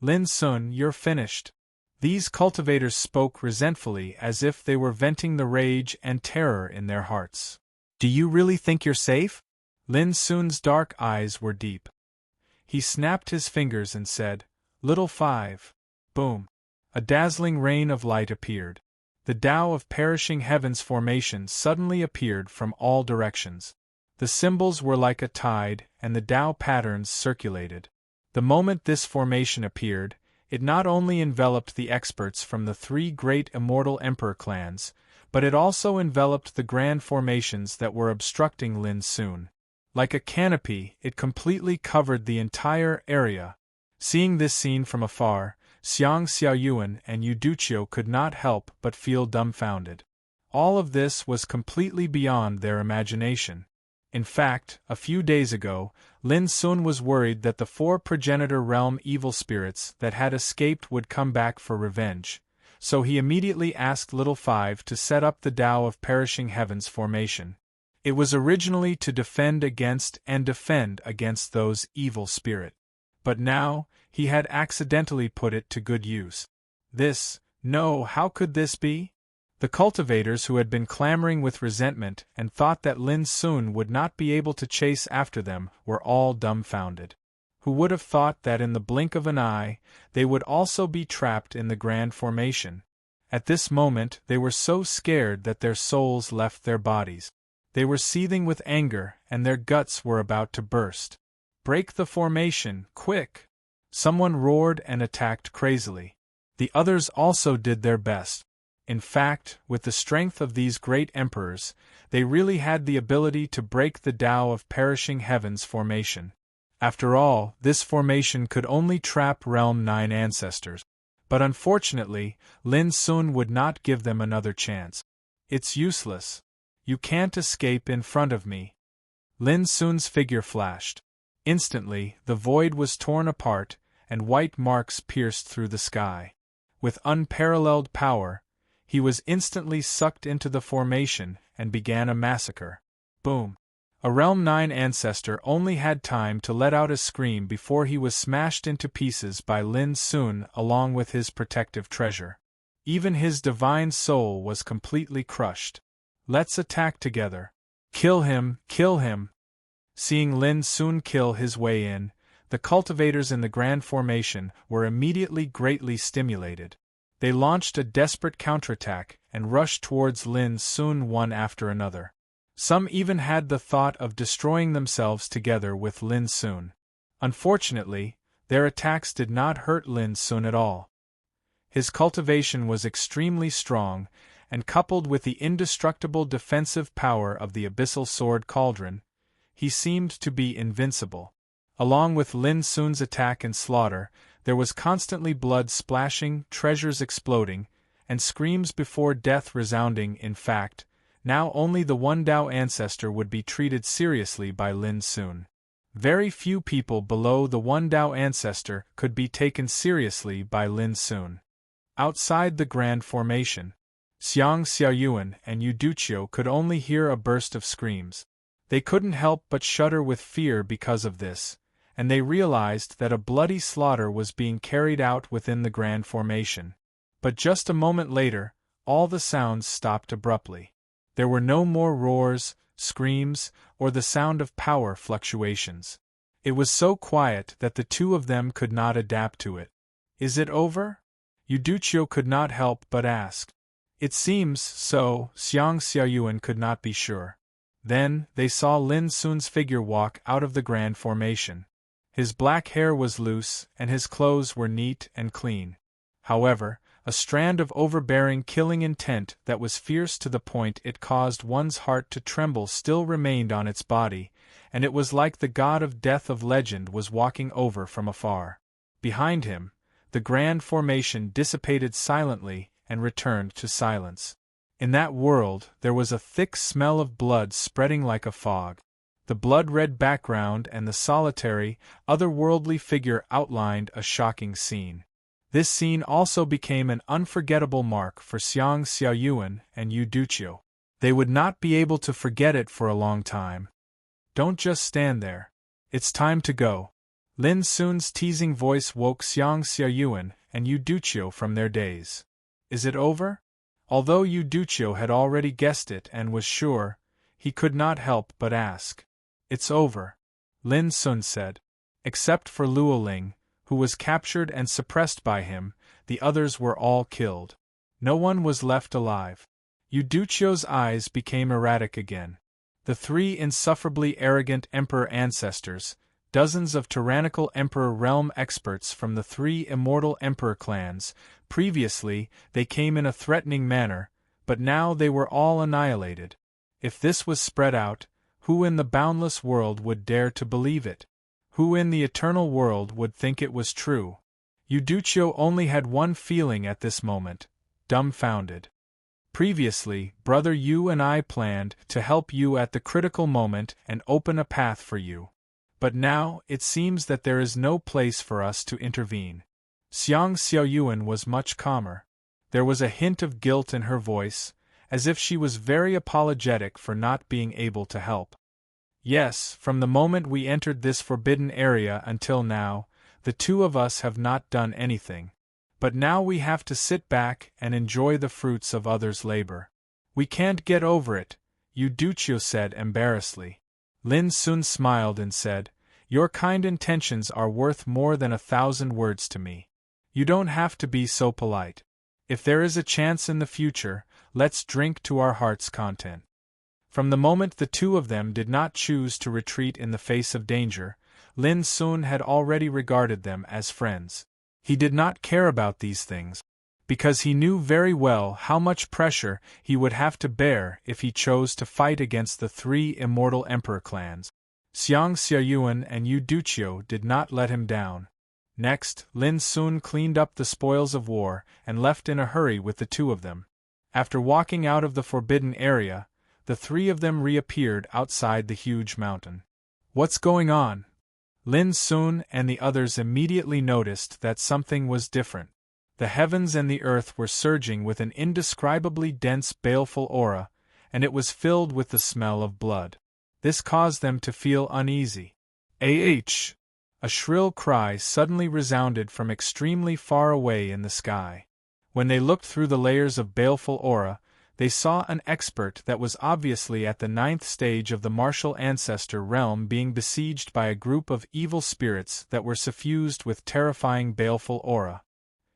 Lin Sun, you're finished. These cultivators spoke resentfully as if they were venting the rage and terror in their hearts. Do you really think you're safe? Lin Sun's dark eyes were deep. He snapped his fingers and said, Little 5. Boom. A dazzling rain of light appeared. The Tao of perishing heavens formation suddenly appeared from all directions. The symbols were like a tide, and the Tao patterns circulated. The moment this formation appeared, it not only enveloped the experts from the 3 great immortal emperor clans, but it also enveloped the grand formations that were obstructing Lin Sun. Like a canopy, it completely covered the entire area. Seeing this scene from afar, Xiang Xiaoyuan and Yuduqiu could not help but feel dumbfounded. All of this was completely beyond their imagination. In fact, a few days ago, Lin Sun was worried that the 4 progenitor realm evil spirits that had escaped would come back for revenge, so he immediately asked Little 5 to set up the Tao of perishing heavens formation. It was originally to defend against those evil spirits. But now, he had accidentally put it to good use. How could this be? The cultivators who had been clamoring with resentment and thought that Lin Sun would not be able to chase after them were all dumbfounded. Who would have thought that in the blink of an eye, they would also be trapped in the grand formation? At this moment they were so scared that their souls left their bodies. They were seething with anger, and their guts were about to burst. Break the formation, quick! Someone roared and attacked crazily. The others also did their best. In fact, with the strength of these great emperors, they really had the ability to break the Tao of perishing heavens formation. After all, this formation could only trap Realm 9 ancestors. But unfortunately, Lin Sun would not give them another chance. It's useless. You can't escape in front of me. Lin Sun's figure flashed. Instantly, the void was torn apart, and white marks pierced through the sky. With unparalleled power, he was instantly sucked into the formation and began a massacre. Boom! A Realm 9 ancestor only had time to let out a scream before he was smashed into pieces by Lin Sun along with his protective treasure. Even his divine soul was completely crushed. Let's attack together. Kill him, kill him! Seeing Lin Sun kill his way in, the cultivators in the grand formation were immediately greatly stimulated. They launched a desperate counterattack and rushed towards Lin Sun one after another. Some even had the thought of destroying themselves together with Lin Sun. Unfortunately, their attacks did not hurt Lin Sun at all. His cultivation was extremely strong, and coupled with the indestructible defensive power of the abyssal sword cauldron, he seemed to be invincible. Along with Lin Sun's attack and slaughter, there was constantly blood splashing, treasures exploding, and screams before death resounding. In fact, now only the one Tao ancestor would be treated seriously by Lin Sun. Very few people below the one Tao ancestor could be taken seriously by Lin Sun. Outside the grand formation, Xiang Xiaoyuan and Yuduqiu could only hear a burst of screams. They couldn't help but shudder with fear because of this, and they realized that a bloody slaughter was being carried out within the grand formation. But just a moment later, all the sounds stopped abruptly. There were no more roars, screams, or the sound of power fluctuations. It was so quiet that the two of them could not adapt to it. Is it over? Yuduqiu could not help but ask. It seems so, Xiang Xiaoyuan could not be sure. Then, they saw Lin Sun's figure walk out of the grand formation. His black hair was loose, and his clothes were neat and clean. However, a strand of overbearing killing intent that was fierce to the point it caused one's heart to tremble still remained on its body, and it was like the god of death of legend was walking over from afar. Behind him, the grand formation dissipated silently and returned to silence. In that world there was a thick smell of blood spreading like a fog. The blood-red background and the solitary, otherworldly figure outlined a shocking scene. This scene also became an unforgettable mark for Xiang Xiaoyuan and Yu Duqiu. They would not be able to forget it for a long time. Don't just stand there. It's time to go. Lin Sun's teasing voice woke Xiang Xiaoyuan and Yu Duqiu from their daze. Is it over? Although Yu Duqiu had already guessed it and was sure, he could not help but ask. It's over, Lin Sun said. Except for Luoling, who was captured and suppressed by him, the others were all killed. No one was left alive. Yu Duqiu's eyes became erratic again. The three insufferably arrogant emperor ancestors, dozens of tyrannical emperor realm experts from the three immortal emperor clans, previously they came in a threatening manner, but now they were all annihilated. If this was spread out, who in the boundless world would dare to believe it? Who in the eternal world would think it was true? Yu Duqiu only had one feeling at this moment: dumbfounded. Previously, Brother Yu and I planned to help you at the critical moment and open a path for you. But now, it seems that there is no place for us to intervene. Xiang Xiaoyuan was much calmer. There was a hint of guilt in her voice, as if she was very apologetic for not being able to help. Yes, from the moment we entered this forbidden area until now, the two of us have not done anything. But now we have to sit back and enjoy the fruits of others' labor. We can't get over it, Yu Duqiu said embarrassedly. Lin Sun smiled and said, Your kind intentions are worth more than 1,000 words to me. You don't have to be so polite. If there is a chance in the future, let's drink to our heart's content. From the moment the two of them did not choose to retreat in the face of danger, Lin Sun had already regarded them as friends. He did not care about these things, because he knew very well how much pressure he would have to bear if he chose to fight against the three immortal emperor clans. Xiang Xiaoyuan and Yu Duqiu did not let him down. Next, Lin Sun cleaned up the spoils of war and left in a hurry with the two of them. After walking out of the forbidden area, the three of them reappeared outside the huge mountain. What's going on? Lin Sun and the others immediately noticed that something was different. The heavens and the earth were surging with an indescribably dense baleful aura, and it was filled with the smell of blood. This caused them to feel uneasy. Ah! A shrill cry suddenly resounded from extremely far away in the sky. When they looked through the layers of baleful aura, they saw an expert that was obviously at the 9th stage of the martial ancestor realm being besieged by a group of evil spirits that were suffused with terrifying baleful aura.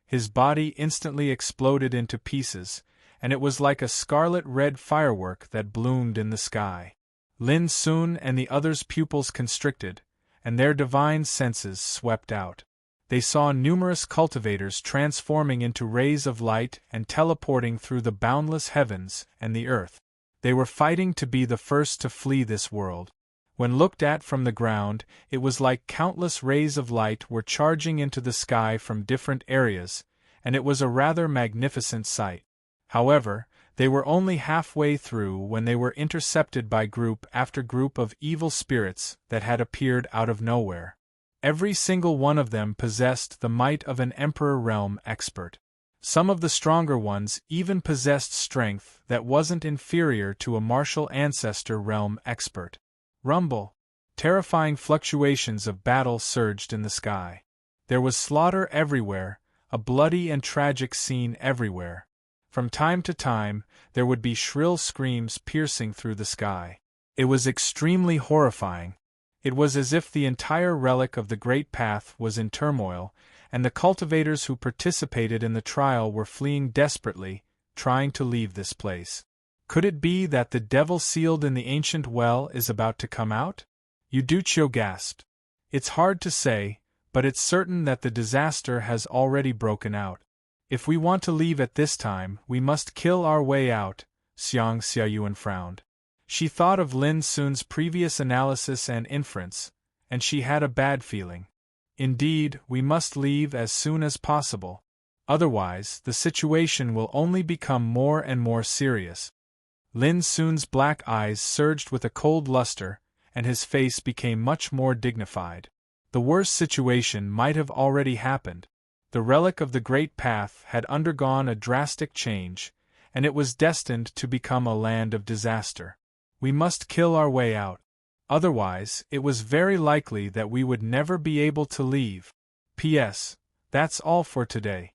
His body instantly exploded into pieces, and it was like a scarlet-red firework that bloomed in the sky. Lin Sun and the others' pupils constricted, and their divine senses swept out. They saw numerous cultivators transforming into rays of light and teleporting through the boundless heavens and the earth. They were fighting to be the first to flee this world. When looked at from the ground, it was like countless rays of light were charging into the sky from different areas, and it was a rather magnificent sight. However, they were only halfway through when they were intercepted by group after group of evil spirits that had appeared out of nowhere. Every single one of them possessed the might of an Emperor Realm expert. Some of the stronger ones even possessed strength that wasn't inferior to a Martial Ancestor Realm expert. Rumble! Terrifying fluctuations of battle surged in the sky. There was slaughter everywhere, a bloody and tragic scene everywhere. From time to time, there would be shrill screams piercing through the sky. It was extremely horrifying. It was as if the entire relic of the Great Path was in turmoil, and the cultivators who participated in the trial were fleeing desperately, trying to leave this place. Could it be that the devil sealed in the ancient well is about to come out? Yu Duqiu gasped. It's hard to say, but it's certain that the disaster has already broken out. If we want to leave at this time, we must kill our way out, Xiang Xiaoyuan frowned. She thought of Lin Sun's previous analysis and inference, and she had a bad feeling. Indeed, we must leave as soon as possible. Otherwise, the situation will only become more and more serious. Lin Sun's black eyes surged with a cold luster, and his face became much more dignified. The worst situation might have already happened. The relic of the Great Path had undergone a drastic change, and it was destined to become a land of disaster. We must kill our way out. Otherwise, it was very likely that we would never be able to leave. P.S. That's all for today.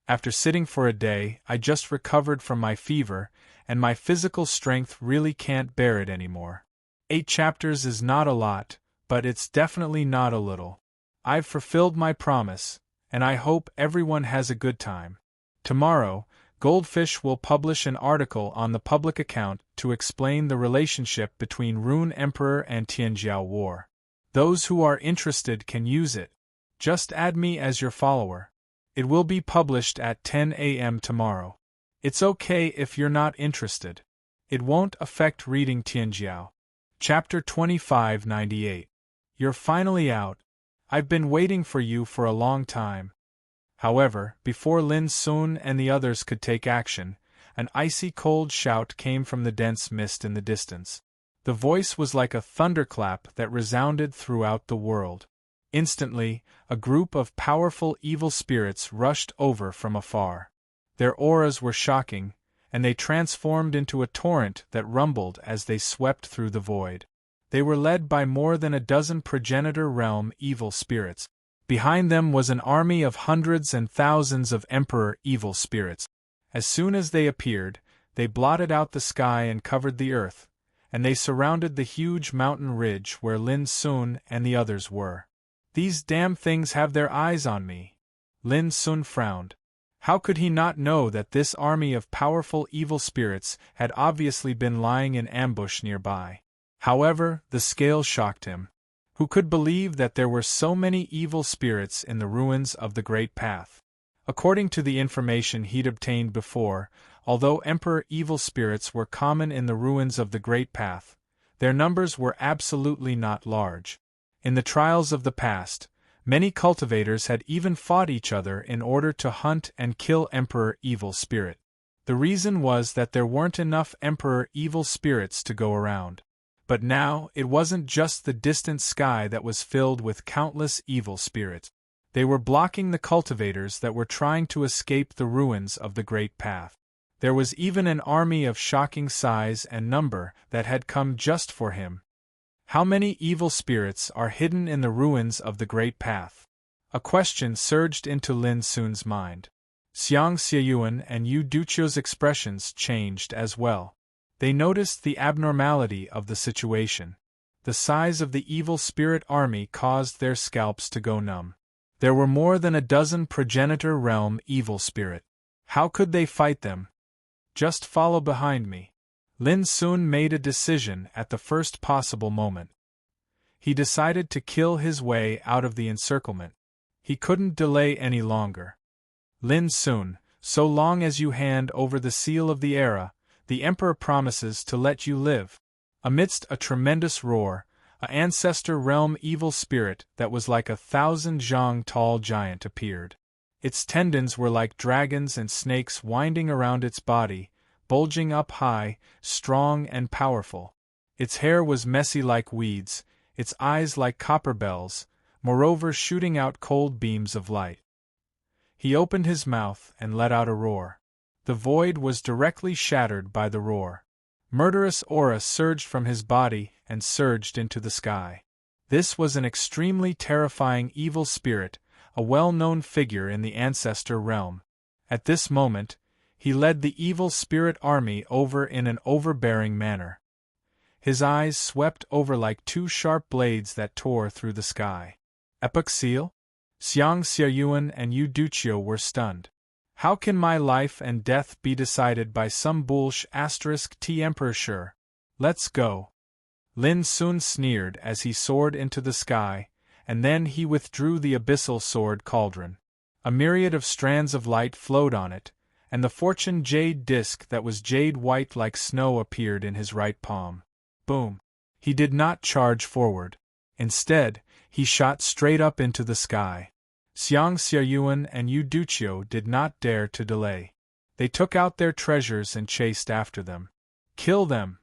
After sitting for a day, I just recovered from my fever, and my physical strength really can't bear it anymore. 8 chapters is not a lot, but it's definitely not a little. I've fulfilled my promise, and I hope everyone has a good time. Tomorrow, Goldfish will publish an article on the public account to explain the relationship between Rune Emperor and Tianjiao War. Those who are interested can use it. Just add me as your follower. It will be published at 10 a.m. tomorrow. It's okay if you're not interested. It won't affect reading Tianjiao. Chapter 2598. You're finally out. I've been waiting for you for a long time. However, before Lin Sun and the others could take action, an icy cold shout came from the dense mist in the distance. The voice was like a thunderclap that resounded throughout the world. Instantly, a group of powerful evil spirits rushed over from afar. Their auras were shocking, and they transformed into a torrent that rumbled as they swept through the void. They were led by more than a dozen progenitor realm evil spirits. Behind them was an army of hundreds and thousands of emperor evil spirits. As soon as they appeared, they blotted out the sky and covered the earth, and they surrounded the huge mountain ridge where Lin Sun and the others were. These damn things have their eyes on me. Lin Sun frowned. How could he not know that this army of powerful evil spirits had obviously been lying in ambush nearby? However, the scale shocked him. Who could believe that there were so many evil spirits in the ruins of the Great Path? According to the information he'd obtained before, although Emperor evil spirits were common in the ruins of the Great Path, their numbers were absolutely not large. In the trials of the past, many cultivators had even fought each other in order to hunt and kill Emperor evil spirit. The reason was that there weren't enough Emperor evil spirits to go around. But now, it wasn't just the distant sky that was filled with countless evil spirits. They were blocking the cultivators that were trying to escape the ruins of the Great Path. There was even an army of shocking size and number that had come just for him. How many evil spirits are hidden in the ruins of the Great Path? A question surged into Lin Sun's mind. Xiang Xiayuan and Yu Duqiu's expressions changed as well. They noticed the abnormality of the situation. The size of the evil spirit army caused their scalps to go numb. There were more than a dozen progenitor realm evil spirit. How could they fight them? Just follow behind me. Lin Sun made a decision at the first possible moment. He decided to kill his way out of the encirclement. He couldn't delay any longer. Lin Sun, so long as you hand over the seal of the era, the Emperor promises to let you live. Amidst a tremendous roar, an ancestor realm evil spirit that was like 1,000 zhang tall giant appeared. Its tendons were like dragons and snakes winding around its body, bulging up high, strong and powerful. Its hair was messy like weeds, its eyes like copper bells, moreover shooting out cold beams of light. He opened his mouth and let out a roar. The void was directly shattered by the roar. Murderous aura surged from his body and surged into the sky. This was an extremely terrifying evil spirit, a well-known figure in the ancestor realm. At this moment, he led the evil spirit army over in an overbearing manner. His eyes swept over like 2 sharp blades that tore through the sky. Epoch seal? Xiang Xiayuan and Yu Duqiu were stunned. How can my life and death be decided by some bullsh *T Emperor? Sure. Let's go. Lin Sun sneered as he soared into the sky, and then he withdrew the abyssal sword cauldron. A myriad of strands of light flowed on it, and the fortune jade disk that was jade white like snow appeared in his right palm. Boom! He did not charge forward. Instead, he shot straight up into the sky. Xiang Xiaoyuan and Yu Duqiu did not dare to delay. They took out their treasures and chased after them. Kill them!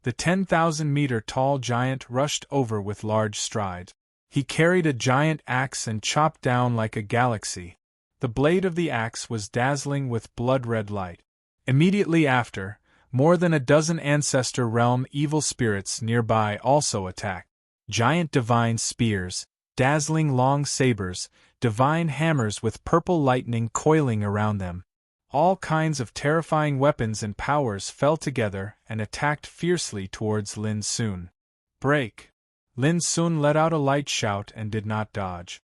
The 10,000-meter tall giant rushed over with large strides. He carried a giant axe and chopped down like a galaxy. The blade of the axe was dazzling with blood-red light. Immediately after, more than a dozen ancestor realm evil spirits nearby also attacked. Giant divine spears, dazzling long sabers, divine hammers with purple lightning coiling around them. All kinds of terrifying weapons and powers fell together and attacked fiercely towards Lin Sun. Break! Lin Sun let out a light shout and did not dodge.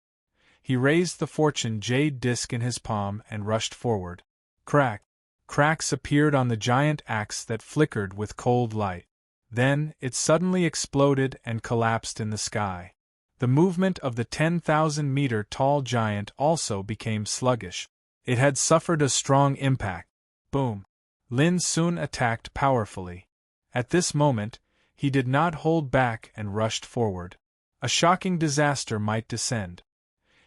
He raised the fortune jade disc in his palm and rushed forward. Crack! Cracks appeared on the giant axe that flickered with cold light. Then, it suddenly exploded and collapsed in the sky. The movement of the 10,000-meter tall giant also became sluggish. It had suffered a strong impact. Boom! Lin Sun attacked powerfully. At this moment, he did not hold back and rushed forward. A shocking disaster might descend.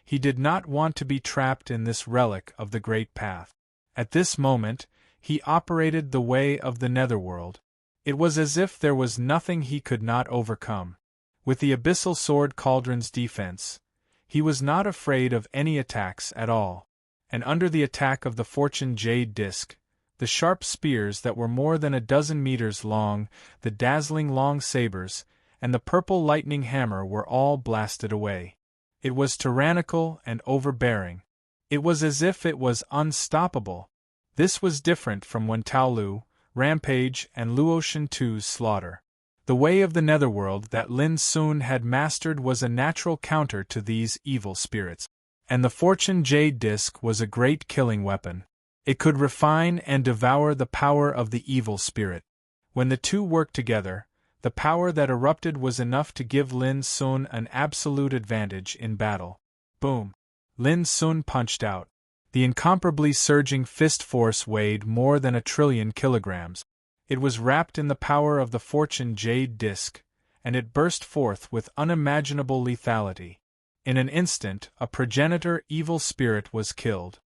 He did not want to be trapped in this relic of the Great Path. At this moment, he operated the way of the netherworld. It was as if there was nothing he could not overcome. With the abyssal sword cauldron's defense, he was not afraid of any attacks at all. And under the attack of the fortune jade disc, the sharp spears that were more than a dozen meters long, the dazzling long sabers, and the purple lightning hammer were all blasted away. It was tyrannical and overbearing. It was as if it was unstoppable. This was different from when Taolu, Rampage, and Luotian II's slaughter. The way of the netherworld that Lin Sun had mastered was a natural counter to these evil spirits. And the fortune jade disc was a great killing weapon. It could refine and devour the power of the evil spirit. When the two worked together, the power that erupted was enough to give Lin Sun an absolute advantage in battle. Boom! Lin Sun punched out. The incomparably surging fist force weighed more than 1,000,000,000,000 kilograms. It was wrapped in the power of the fortune jade disc, and it burst forth with unimaginable lethality. In an instant, a progenitor evil spirit was killed.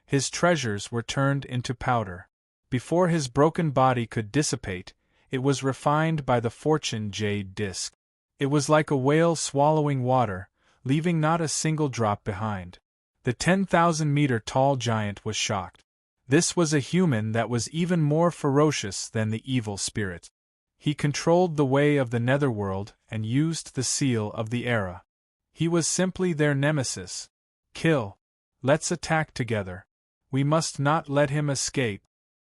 His treasures were turned into powder. Before his broken body could dissipate, it was refined by the fortune jade disc. It was like a whale swallowing water, leaving not a single drop behind. The 10,000-meter tall giant was shocked. This was a human that was even more ferocious than the evil spirit. He controlled the way of the netherworld and used the seal of the era. He was simply their nemesis. Kill. Let's attack together. We must not let him escape.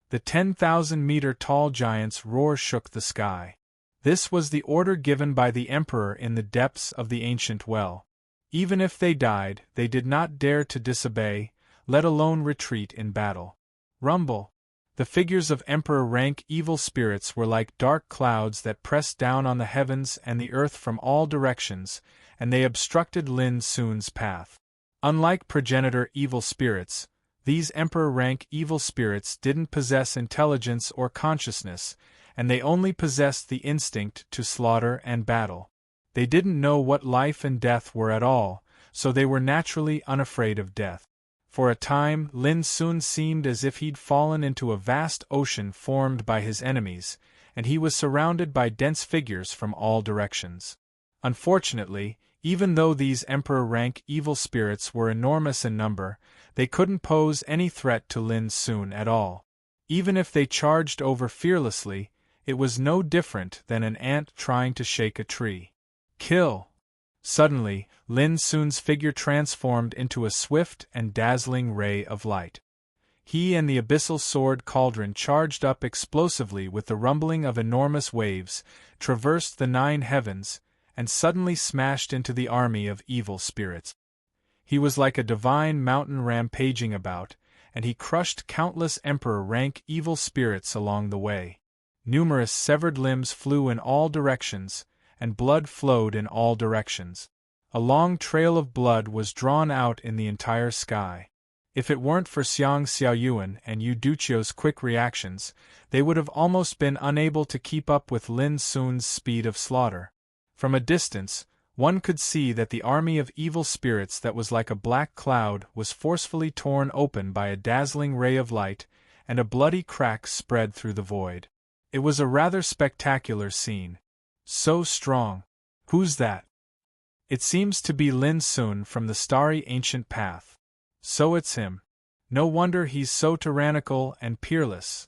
The 10,000-meter tall giant's roar shook the sky. This was the order given by the emperor in the depths of the ancient well. Even if they died, they did not dare to disobey, let alone retreat in battle. Rumble! The figures of emperor-rank evil spirits were like dark clouds that pressed down on the heavens and the earth from all directions, and they obstructed Lin Sun's path. Unlike progenitor evil spirits, these emperor-rank evil spirits didn't possess intelligence or consciousness, and they only possessed the instinct to slaughter and battle. They didn't know what life and death were at all, so they were naturally unafraid of death. For a time, Lin Sun seemed as if he'd fallen into a vast ocean formed by his enemies, and he was surrounded by dense figures from all directions. Unfortunately, even though these emperor-rank evil spirits were enormous in number, they couldn't pose any threat to Lin Sun at all. Even if they charged over fearlessly, it was no different than an ant trying to shake a tree. Kill! Suddenly, Lin Sun's figure transformed into a swift and dazzling ray of light. He and the abyssal sword cauldron charged up explosively with the rumbling of enormous waves, traversed the 9 heavens, and suddenly smashed into the army of evil spirits. He was like a divine mountain rampaging about, and he crushed countless emperor-rank evil spirits along the way. Numerous severed limbs flew in all directions, and blood flowed in all directions. A long trail of blood was drawn out in the entire sky. If it weren't for Xiang Xiaoyuan and Yu Duqiu's quick reactions, they would have almost been unable to keep up with Lin Sun's speed of slaughter. From a distance, one could see that the army of evil spirits that was like a black cloud was forcefully torn open by a dazzling ray of light, and a bloody crack spread through the void. It was a rather spectacular scene. So strong. Who's that? It seems to be Lin Sun from the starry ancient path. So it's him. No wonder he's so tyrannical and peerless.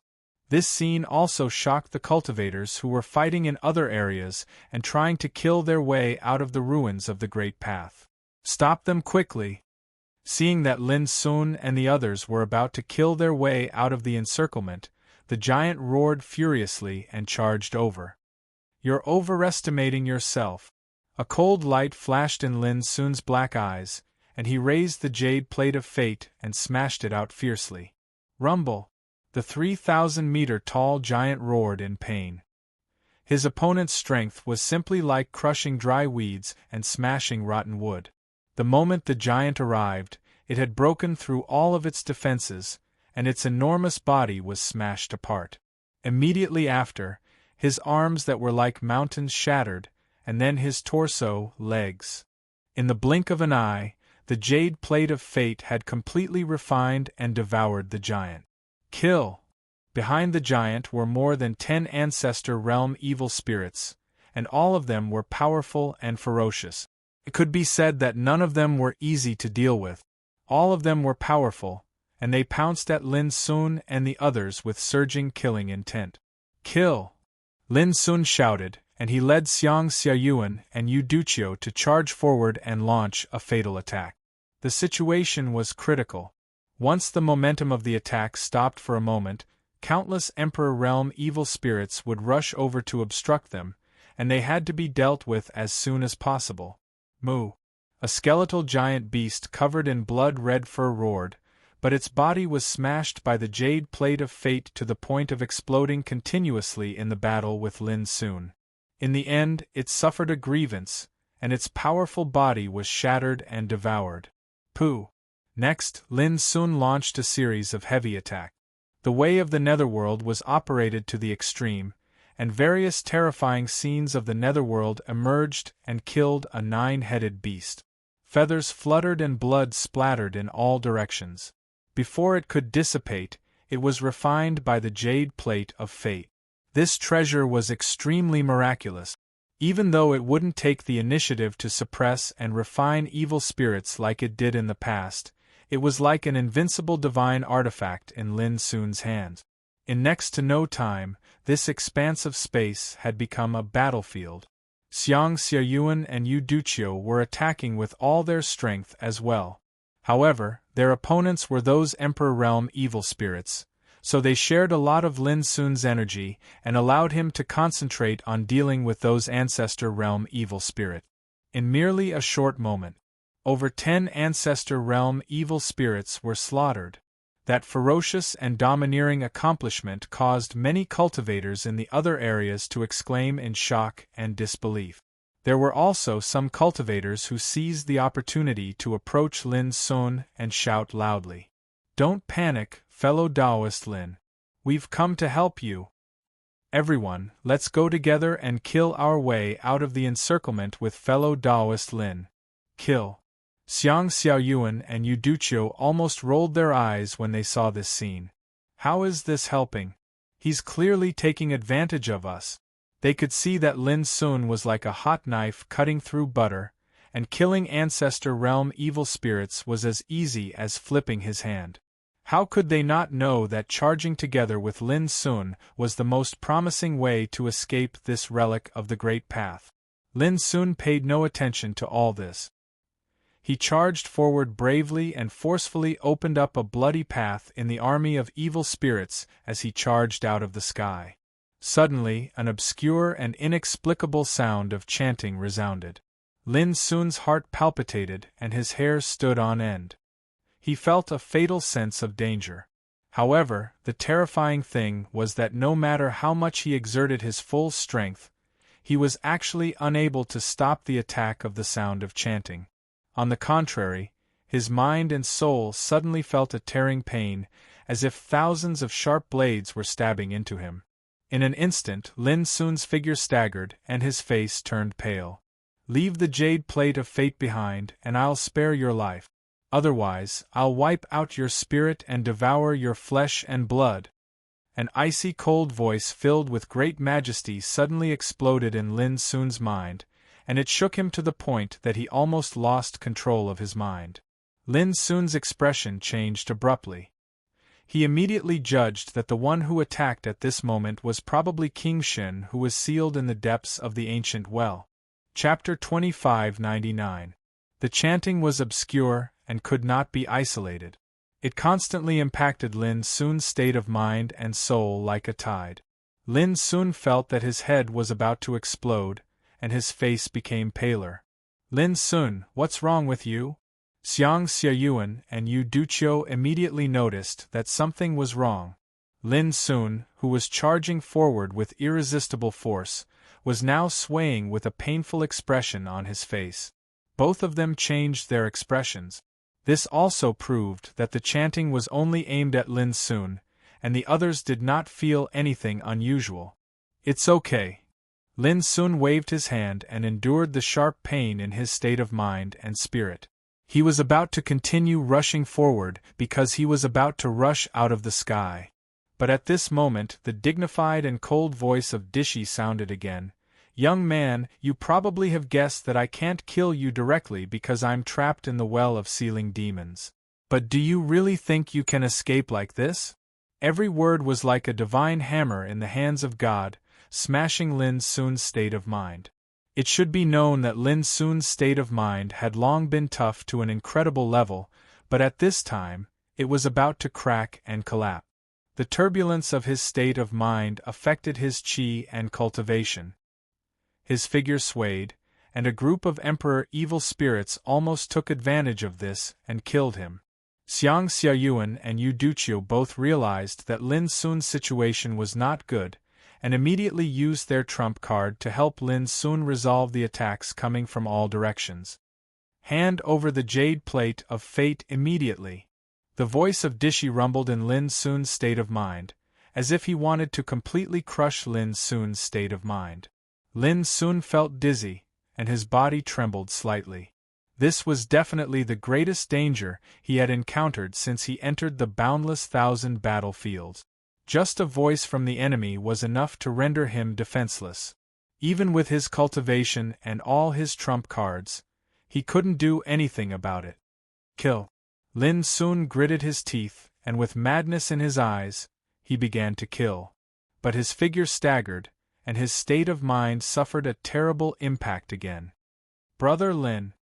This scene also shocked the cultivators who were fighting in other areas and trying to kill their way out of the ruins of the Great Path. Stop them quickly! Seeing that Lin Sun and the others were about to kill their way out of the encirclement, the giant roared furiously and charged over. You're overestimating yourself. A cold light flashed in Lin Sun's black eyes, and he raised the jade plate of fate and smashed it out fiercely. Rumble! The 3,000-meter-tall giant roared in pain. His opponent's strength was simply like crushing dry weeds and smashing rotten wood. The moment the giant arrived, it had broken through all of its defenses, and its enormous body was smashed apart. Immediately after, his arms that were like mountains shattered, and then his torso, legs. In the blink of an eye, the jade plate of fate had completely refined and devoured the giant. Kill! Behind the giant were more than 10 ancestor realm evil spirits, and all of them were powerful and ferocious. It could be said that none of them were easy to deal with. All of them were powerful, and they pounced at Lin Sun and the others with surging killing intent. Kill! Lin Sun shouted, and he led Xiang Xiaoyuan and Yu Duqiu to charge forward and launch a fatal attack. The situation was critical. Once the momentum of the attack stopped for a moment, countless Emperor Realm evil spirits would rush over to obstruct them, and they had to be dealt with as soon as possible. Moo! A skeletal giant beast covered in blood-red fur roared, but its body was smashed by the jade plate of fate to the point of exploding continuously in the battle with Lin Sun. In the end, it suffered a grievance, and its powerful body was shattered and devoured. Pooh! Next, Lin Sun launched a series of heavy attacks. The way of the netherworld was operated to the extreme, and various terrifying scenes of the netherworld emerged and killed a 9-headed beast. Feathers fluttered and blood splattered in all directions. Before it could dissipate, it was refined by the jade plate of fate. This treasure was extremely miraculous. Even though it wouldn't take the initiative to suppress and refine evil spirits like it did in the past, it was like an invincible divine artifact in Lin Sun's hands. In next to no time, this expanse of space had become a battlefield. Xiang Xiaoyuan and Yu Duqiu were attacking with all their strength as well. However, their opponents were those Emperor Realm evil spirits, so they shared a lot of Lin Sun's energy and allowed him to concentrate on dealing with those Ancestor Realm evil spirits. In merely a short moment, over 10 Ancestor Realm evil spirits were slaughtered. That ferocious and domineering accomplishment caused many cultivators in the other areas to exclaim in shock and disbelief. There were also some cultivators who seized the opportunity to approach Lin Sun and shout loudly. "Don't panic, fellow Taoist Lin. We've come to help you. Everyone, let's go together and kill our way out of the encirclement with fellow Taoist Lin. Kill." Xiang Xiaoyuan and Yu Duqiu almost rolled their eyes when they saw this scene. How is this helping? He's clearly taking advantage of us. They could see that Lin Sun was like a hot knife cutting through butter, and killing Ancestor Realm evil spirits was as easy as flipping his hand. How could they not know that charging together with Lin Sun was the most promising way to escape this relic of the Great Path? Lin Sun paid no attention to all this. He charged forward bravely and forcefully opened up a bloody path in the army of evil spirits as he charged out of the sky. Suddenly, an obscure and inexplicable sound of chanting resounded. Lin Sun's heart palpitated and his hair stood on end. He felt a fatal sense of danger. However, the terrifying thing was that no matter how much he exerted his full strength, he was actually unable to stop the attack of the sound of chanting. On the contrary, His mind and soul suddenly felt a tearing pain, as if thousands of sharp blades were stabbing into him. In an instant, Lin Sun's figure staggered, and his face turned pale. "Leave the jade plate of fate behind, and I'll spare your life. Otherwise, I'll wipe out your spirit and devour your flesh and blood." An icy cold voice filled with great majesty suddenly exploded in Lin Sun's mind, and it shook him to the point that he almost lost control of his mind. Lin Sun's expression changed abruptly. He immediately judged that the one who attacked at this moment was probably King Shin, who was sealed in the depths of the ancient well. Chapter 2599. The chanting was obscure and could not be isolated. It constantly impacted Lin Sun's state of mind and soul like a tide. Lin Sun felt that his head was about to explode, and his face became paler. "Lin Sun, what's wrong with you?" Xiang Xiaoyuan and Yu Duqiu immediately noticed that something was wrong. Lin Sun, who was charging forward with irresistible force, was now swaying with a painful expression on his face. Both of them changed their expressions. This also proved that the chanting was only aimed at Lin Sun, and the others did not feel anything unusual. "It's okay." Lin Sun waved his hand and endured the sharp pain in his state of mind and spirit. He was about to continue rushing forward because he was about to rush out of the sky. But at this moment the dignified and cold voice of Dishi sounded again. "Young man, you probably have guessed that I can't kill you directly because I'm trapped in the well of sealing demons. But do you really think you can escape like this?" Every word was like a divine hammer in the hands of God, smashing Lin Sun's state of mind. It should be known that Lin Sun's state of mind had long been tough to an incredible level, but at this time, it was about to crack and collapse. The turbulence of his state of mind affected his qi and cultivation. His figure swayed, and a group of emperor evil spirits almost took advantage of this and killed him. Xiang Xiaoyuan and Yu Duqiu both realized that Lin Sun's situation was not good, and immediately used their trump card to help Lin Sun resolve the attacks coming from all directions. "Hand over the jade plate of fate immediately." The voice of Dishi rumbled in Lin Sun's state of mind, as if he wanted to completely crush Lin Sun's state of mind. Lin Sun felt dizzy, and his body trembled slightly. This was definitely the greatest danger he had encountered since he entered the boundless thousand battlefields. Just a voice from the enemy was enough to render him defenseless. Even with his cultivation and all his trump cards, he couldn't do anything about it. "Kill." Lin Sun gritted his teeth, and with madness in his eyes, he began to kill. But his figure staggered, and his state of mind suffered a terrible impact again. "Brother Lin."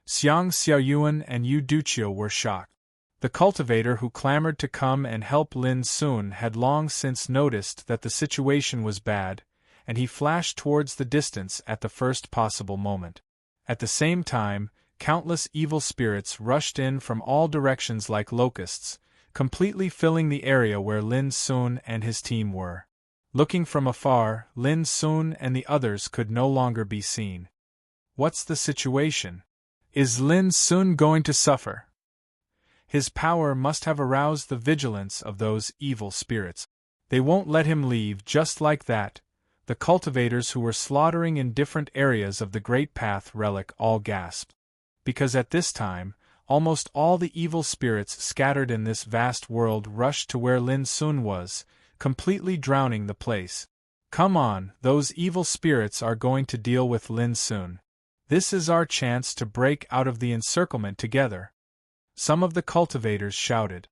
Xiang Xiaoyuan and Yu Duqiu were shocked. The cultivator who clamored to come and help Lin Sun had long since noticed that the situation was bad, and he flashed towards the distance at the first possible moment. At the same time, countless evil spirits rushed in from all directions like locusts, completely filling the area where Lin Sun and his team were. Looking from afar, Lin Sun and the others could no longer be seen. What's the situation? Is Lin Sun going to suffer? His power must have aroused the vigilance of those evil spirits. They won't let him leave just like that. The cultivators who were slaughtering in different areas of the Great Path relic all gasped. Because at this time, almost all the evil spirits scattered in this vast world rushed to where Lin Sun was, completely drowning the place. Come on, those evil spirits are going to deal with Lin Sun. This is our chance to break out of the encirclement together. Some of the cultivators shouted.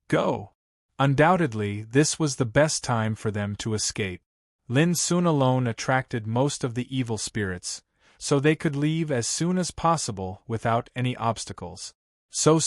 Go! Undoubtedly, this was the best time for them to escape. Lin Sun alone attracted most of the evil spirits, so they could leave as soon as possible without any obstacles. So.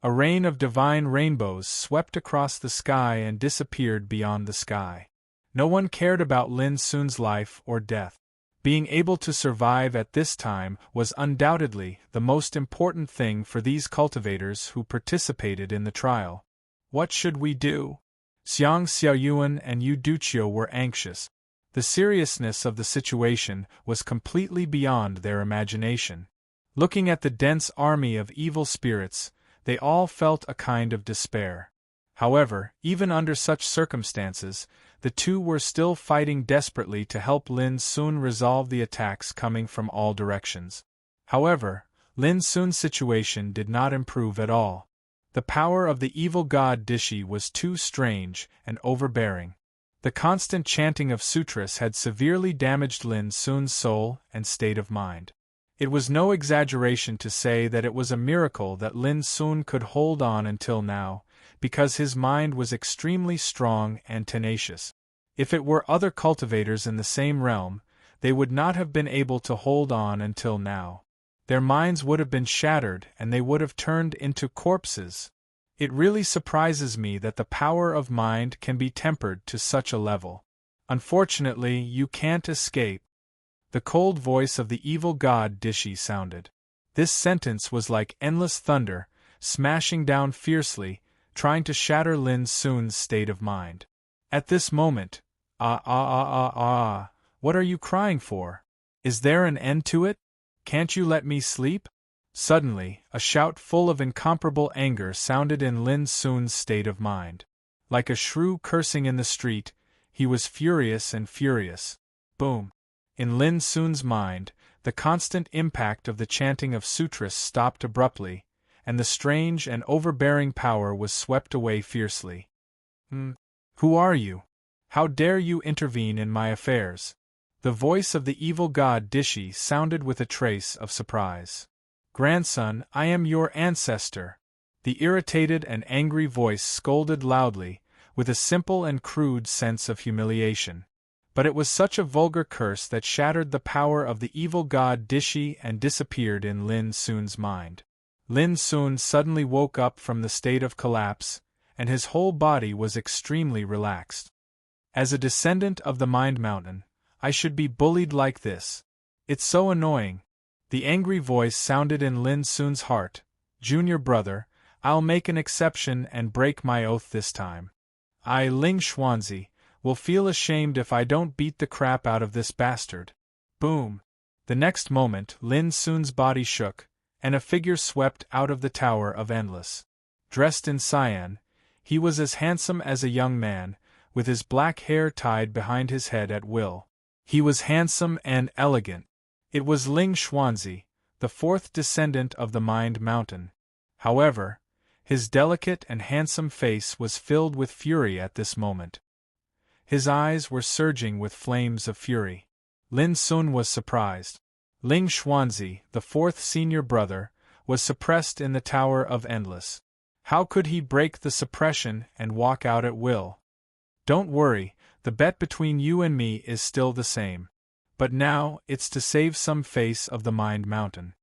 A rain of divine rainbows swept across the sky and disappeared beyond the sky. No one cared about Lin Sun's life or death. Being able to survive at this time was undoubtedly the most important thing for these cultivators who participated in the trial. What should we do? Xiang Xiaoyuan and Yu Duqiu were anxious. The seriousness of the situation was completely beyond their imagination. Looking at the dense army of evil spirits, they all felt a kind of despair. However, even under such circumstances, the two were still fighting desperately to help Lin Sun resolve the attacks coming from all directions. However, Lin Sun's situation did not improve at all. The power of the evil god Dishi was too strange and overbearing. The constant chanting of sutras had severely damaged Lin Sun's soul and state of mind. It was no exaggeration to say that it was a miracle that Lin Sun could hold on until now, because his mind was extremely strong and tenacious. If it were other cultivators in the same realm, they would not have been able to hold on until now. Their minds would have been shattered and they would have turned into corpses. It really surprises me that the power of mind can be tempered to such a level. Unfortunately, you can't escape. The cold voice of the evil god Dishi sounded. This sentence was like endless thunder, smashing down fiercely, trying to shatter Lin Sun's state of mind. At this moment, what are you crying for? Is there an end to it? Can't you let me sleep? Suddenly, a shout full of incomparable anger sounded in Lin Sun's state of mind. Like a shrew cursing in the street, he was furious and furious. Boom! In Lin Sun's mind, the constant impact of the chanting of sutras stopped abruptly, and the strange and overbearing power was swept away fiercely. Who are you? How dare you intervene in my affairs? The voice of the evil god Dishi sounded with a trace of surprise. Grandson, I am your ancestor. The irritated and angry voice scolded loudly, with a simple and crude sense of humiliation. But it was such a vulgar curse that shattered the power of the evil god Dishi and disappeared in Lin Sun's mind. Lin Sun suddenly woke up from the state of collapse, and his whole body was extremely relaxed. As a descendant of the Mind Mountain, I should be bullied like this. It's so annoying. The angry voice sounded in Lin Sun's heart. Junior brother, I'll make an exception and break my oath this time. I, Ling Xuanzi, will feel ashamed if I don't beat the crap out of this bastard. Boom! The next moment, Lin Sun's body shook, and a figure swept out of the Tower of Endless. Dressed in cyan, he was as handsome as a young man, with his black hair tied behind his head at will. He was handsome and elegant. It was Ling Xuanzi, the fourth descendant of the Mind Mountain. However, his delicate and handsome face was filled with fury at this moment. His eyes were surging with flames of fury. Lin Sun was surprised. Ling Xuanzi, the fourth senior brother, was suppressed in the Tower of Endless. How could he break the suppression and walk out at will? Don't worry, the bet between you and me is still the same. But now, it's to save some face of the Mind Mountain.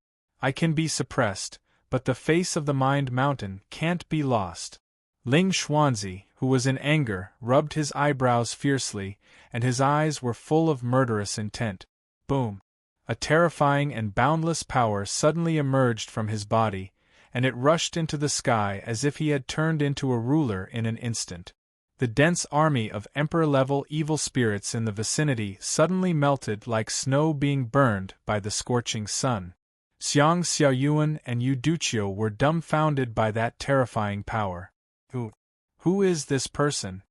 I can be suppressed, but the face of the Mind Mountain can't be lost. Ling Xuanzi, who was in anger, rubbed his eyebrows fiercely, and his eyes were full of murderous intent. Boom! A terrifying and boundless power suddenly emerged from his body, and it rushed into the sky as if he had turned into a ruler in an instant. The dense army of emperor-level evil spirits in the vicinity suddenly melted like snow being burned by the scorching sun. Xiang Xiaoyuan and Yu Duqiu were dumbfounded by that terrifying power. Who is this person?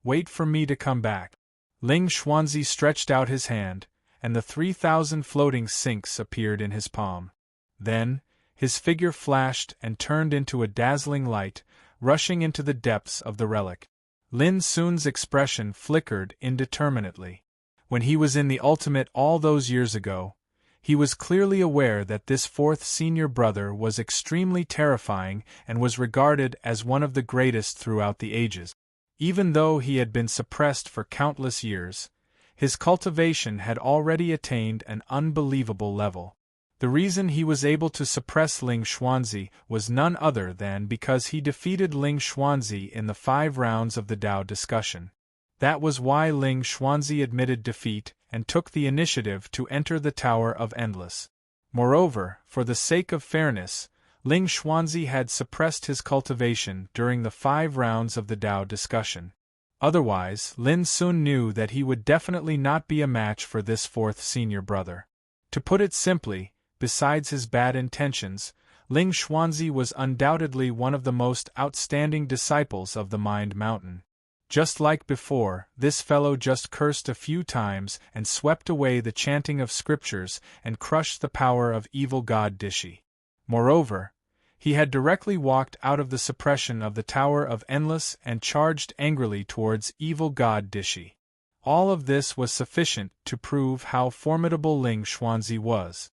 Wait for me to come back. Ling Xuanzi stretched out his hand, and the 3,000 floating sinks appeared in his palm. Then, his figure flashed and turned into a dazzling light, rushing into the depths of the relic. Lin Sun's expression flickered indeterminately. When he was in the ultimate all those years ago, he was clearly aware that this fourth senior brother was extremely terrifying and was regarded as one of the greatest throughout the ages. Even though he had been suppressed for countless years, his cultivation had already attained an unbelievable level. The reason he was able to suppress Ling Xuanzi was none other than because he defeated Ling Xuanzi in the 5 rounds of the Tao discussion. That was why Ling Xuanzi admitted defeat and took the initiative to enter the Tower of Endless. Moreover, for the sake of fairness, Ling Xuanzi had suppressed his cultivation during the 5 rounds of the Tao discussion. Otherwise, Lin Sun knew that he would definitely not be a match for this fourth senior brother. To put it simply, besides his bad intentions, Ling Xuanzi was undoubtedly one of the most outstanding disciples of the Mind Mountain. Just like before, this fellow just cursed a few times and swept away the chanting of scriptures and crushed the power of evil god Dishi. Moreover, he had directly walked out of the suppression of the Tower of Endless and charged angrily towards evil god Dishi. All of this was sufficient to prove how formidable Ling Xuanzi was.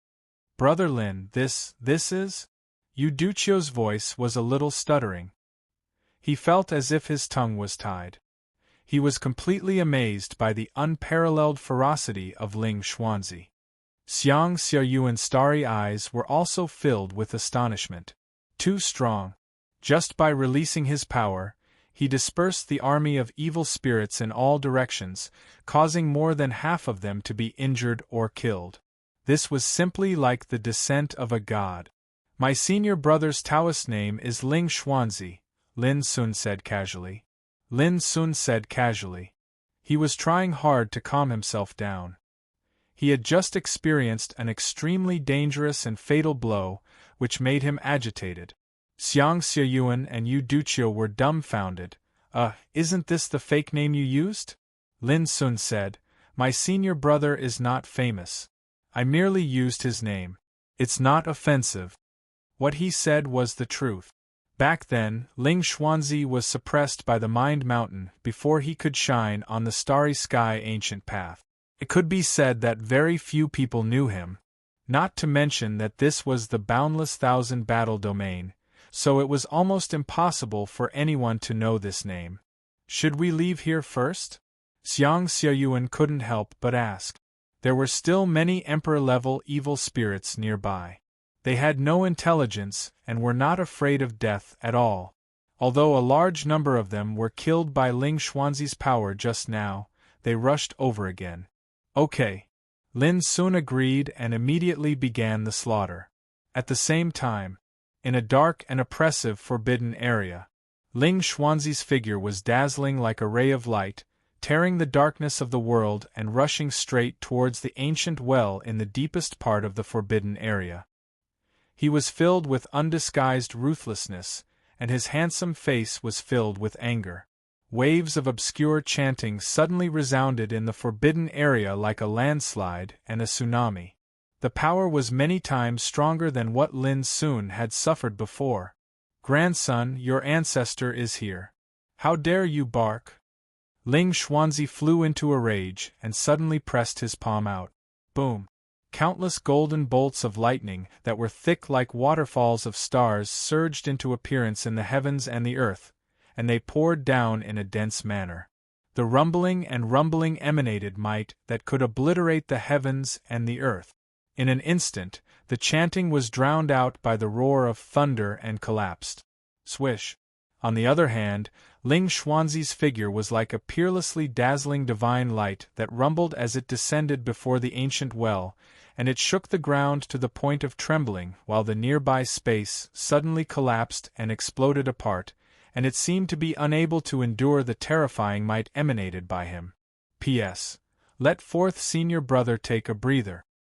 "Brother Lin, this is?" Yu Duchio's voice was a little stuttering. He felt as if his tongue was tied. He was completely amazed by the unparalleled ferocity of Ling Xuanzi. Xiang Xiaoyuan's starry eyes were also filled with astonishment. Too strong. Just by releasing his power, he dispersed the army of evil spirits in all directions, causing more than half of them to be injured or killed. This was simply like the descent of a god. "My senior brother's Taoist name is Ling Xuanzi," Lin Sun said casually. Lin Sun said casually. He was trying hard to calm himself down. He had just experienced an extremely dangerous and fatal blow, which made him agitated. Xiang Xiaoyuan and Yu Duchio were dumbfounded. Isn't this the fake name you used?" Lin Sun said, "My senior brother is not famous. I merely used his name. It's not offensive." What he said was the truth. Back then, Ling Xuanzi was suppressed by the Mind Mountain before he could shine on the starry sky ancient path. It could be said that very few people knew him. Not to mention that this was the boundless thousand battle domain, so it was almost impossible for anyone to know this name. "Should we leave here first?" Xiang Xiaoyuan couldn't help but ask. There were still many Emperor-level evil spirits nearby. They had no intelligence and were not afraid of death at all. Although a large number of them were killed by Ling Xuanzi's power just now, they rushed over again. "Okay." Lin Sun agreed and immediately began the slaughter. At the same time, in a dark and oppressive forbidden area, Ling Xuanzi's figure was dazzling like a ray of light, tearing the darkness of the world and rushing straight towards the ancient well in the deepest part of the forbidden area. He was filled with undisguised ruthlessness, and his handsome face was filled with anger. Waves of obscure chanting suddenly resounded in the forbidden area like a landslide and a tsunami. The power was many times stronger than what Lin Sun had suffered before. "Grandson, your ancestor is here. How dare you bark?" Ling Xuanzi flew into a rage and suddenly pressed his palm out. Boom! Countless golden bolts of lightning that were thick like waterfalls of stars surged into appearance in the heavens and the earth, and they poured down in a dense manner. The rumbling emanated might that could obliterate the heavens and the earth. In an instant, the chanting was drowned out by the roar of thunder and collapsed. Swish! On the other hand, Ling Xuanzi's figure was like a peerlessly dazzling divine light that rumbled as it descended before the ancient well, and it shook the ground to the point of trembling while the nearby space suddenly collapsed and exploded apart, and it seemed to be unable to endure the terrifying might emanated by him. P.S. Let fourth senior brother take a breather.